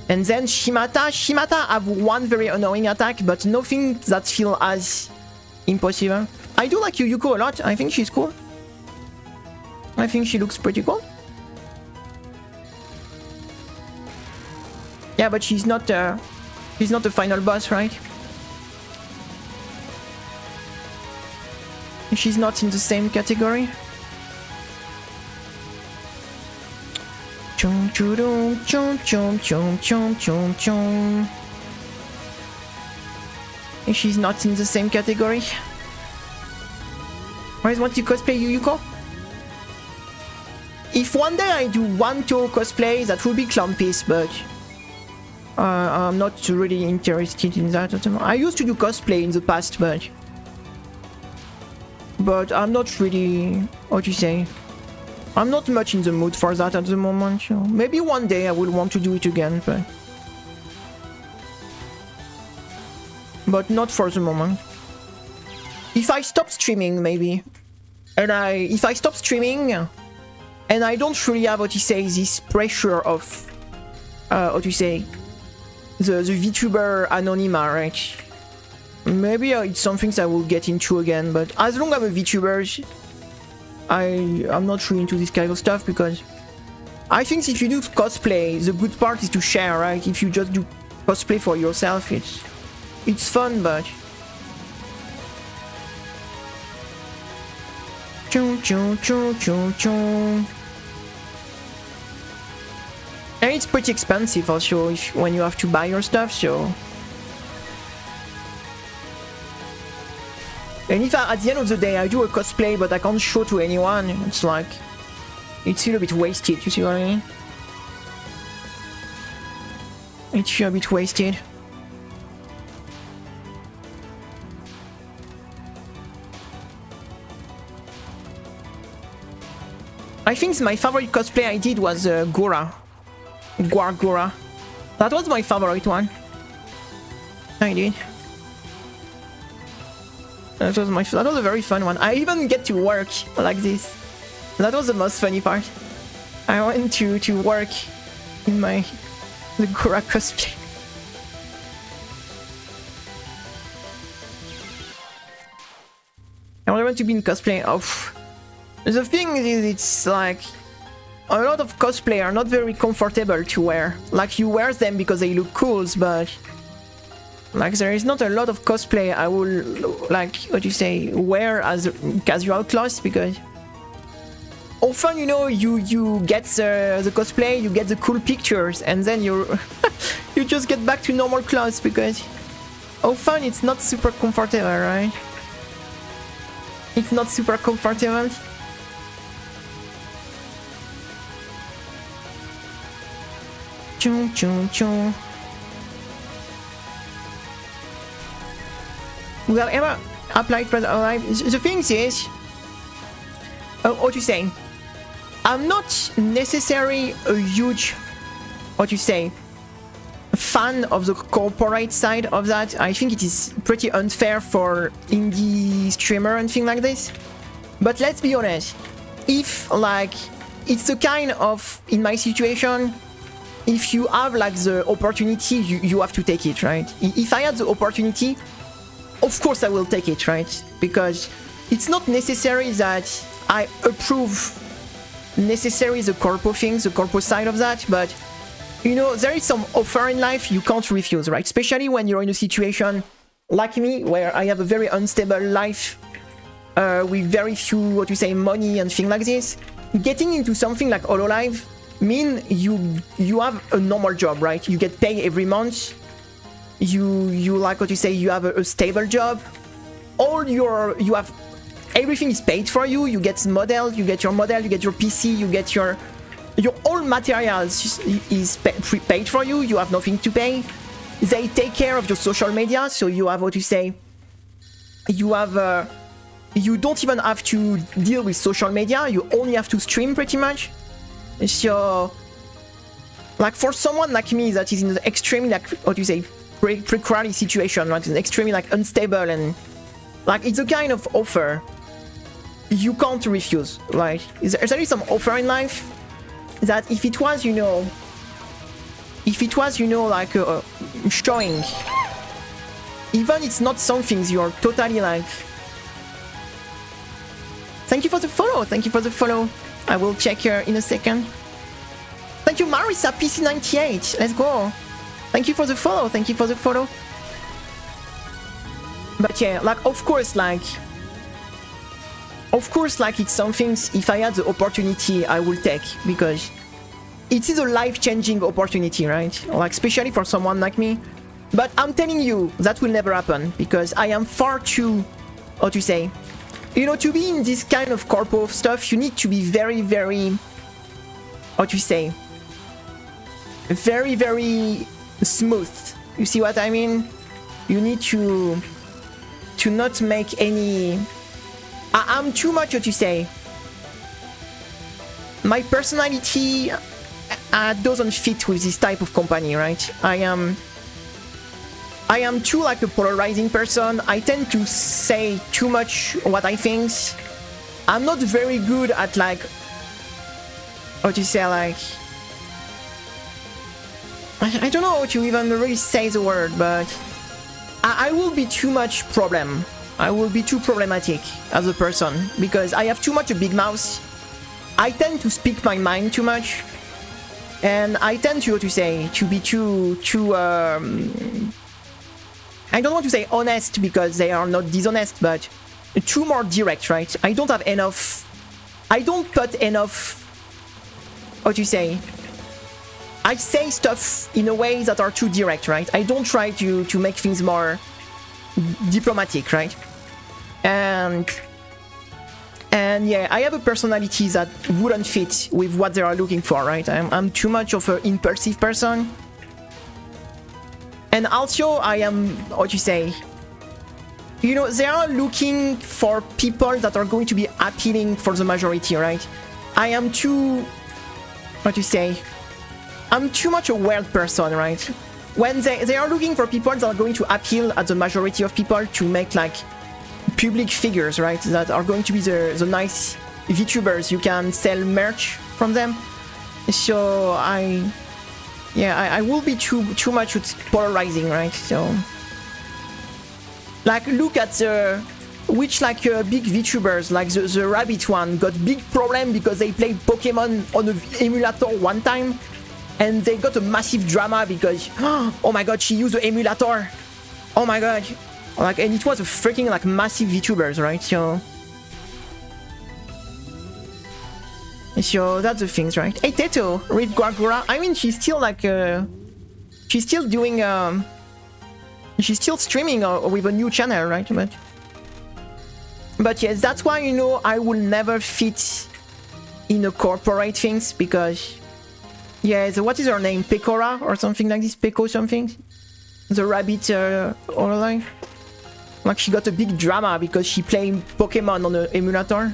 And then Shimata have one very annoying attack, but nothing that feels as impossible. I do like Yuyuko a lot. I think she's cool. I think she looks pretty cool. Yeah, but she's not the final boss, right? She's not in the same category. Chum chum chum chum chum chum chum chum. And she's not in the same category. Why want to cosplay Yuyuko? If one day I do one touhou cosplay, that would be Clumpies, but I'm not really interested in that at the moment. I used to do cosplay in the past, but I'm not really, how to say, I'm not much in the mood for that at the moment. So maybe one day I will want to do it again, but not for the moment. If I stop streaming, maybe, and if I stop streaming, and I don't really have, how to say, this pressure of, how to say, the Vtuber anonyma, right? Maybe it's something I will get into again, but as long as I'm a Vtuber, I'm not really into this kind of stuff, because I think if you do cosplay, the good part is to share, right? If you just do cosplay for yourself, it's fun, but choo choo choo choo choo. And it's pretty expensive also when you have to buy your stuff, so. And if at the end of the day I do a cosplay but I can't show to anyone, it's like, it's still a bit wasted, you see what I mean? It's still a bit wasted. I think my favorite cosplay I did was Gora. Gora. That was my favorite one. I did. That was a very fun one. I even get to work like this. That was the most funny part. I went to work in the Gora cosplay. I want to be in cosplay. Oh, the thing is, it's like a lot of cosplay are not very comfortable to wear. Like you wear them because they look cool, but like there is not a lot of cosplay I will like what you say wear as casual clothes, because often you know you get the cosplay, you get the cool pictures, and then you you just get back to normal clothes because often it's not super comfortable, right? It's not super comfortable. Chung chung chung. We have ever applied for the alive. The thing is, what you say? I'm not necessarily a huge, what you say, fan of the corporate side of that. I think it is pretty unfair for indie streamer and things like this. But let's be honest, if like it's the kind of, in my situation, if you have like the opportunity, you have to take it, right? If I had the opportunity, of course I will take it, right? Because it's not necessary that I approve necessarily the corpo things, the corpo side of that, but you know, there is some offer in life you can't refuse, right? Especially when you're in a situation like me, where I have a very unstable life, with very few, what you say, money and things like this. Getting into something like Hololive mean you have a normal job, right? You get paid every month. You like what you say, you have a stable job. You have everything is paid for you. You get model, you get your model, you get your PC, you get your all materials is paid for you. You have nothing to pay. They take care of your social media, so you have what you say. You have you don't even have to deal with social media. You only have to stream pretty much. So, like for someone like me that is in the extremely like what you say precarious situation, right? It's extremely like unstable, and like it's a kind of offer you can't refuse. Like there is some offer in life that if it was you know like showing, even it's not some things you're totally like. Thank you for the follow. Thank you for the follow. I will check here in a second. Thank you, Marissa PC98. Let's go. Thank you for the follow. Thank you for the follow. But yeah, like of course, it's some things. If I had the opportunity, I will take, because it is a life-changing opportunity, right? Like especially for someone like me. But I'm telling you, that will never happen, because I am far too, what you say. You know, to be in this kind of corpo stuff, you need to be very, very, what you say, very, very smooth. You see what I mean? You need to not make any. I'm too much, what you say. My personality doesn't fit with this type of company, right? I am too like a polarizing person. I tend to say too much what I think. I'm not very good at like, what you say, like, I don't know how to even really say the word, but I will be too much problem. I will be too problematic as a person, because I have too much a big mouth. I tend to speak my mind too much, and I tend to, what you say, to be too I don't want to say honest, because they are not dishonest, but too more direct, right? I don't put enough, what you say, I say stuff in a way that are too direct, right? I don't try to make things more diplomatic, right? And yeah, I have a personality that wouldn't fit with what they are looking for, right? I'm too much of an impulsive person. And also, I am, what you say, you know, they are looking for people that are going to be appealing for the majority, right? I am too, what you say, I'm too much a weird person, right? When they are looking for people that are going to appeal at the majority of people to make like public figures, right? That are going to be the nice VTubers. You can sell merch from them. So I will be too much polarizing, right? So, like, look at the which like big VTubers, like the rabbit one, got big problem because they played Pokemon on an emulator one time, and they got a massive drama because, oh my god, she used the emulator. Oh my god. Like, and it was a freaking like massive VTubers, right? So that's the things, right? Hey Teto, read Guagura. I mean, she's still like she's still doing she's still streaming with a new channel, right? But yes, that's why, you know, I will never fit in a corporate things because, yeah, what is her name? Pecora or something like this? Peco something? The rabbit all alive? Like, she got a big drama because she played Pokemon on the emulator.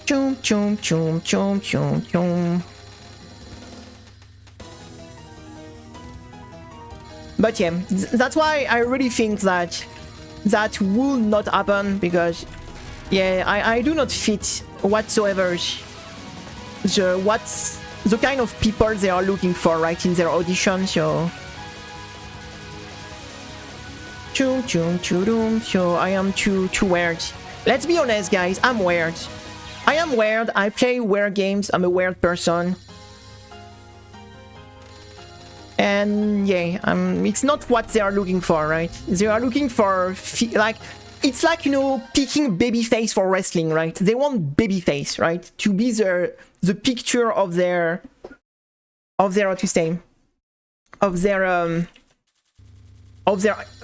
Chum chum chum chum chum chum. But yeah, that's why I really think that that will not happen because, yeah, I do not fit whatsoever what's the kind of people they are looking for, right, in their audition. So chum chum chum. So I am too weird. Let's be honest, guys. I'm weird. I am weird. I play weird games. I'm a weird person. And yeah, it's not what they are looking for, right? They are looking for like, it's like, you know, picking babyface for wrestling, right? They want babyface, right? To be the picture of their what to say, of their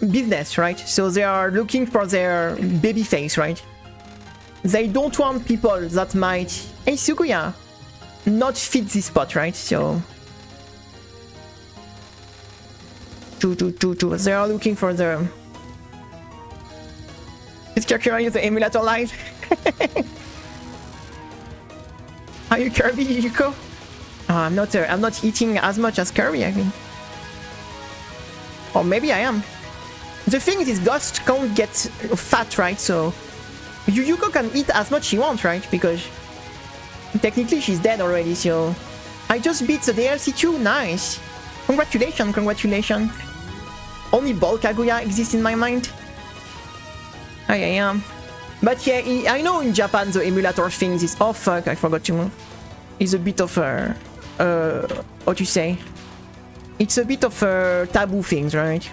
business, right? So they are looking for their babyface, right? They don't want people that might, hey Sukuya, not fit this spot, right? So they are looking for the... Is Kakira the emulator live? Are you Kirby, Yuyuko? Oh, I'm not eating as much as Kirby, I think. Or maybe I am. The thing is, Ghost can't get fat, right? So Yuyuko can eat as much she wants, right? Because technically she's dead already, so... I just beat the DLC too, nice! Congratulations. Only Ball Kaguya exists in my mind. I am. But yeah, I know in Japan the emulator things is... Oh fuck, I forgot to move. It's a bit of what you say? It's a bit of taboo things, right?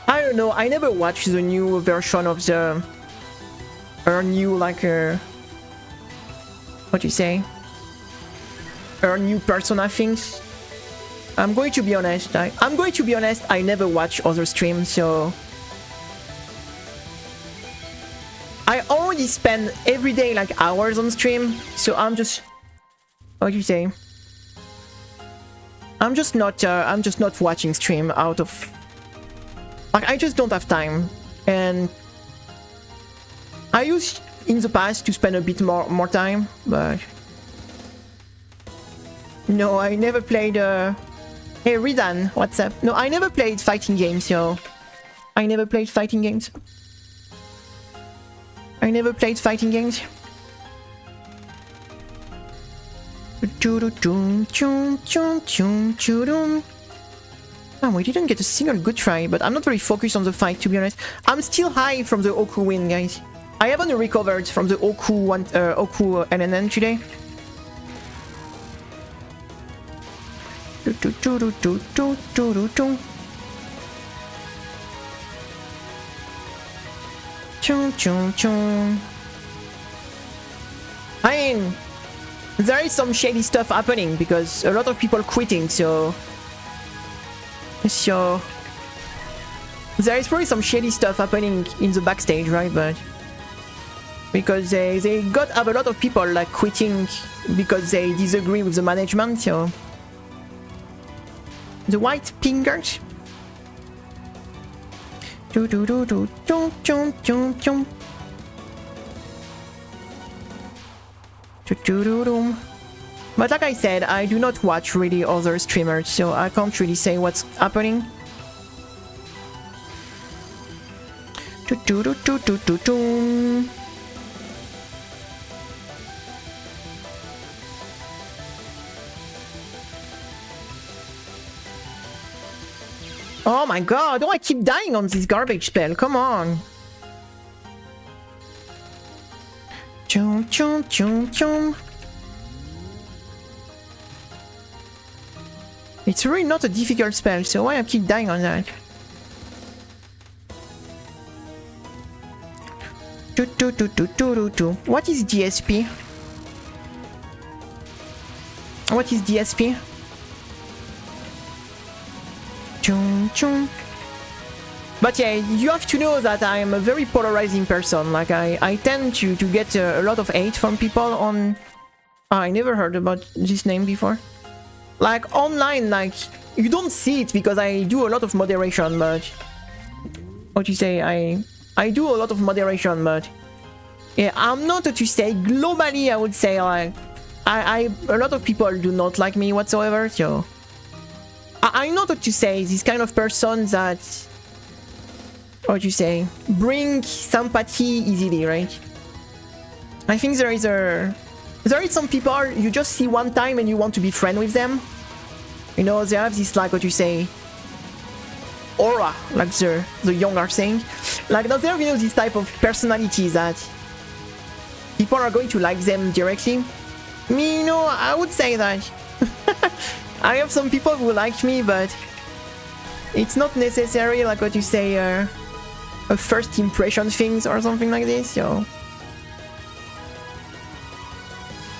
I don't know, I never watched the new version of the... Her new, like, what you say? Her new Persona things. I'm going to be honest, I never watch other streams, so... I already spend every day, like, hours on stream, so I'm just... What do you say? I'm just not watching stream out of... Like, I just don't have time, and... I used, in the past, to spend a bit more time, but... No, I never played, Hey, Ridan, what's up? No, I never played fighting games, so... I never played fighting games. Oh, we didn't get a single good try, but I'm not very focused on the fight, to be honest. I'm still high from the Oku win, guys. I haven't recovered from the Oku LNN today. I mean, there is some shady stuff happening because a lot of people quitting, so there is probably some shady stuff happening in the backstage, right? But because they got have a lot of people like quitting because they disagree with the management, so the white fingers. But like I said, I do not watch really other streamers, so I can't really say what's happening. Oh my god, do I keep dying on this garbage spell? Come on. Chum chum chum chum. It's really not a difficult spell, so why I keep dying on that? What is DSP? What is DSP? Chum chum. But yeah, you have to know that I am a very polarizing person. Like I tend to get a lot of hate from people on... I never heard about this name before. Like online, like you don't see it because I do a lot of moderation, but... What you say? I do a lot of moderation, but... Yeah, I'm not to say globally, I would say like... a lot of people do not like me whatsoever, so... I'm not to say this kind of person that... What you say? Bring sympathy easily, right? I think there is some people you just see one time and you want to be friend with them. You know, they have this, like, what you say, aura, like the young are saying. Like, now there, you know, this type of personality that people are going to like them directly. Me, you know, I would say that I have some people who like me, but it's not necessary, like what you say, a first impression things or something like this, so...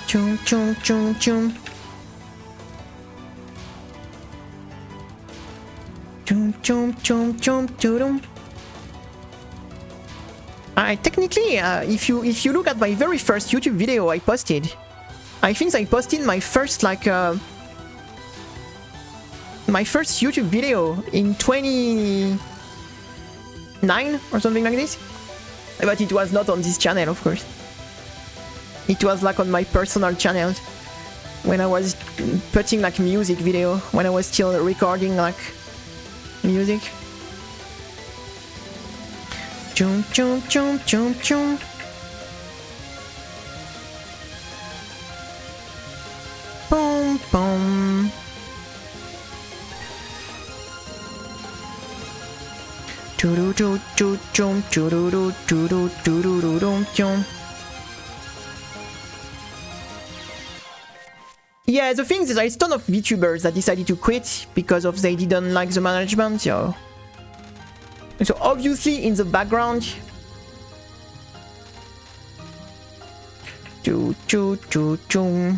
Chum chum chum chum. Chum chum chum chum chum. Technically, if you look at my very first YouTube video I posted, I think I posted my first like my first YouTube video in 2009 or something like this, but it was not on this channel, of course. It was like on my personal channel when I was putting like music video, when I was still recording like music. Chum chum chum chum chum. Boom boom. Choo choo choo chum choo choo choo choo choo choo chum. Yeah, the thing is, there's a ton of Vtubers that decided to quit because of they didn't like the management, so obviously in the background, choo choo choo choo.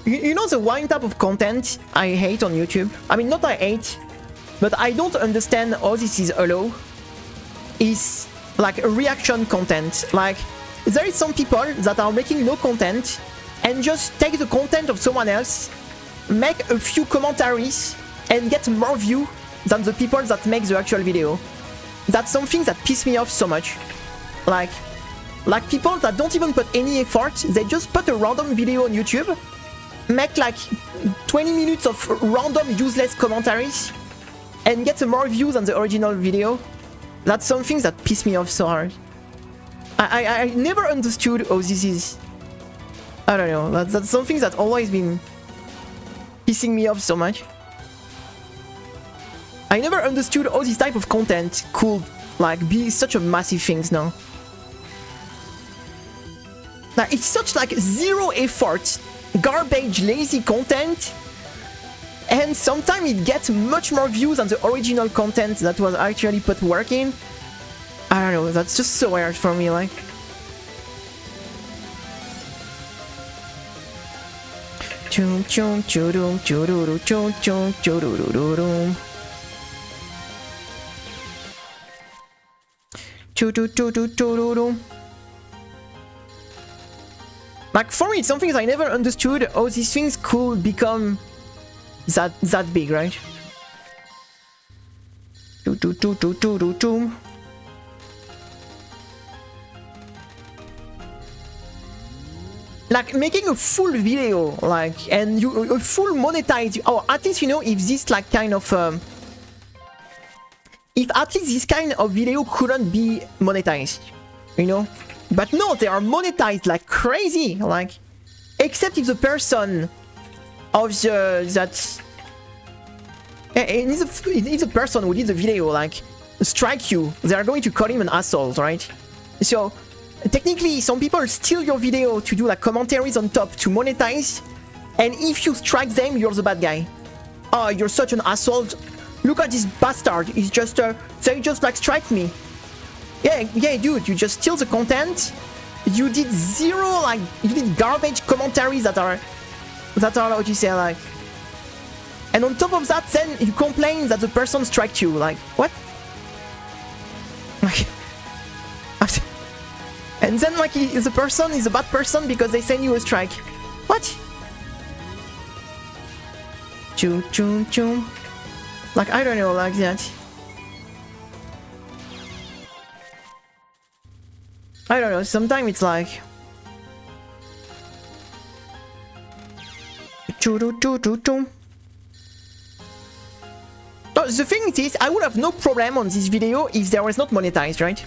You know the one type of content I hate on YouTube? I mean, not I hate, but I don't understand how this is allowed. Is like reaction content. Like, there is some people that are making no content and just take the content of someone else, make a few commentaries, and get more view than the people that make the actual video. That's something that pisses me off so much. Like people that don't even put any effort, they just put a random video on YouTube, make like 20 minutes of random useless commentaries, and get more views than the original video. That's something that pisses me off so hard. I never understood how this is. I don't know, that's something that's always been pissing me off so much. I never understood how this type of content could like be such a massive thing now. Like, it's such like zero effort, garbage, lazy content, and sometimes it gets much more views than the original content that was actually put work in. I don't know, that's just so weird for me, like. Chum chum chudum chuduru chum chum chudururum. Chudu chudu chudurum. Like, for me, it's something that I never understood how these things could become that big, right? Chudu chudu chudu chum. Like, making a full video, like, and you a full monetize, or at least, you know, if this like kind of if at least this kind of video couldn't be monetized, you know. But no, they are monetized like crazy, like, except if the person of that. And if the person who did the video like strike you, they are going to call him an asshole, right? So technically, some people steal your video to do like commentaries on top to monetize, and if you strike them, you're the bad guy. Oh, you're such an asshole. Look at this bastard. He's just they just like strike me. Yeah, dude, you just steal the content. You did zero, like, you did garbage commentaries that are what you say, like. And on top of that, then you complain that the person striked you. Like, what? Like, and then, like, the person is a bad person because they send you a strike. What? Choo, choo, choo. Like, I don't know, like that. I don't know, sometimes it's like... Oh, the thing is, I would have no problem on this video if there was not monetized, right?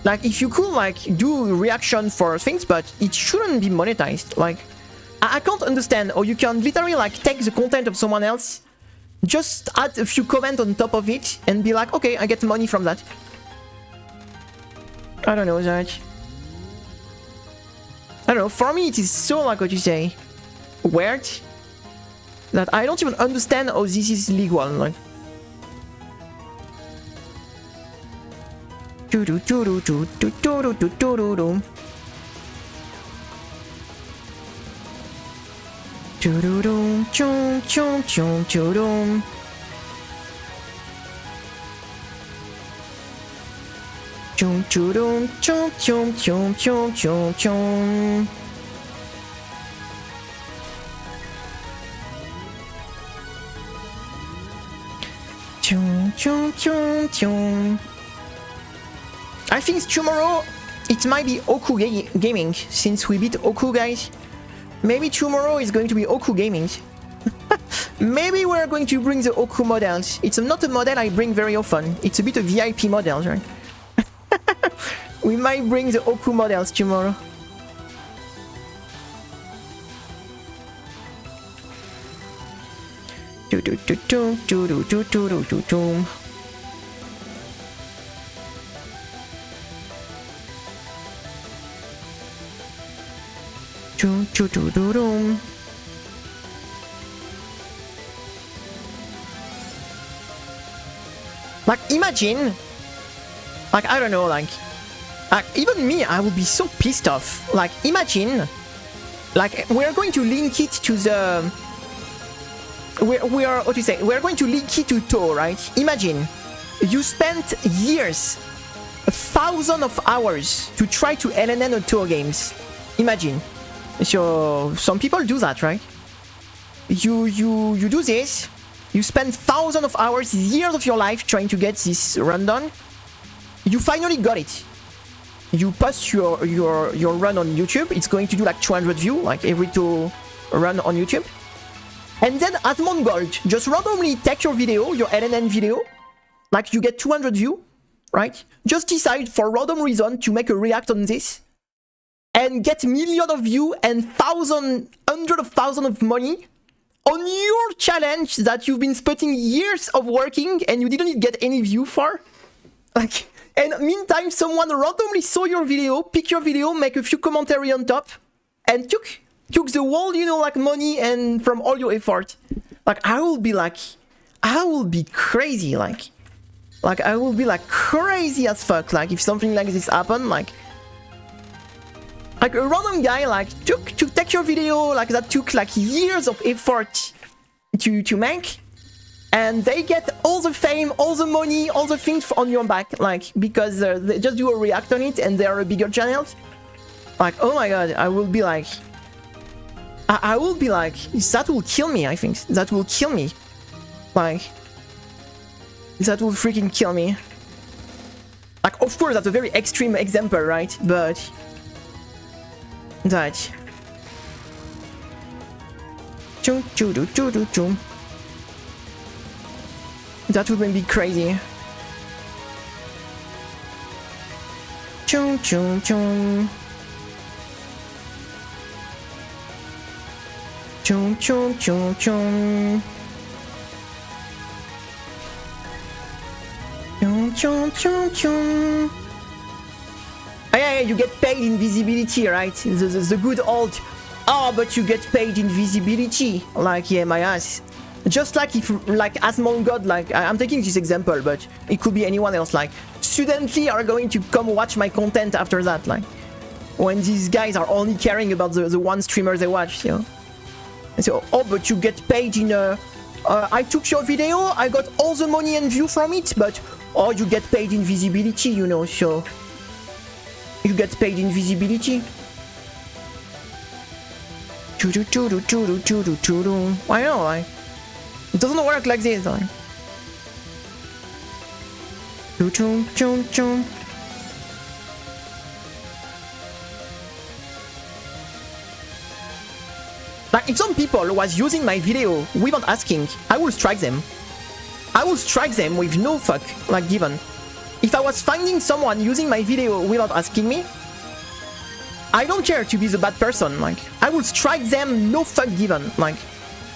Like, if you could, like, do reaction for things, but it shouldn't be monetized. Like, I can't understand. Or you can literally, like, take the content of someone else, just add a few comments on top of it, and be like, okay, I get money from that. I don't know that. I don't know, for me it is so, like, what you say, weird, that I don't even understand how this is legal, like. Chum chum chum chum chum chum chum chum. Chum chum chum chum. I think tomorrow it might be Oku Gaming, since we beat Oku, guys. Maybe tomorrow is going to be Oku Gaming. Maybe we're going to bring the Oku models. It's not a model I bring very often. It's a bit of VIP models, right? We might bring the Oku models tomorrow. Like, imagine, like, I don't know, like, even me, I would be so pissed off. Like, imagine, like, we're going to link it to the... We are, what do you say? We're going to link it to touhou, right? Imagine, you spent years, 1,000 of hours to try to LNN a touhou games. Imagine. So, some people do that, right? You do this, you spend thousands of hours, years of your life trying to get this run done. You finally got it. You post your run on YouTube. It's going to do like 200 views, like every touhou run on YouTube. And then at Mongold, just randomly take your video, your LNN video, like you get 200 views, right? Just decide for random reason to make a react on this, and get millions of views and hundreds of thousands of money on your challenge that you've been spending years of working and you didn't get any view for. Like, and meantime, someone randomly saw your video, pick your video, make a few commentary on top, and took the whole, you know, like money and from all your effort. Like, I will be crazy, like I will be like crazy as fuck, like if something like this happened, like a random guy like to take your video, like that took like years of effort to make, and they get all the fame, all the money, all the things on your back, like because they just do a react on it and they are a bigger channel. Like, oh my god, I will be like, that will kill me. I think that will kill me. Like, that will freaking kill me. Like, of course, that's a very extreme example, right? But that. That would make me crazy. Chum chum chum. Chum Chum chum chum chum. Chum chum chum chum. Oh, yeah, you get paid invisibility, right? The good old. Oh, but you get paid invisibility. Like, yeah, my ass. Just like if, like, Asmongold, like, I'm taking this example, but it could be anyone else, like, suddenly are going to come watch my content after that, like, when these guys are only caring about the one streamer they watch, you know? And so, oh, but you get paid in, I took your video, I got all the money and view from it, but, oh, you get paid invisibility, you know, so, you get paid invisibility. Why not, like, it doesn't work like this, like. Like, if some people was using my video without asking, I will strike them. I will strike them with no fuck, like, given. If I was finding someone using my video without asking me, I don't care to be the bad person, like, I will strike them no fuck given, like.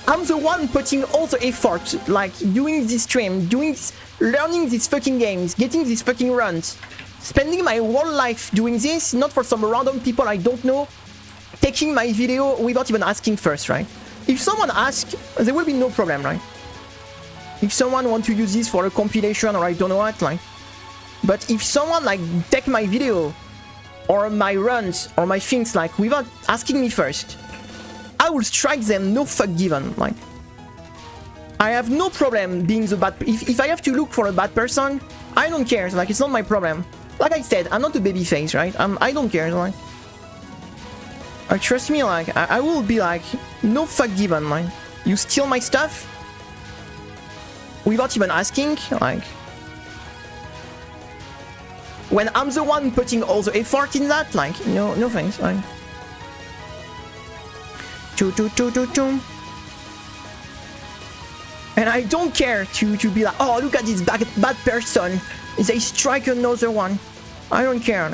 I'm the one putting all the effort, like, doing this stream, learning these fucking games, getting these fucking runs, spending my whole life doing this, not for some random people I don't know, taking my video without even asking first, right? If someone asks, there will be no problem, right? If someone wants to use this for a compilation or I don't know what, like, but if someone, like, take my video or my runs or my things, like, without asking me first, I will strike them no fuck given, like. I have no problem being the bad... If I have to look for a bad person, I don't care, like, it's not my problem. Like I said, I'm not a baby face, right? I don't care, like. Trust me, like, I will be like, no fuck given, like. You steal my stuff? Without even asking, like. When I'm the one putting all the effort in that, like, no thanks, like. And I don't care to be like, oh, look at this bad person, they strike another one. I don't care.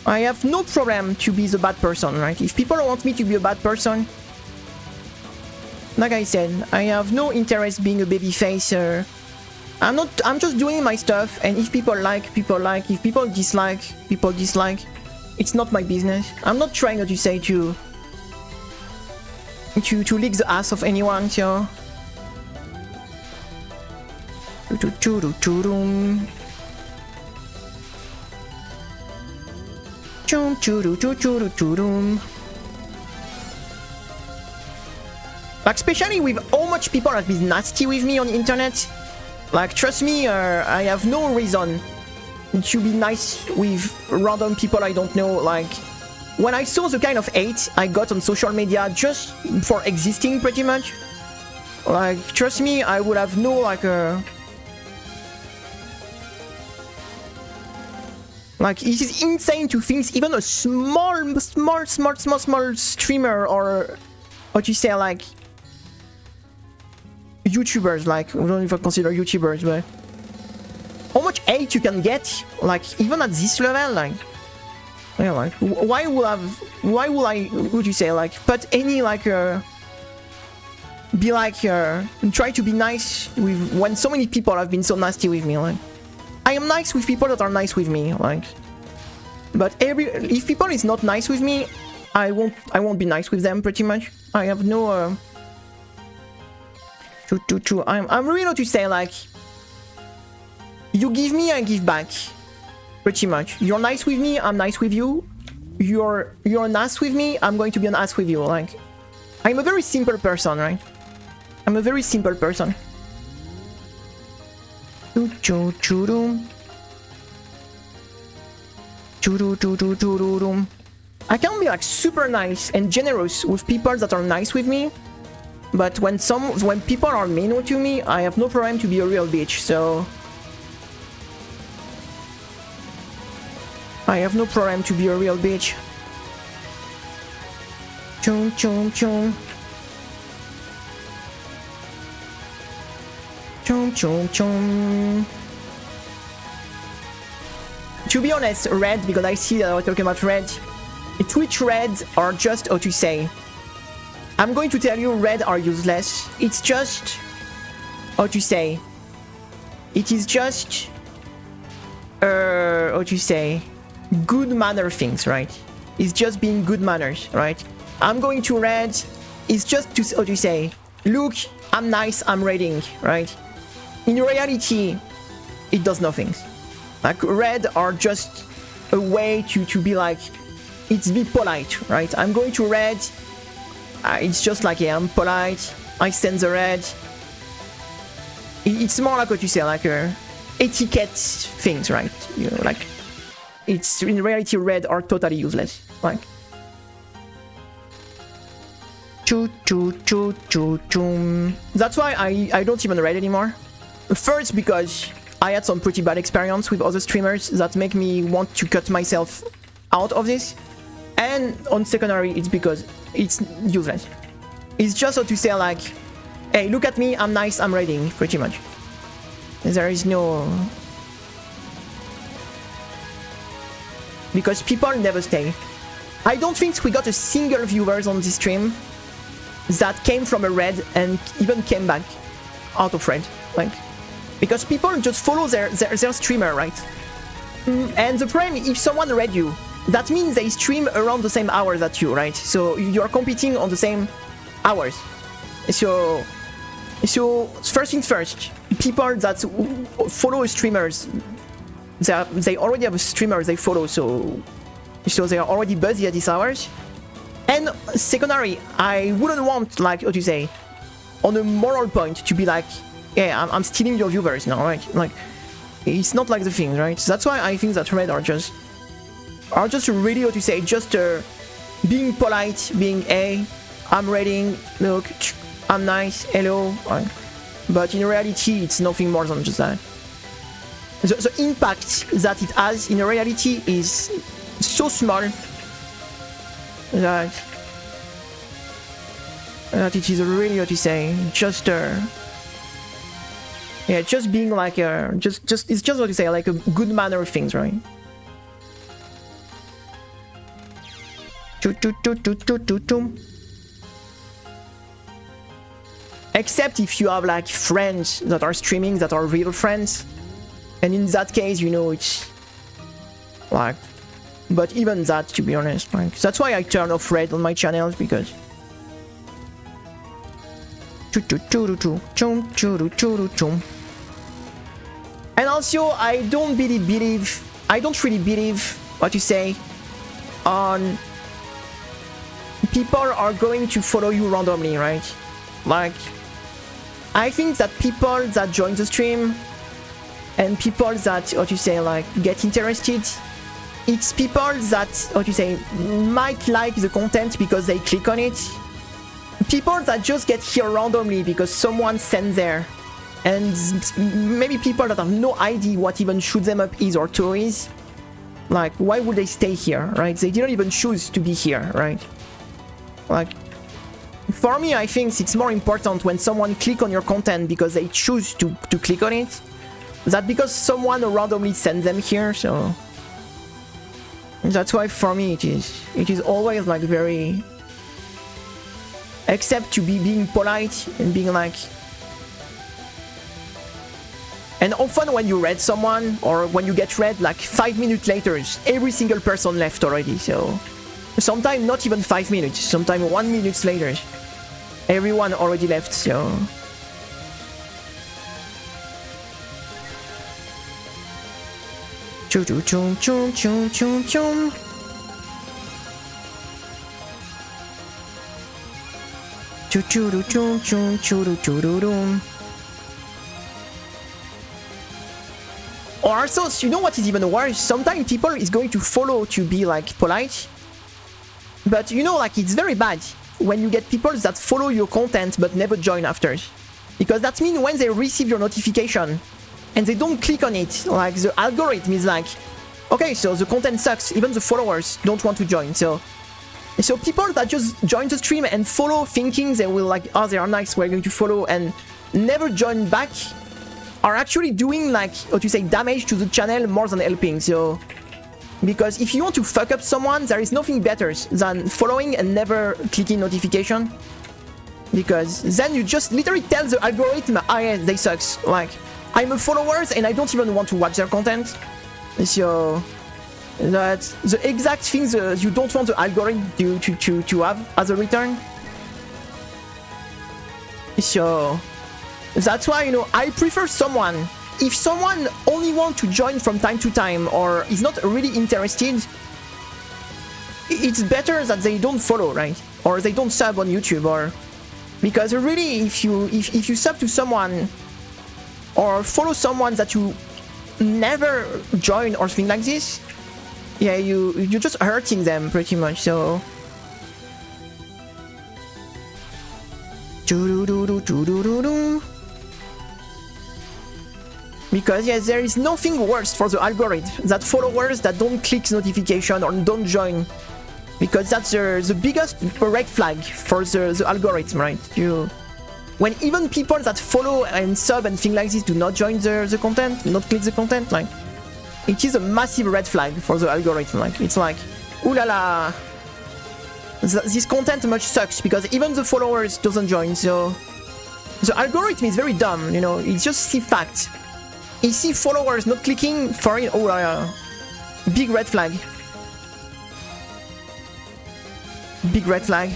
I have no problem to be the bad person, right? If people want me to be a bad person, like I said, I have no interest being a baby face. I'm just doing my stuff, and if people like, people like. If people dislike, people dislike. It's not my business. I'm not trying to say to lick the ass of anyone, so. Like, especially with how much people have been nasty with me on the internet. Like, trust me, I have no reason to be nice with random people I don't know. Like, when I saw the kind of hate I got on social media just for existing, pretty much, like, trust me, I would have no, like, like, it is insane to think even a small streamer, or what you say, like, YouTubers, like, I don't even consider YouTubers, but how much hate you can get, like, even at this level, like, yeah, like, why would I, would you say, like, put any, like, be like, try to be nice with, when so many people have been so nasty with me, like, I am nice with people that are nice with me, like, but if people is not nice with me, I won't be nice with them, pretty much. I have no, I'm really not to say, like, you give me, I give back. Pretty much. You're nice with me, I'm nice with you. You're an ass with me, I'm going to be an ass with you. Like, I'm a very simple person, right? I'm a very simple person. I can be, like, super nice and generous with people that are nice with me. But when people are mean to me, I have no problem to be a real bitch, so I have no problem to be a real bitch. Chum chum chum. Chum chum chum. To be honest, Red, because I see that I was talking about Red, Twitch Reds are just, how to say, I'm going to tell you red are useless. It's just, how to say, it is just, how to say, good manner things, right? It's just being good manners, right? I'm going to red, it's just to, how to say, look, I'm nice, I'm raiding, right? In reality, it does nothing. Like, red are just a way to be like, it's be polite, right? I'm going to red, it's just like, yeah, I'm polite, I send the red. It's more like what you say, like etiquette things, right? You know, like, it's in reality, red are totally useless. Like, that's why I don't even red anymore. First, because I had some pretty bad experience with other streamers that make me want to cut myself out of this. And on secondary, it's because it's useless. It's just so to say like, hey, look at me, I'm nice, I'm raiding, pretty much. There is no... Because people never stay. I don't think we got a single viewers on this stream that came from a raid and even came back out of raid. Like, because people just follow their streamer, right? And the problem, if someone raid you, that means they stream around the same hours that you, right? So you're competing on the same hours. So first things first, people that follow streamers, they already have a streamer they follow, so they are already busy at these hours. And secondary, I wouldn't want, like, what do you say, on a moral point to be like, yeah, I'm stealing your viewers now, right? Like, it's not like the thing, right? So that's why I think that red are just really, what to say, just being polite, being, hey, I'm raiding, look, I'm nice, hello. But in reality, it's nothing more than just that. The impact that it has in reality is so small that it is really, what to say, just yeah, just being like it's just what to say, like a good manner of things, right? Except if you have like friends that are streaming that are real friends, and in that case, you know, it's like, but even that, to be honest, like, that's why I turn off red on my channels, because and also I don't really believe what you say on people are going to follow you randomly, right? Like, I think that people that join the stream and people that, what you say, like, get interested, it's people that, what you say, might like the content because they click on it. People that just get here randomly because someone sent there. And maybe people that have no idea what even Shoot Them Up is or touhou is. Like, why would they stay here, right? They didn't even choose to be here, right? Like, for me, I think it's more important when someone click on your content because they choose to click on it, that because someone randomly sends them here. So that's why for me it is always like very, except to be being polite and being like, and often when you raid someone or when you get raid, like 5 minutes later, every single person left already. So sometimes not even 5 minutes, sometimes 1 minute later, everyone already left. So choo choo choo choo choo choo choo. Choo choo choo choo choo choo choo. Or also, you know what is even worse? Sometimes people is going to follow to be like polite, but you know, like, it's very bad when you get people that follow your content but never join after, because that means when they receive your notification and they don't click on it, like, the algorithm is like, okay, so the content sucks, even the followers don't want to join. So people that just join the stream and follow thinking they will, like, oh, they are nice, we're going to follow, and never join back, are actually doing, like, what you say, damage to the channel more than helping. So because if you want to fuck up someone, there is nothing better than following and never clicking notification. because then you just literally tell the algorithm, ah yeah, they sucks. Like, I'm a follower and I don't even want to watch their content. So that's the exact things you don't want the algorithm to have as a return. So that's why, you know, I prefer someone. If someone only want to join from time to time or is not really interested, it's better that they don't follow, right? Or they don't sub on YouTube, or because really, if you sub to someone or follow someone that you never join or things like this, yeah, you're just hurting them pretty much. So because yes, there is nothing worse for the algorithm than followers that don't click notification or don't join, because that's the biggest red flag for the algorithm, right? When even people that follow and sub and things like this do not join the content, not click the content, like, it is a massive red flag for the algorithm. Like, it's like, ooh la la, this content much sucks because even the followers doesn't join. So the algorithm is very dumb, you know. It just see facts. It see followers not clicking for it. Oh la la, big red flag. Big red flag.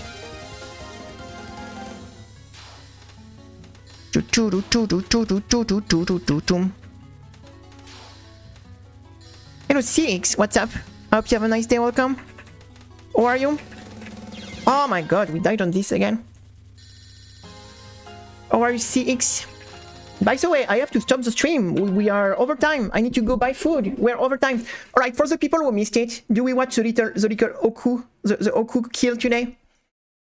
Hello CX, what's up? I hope you have a nice day, welcome. How are you? Oh my god, we died on this again. How are you CX? By the way, I have to stop the stream. We are over time. I need to go buy food. We're over time. Alright, for the people who missed it, do we watch the little Oku, the Oku kill today?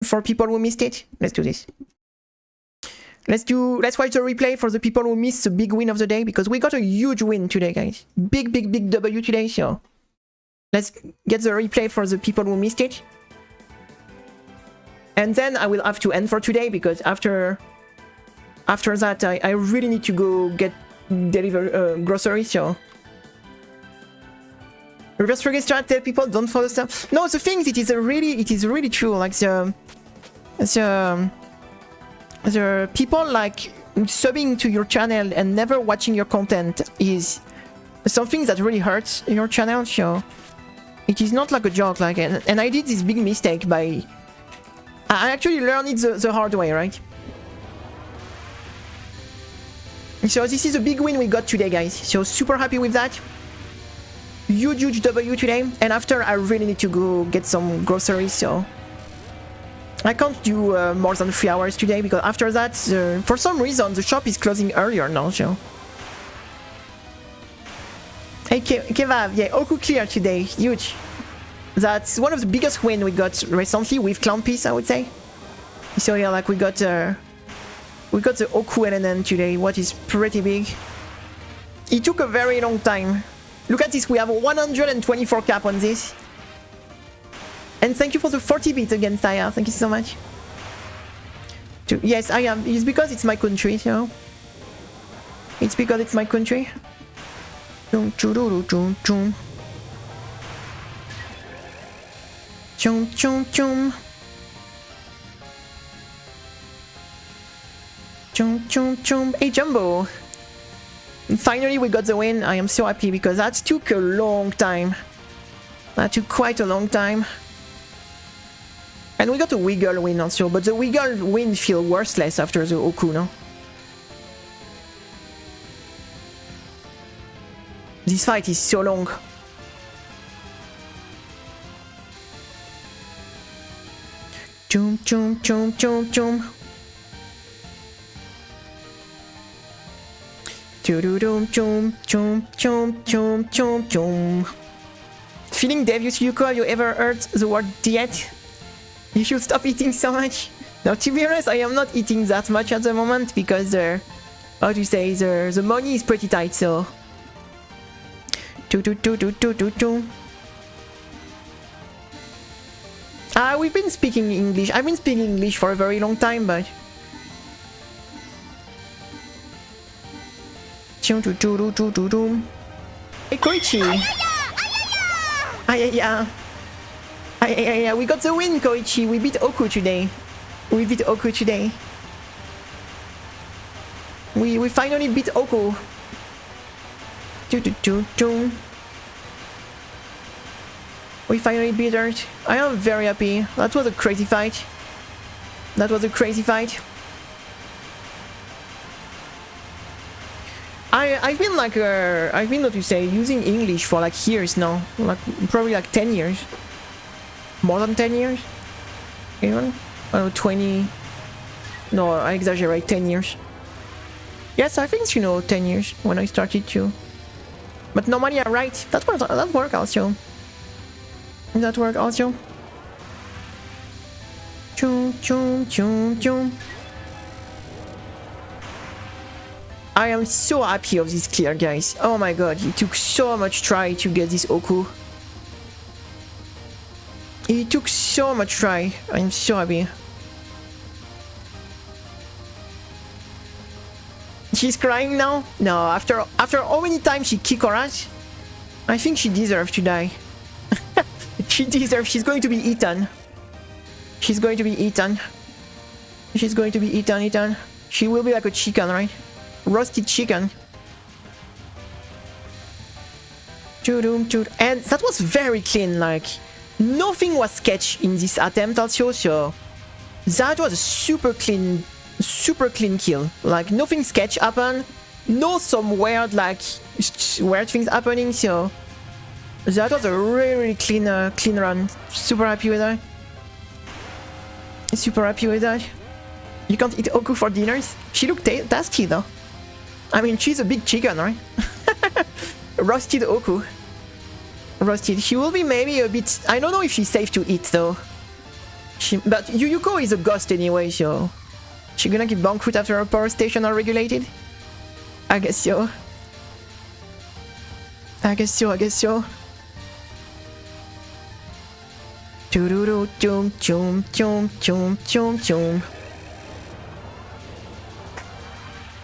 For people who missed it? Let's do this. Let's watch the replay for the people who missed the big win of the day, because we got a huge win today, guys. Big W today, so let's get the replay for the people who missed it. And then I will have to end for today, because after that I really need to go deliver groceries, so reverse frigate strat, tell people don't follow stuff. No, the things, it is really true. Like the people like subbing to your channel and never watching your content is something that really hurts your channel. So it is not like a joke. Like, and I did this big mistake by, I actually learned it the hard way, right? So this is a big win we got today, guys. So super happy with that. Huge W today. And after, I really need to go get some groceries, so I can't do more than 3 hours today, because after that, for some reason, the shop is closing earlier now, so. Hey, Kevav, yeah, Oku clear today, huge. That's one of the biggest wins we got recently with Clown Piece, I would say. So yeah, like we got the Oku LNN today, what is pretty big. It took a very long time. Look at this, we have a 124 cap on this. And thank you for the 40 bits against Aya, thank you so much. Yes, I am. It's because it's my country, you know. It's because it's my country. Chum chum chum. Chum chum chum. Chum chum chum. Hey Jumbo. And finally we got the win. I am so happy because that took a long time. That took quite a long time. And we got a Wiggle win also, but the Wiggle win feels worthless after the Oku, no? This fight is so long. Chum chum chum chum chum. Chum chum chum chum chum chum chum. Feeling devious, Yuyuko, have you ever heard the word diet? You should stop eating so much. Now, to be honest, I am not eating that much at the moment because how to say, the money is pretty tight, so. We've been speaking English. I've been speaking English for a very long time, but. Hey, Koichi! Ayaya! We got the win, Koichi. We beat Oku today. We beat Oku today. We finally beat Oku. We finally beat her. I am very happy. That was a crazy fight. That was a crazy fight. I've been like I've been what you say using English for like years now, like probably like 10 years, more than 10 years, even I don't know 20. No, I exaggerate. 10 years. Yes, I think 10 years when I started to. But normally I write. That work also. That work also. Chum chum chum chum. I am so happy of this clear, guys. Oh my god, it took so much try to get this Oku. It took so much try. I'm so happy. She's crying now? No, after how many times she kicked her ass? I think she deserves to die. She deserves. She's going to be eaten. She's going to be eaten. She's going to be eaten. She will be like a chicken, right? Roasted chicken. And that was very clean, like nothing was sketch in this attempt also, so that was a super clean kill. Like nothing sketch happened, no some weird weird things happening, so that was a really clean run. Super happy with that. Super happy with that. You can't eat Oku for dinners? She looked tasty though. I mean, she's a big chicken, right? Roasted Oku. Roasted. She will be maybe a bit... I don't know if she's safe to eat, though. But Yuyuko is a ghost anyway, so... She gonna get bankrupt after her power station are regulated? I guess so. I guess so.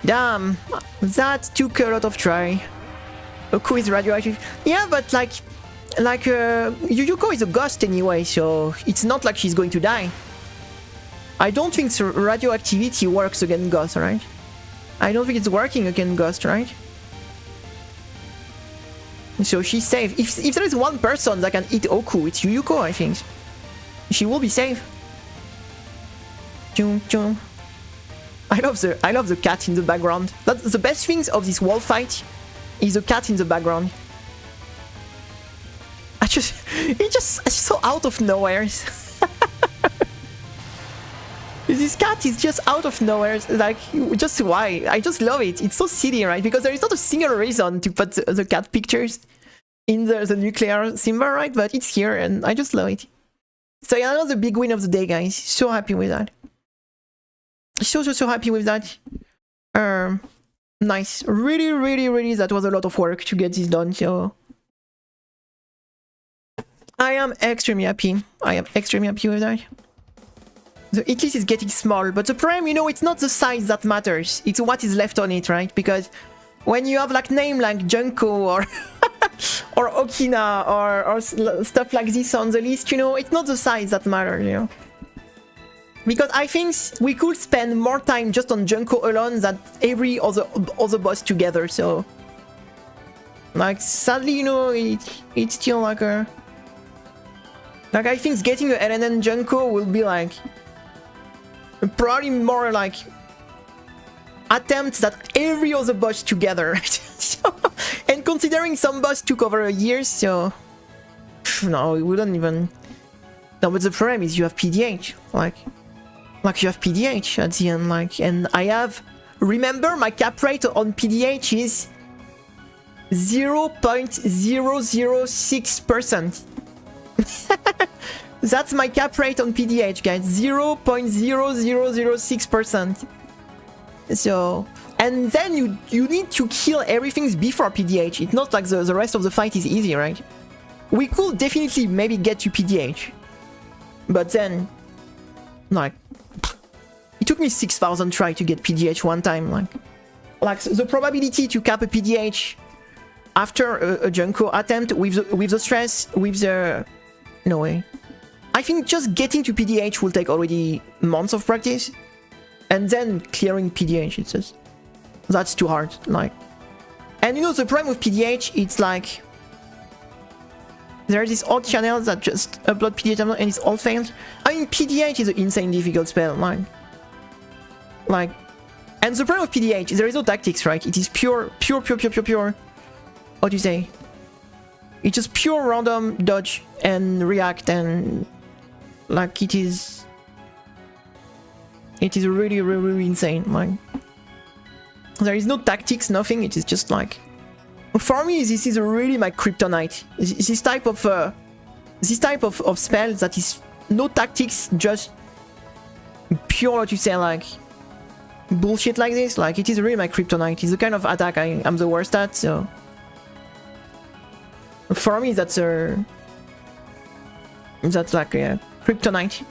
Damn, that took a lot of try. Oku is radioactive. Yeah, but like Yuyuko is a ghost anyway, so it's not like she's going to die. I don't think radioactivity works against ghosts, right? I don't think it's working against ghosts, right? So she's safe. If there is one person that can eat Oku, it's Yuyuko, I think. She will be safe. I love the cat in the background. That's the best things of this wall fight is the cat in the background. It's so out of nowhere. This cat is just out of nowhere, like, just why? I just love it. It's so silly, right? Because there is not a single reason to put the cat pictures in the nuclear symbol, right? But it's here and I just love it. So yeah, another big win of the day, guys. So happy with that. So happy with that. Nice. Really, that was a lot of work to get this done, so... I am extremely happy. With that. The hit list is getting small, but the problem, it's not the size that matters. It's what is left on it, right? Because when you have like name like Junko or or Okina or stuff like this on the list, it's not the size that matters, Because I think we could spend more time just on Junko alone than every other boss together, so... Like, sadly, it's still like a... Like, I think getting a LNN Junko will be like... Probably more like... Attempts that every other boss together, so, and considering some boss took over a year, so... No, we wouldn't even... No, but the problem is you have PDH, like you have PDH at the end, and I have... Remember, my cap rate on PDH is 0.006%. That's my cap rate on PDH, guys. 0.0006%. So... And then you need to kill everything before PDH. It's not like the rest of the fight is easy, right? We could definitely maybe get to PDH. But then... Like... It took me 6,000 try to get PDH one time, like the probability to cap a PDH after a Junko attempt with the stress, with the... No way. I think just getting to PDH will take already months of practice, and then clearing PDH, it's just that's too hard. Like, and you know the problem with PDH, it's like there are these odd channels that just upload PDH and it's all failed. I mean, PDH is an insane difficult spell, like, and the problem with PDH is there is no tactics, right? It is pure. What do you say? It's just pure random dodge and react, and like it is really insane. Like, there is no tactics, nothing. It is just like, for me, this is really my kryptonite. This type of spell that is no tactics, just pure, what you say, like bullshit like this. Like, it is really my kryptonite. It's the kind of attack I'm the worst at. So for me, that's like kryptonite.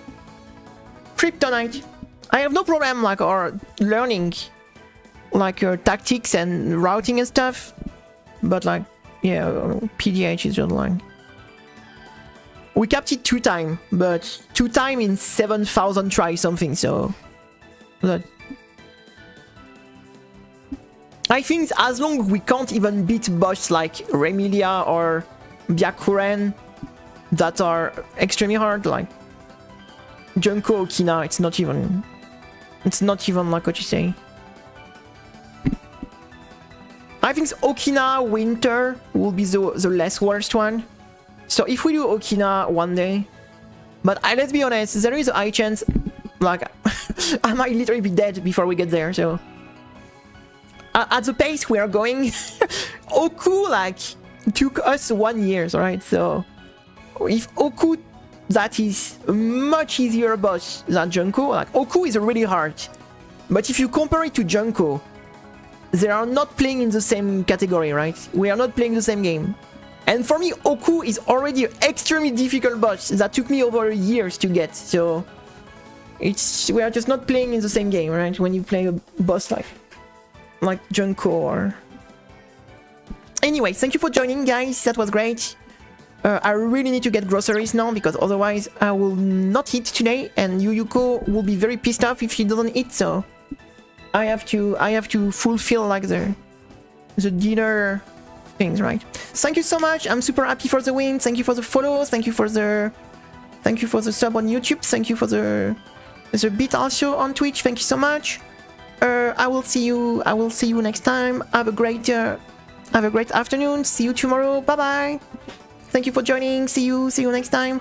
I have no problem like or learning like tactics and routing and stuff, but like, yeah, PDH is just like, we capped it 2 times, but 2 times in 7,000 tries something. So that, I think as long as we can't even beat boss like Remilia or Byakuren that are extremely hard, like Junko, Okina, it's not even like what you say. I think Okina Winter will be the less worst one. So if we do Okina one day, but let's be honest, there is a high chance like I might literally be dead before we get there. So at the pace we are going, Oku like took us 1 year, right? So if Oku, that is much easier boss than Junko. Like, Oku is really hard, but if you compare it to Junko, they are not playing in the same category, right? We are not playing the same game. And for me, Oku is already an extremely difficult boss that took me over years to get. So we are just not playing in the same game, right? When you play a boss like Junko or... Anyway, thank you for joining, guys. That was great. I really need to get groceries now because otherwise I will not eat today, and Yuyuko will be very pissed off if she doesn't eat. So I have to fulfill like the dinner things, right? Thank you so much. I'm super happy for the win. Thank you for the follows. Thank you for the sub on YouTube. Thank you for the bit also on Twitch. Thank you so much. I will see you next time. Have a great afternoon. See you tomorrow. Bye bye. Thank you for joining. See you next time.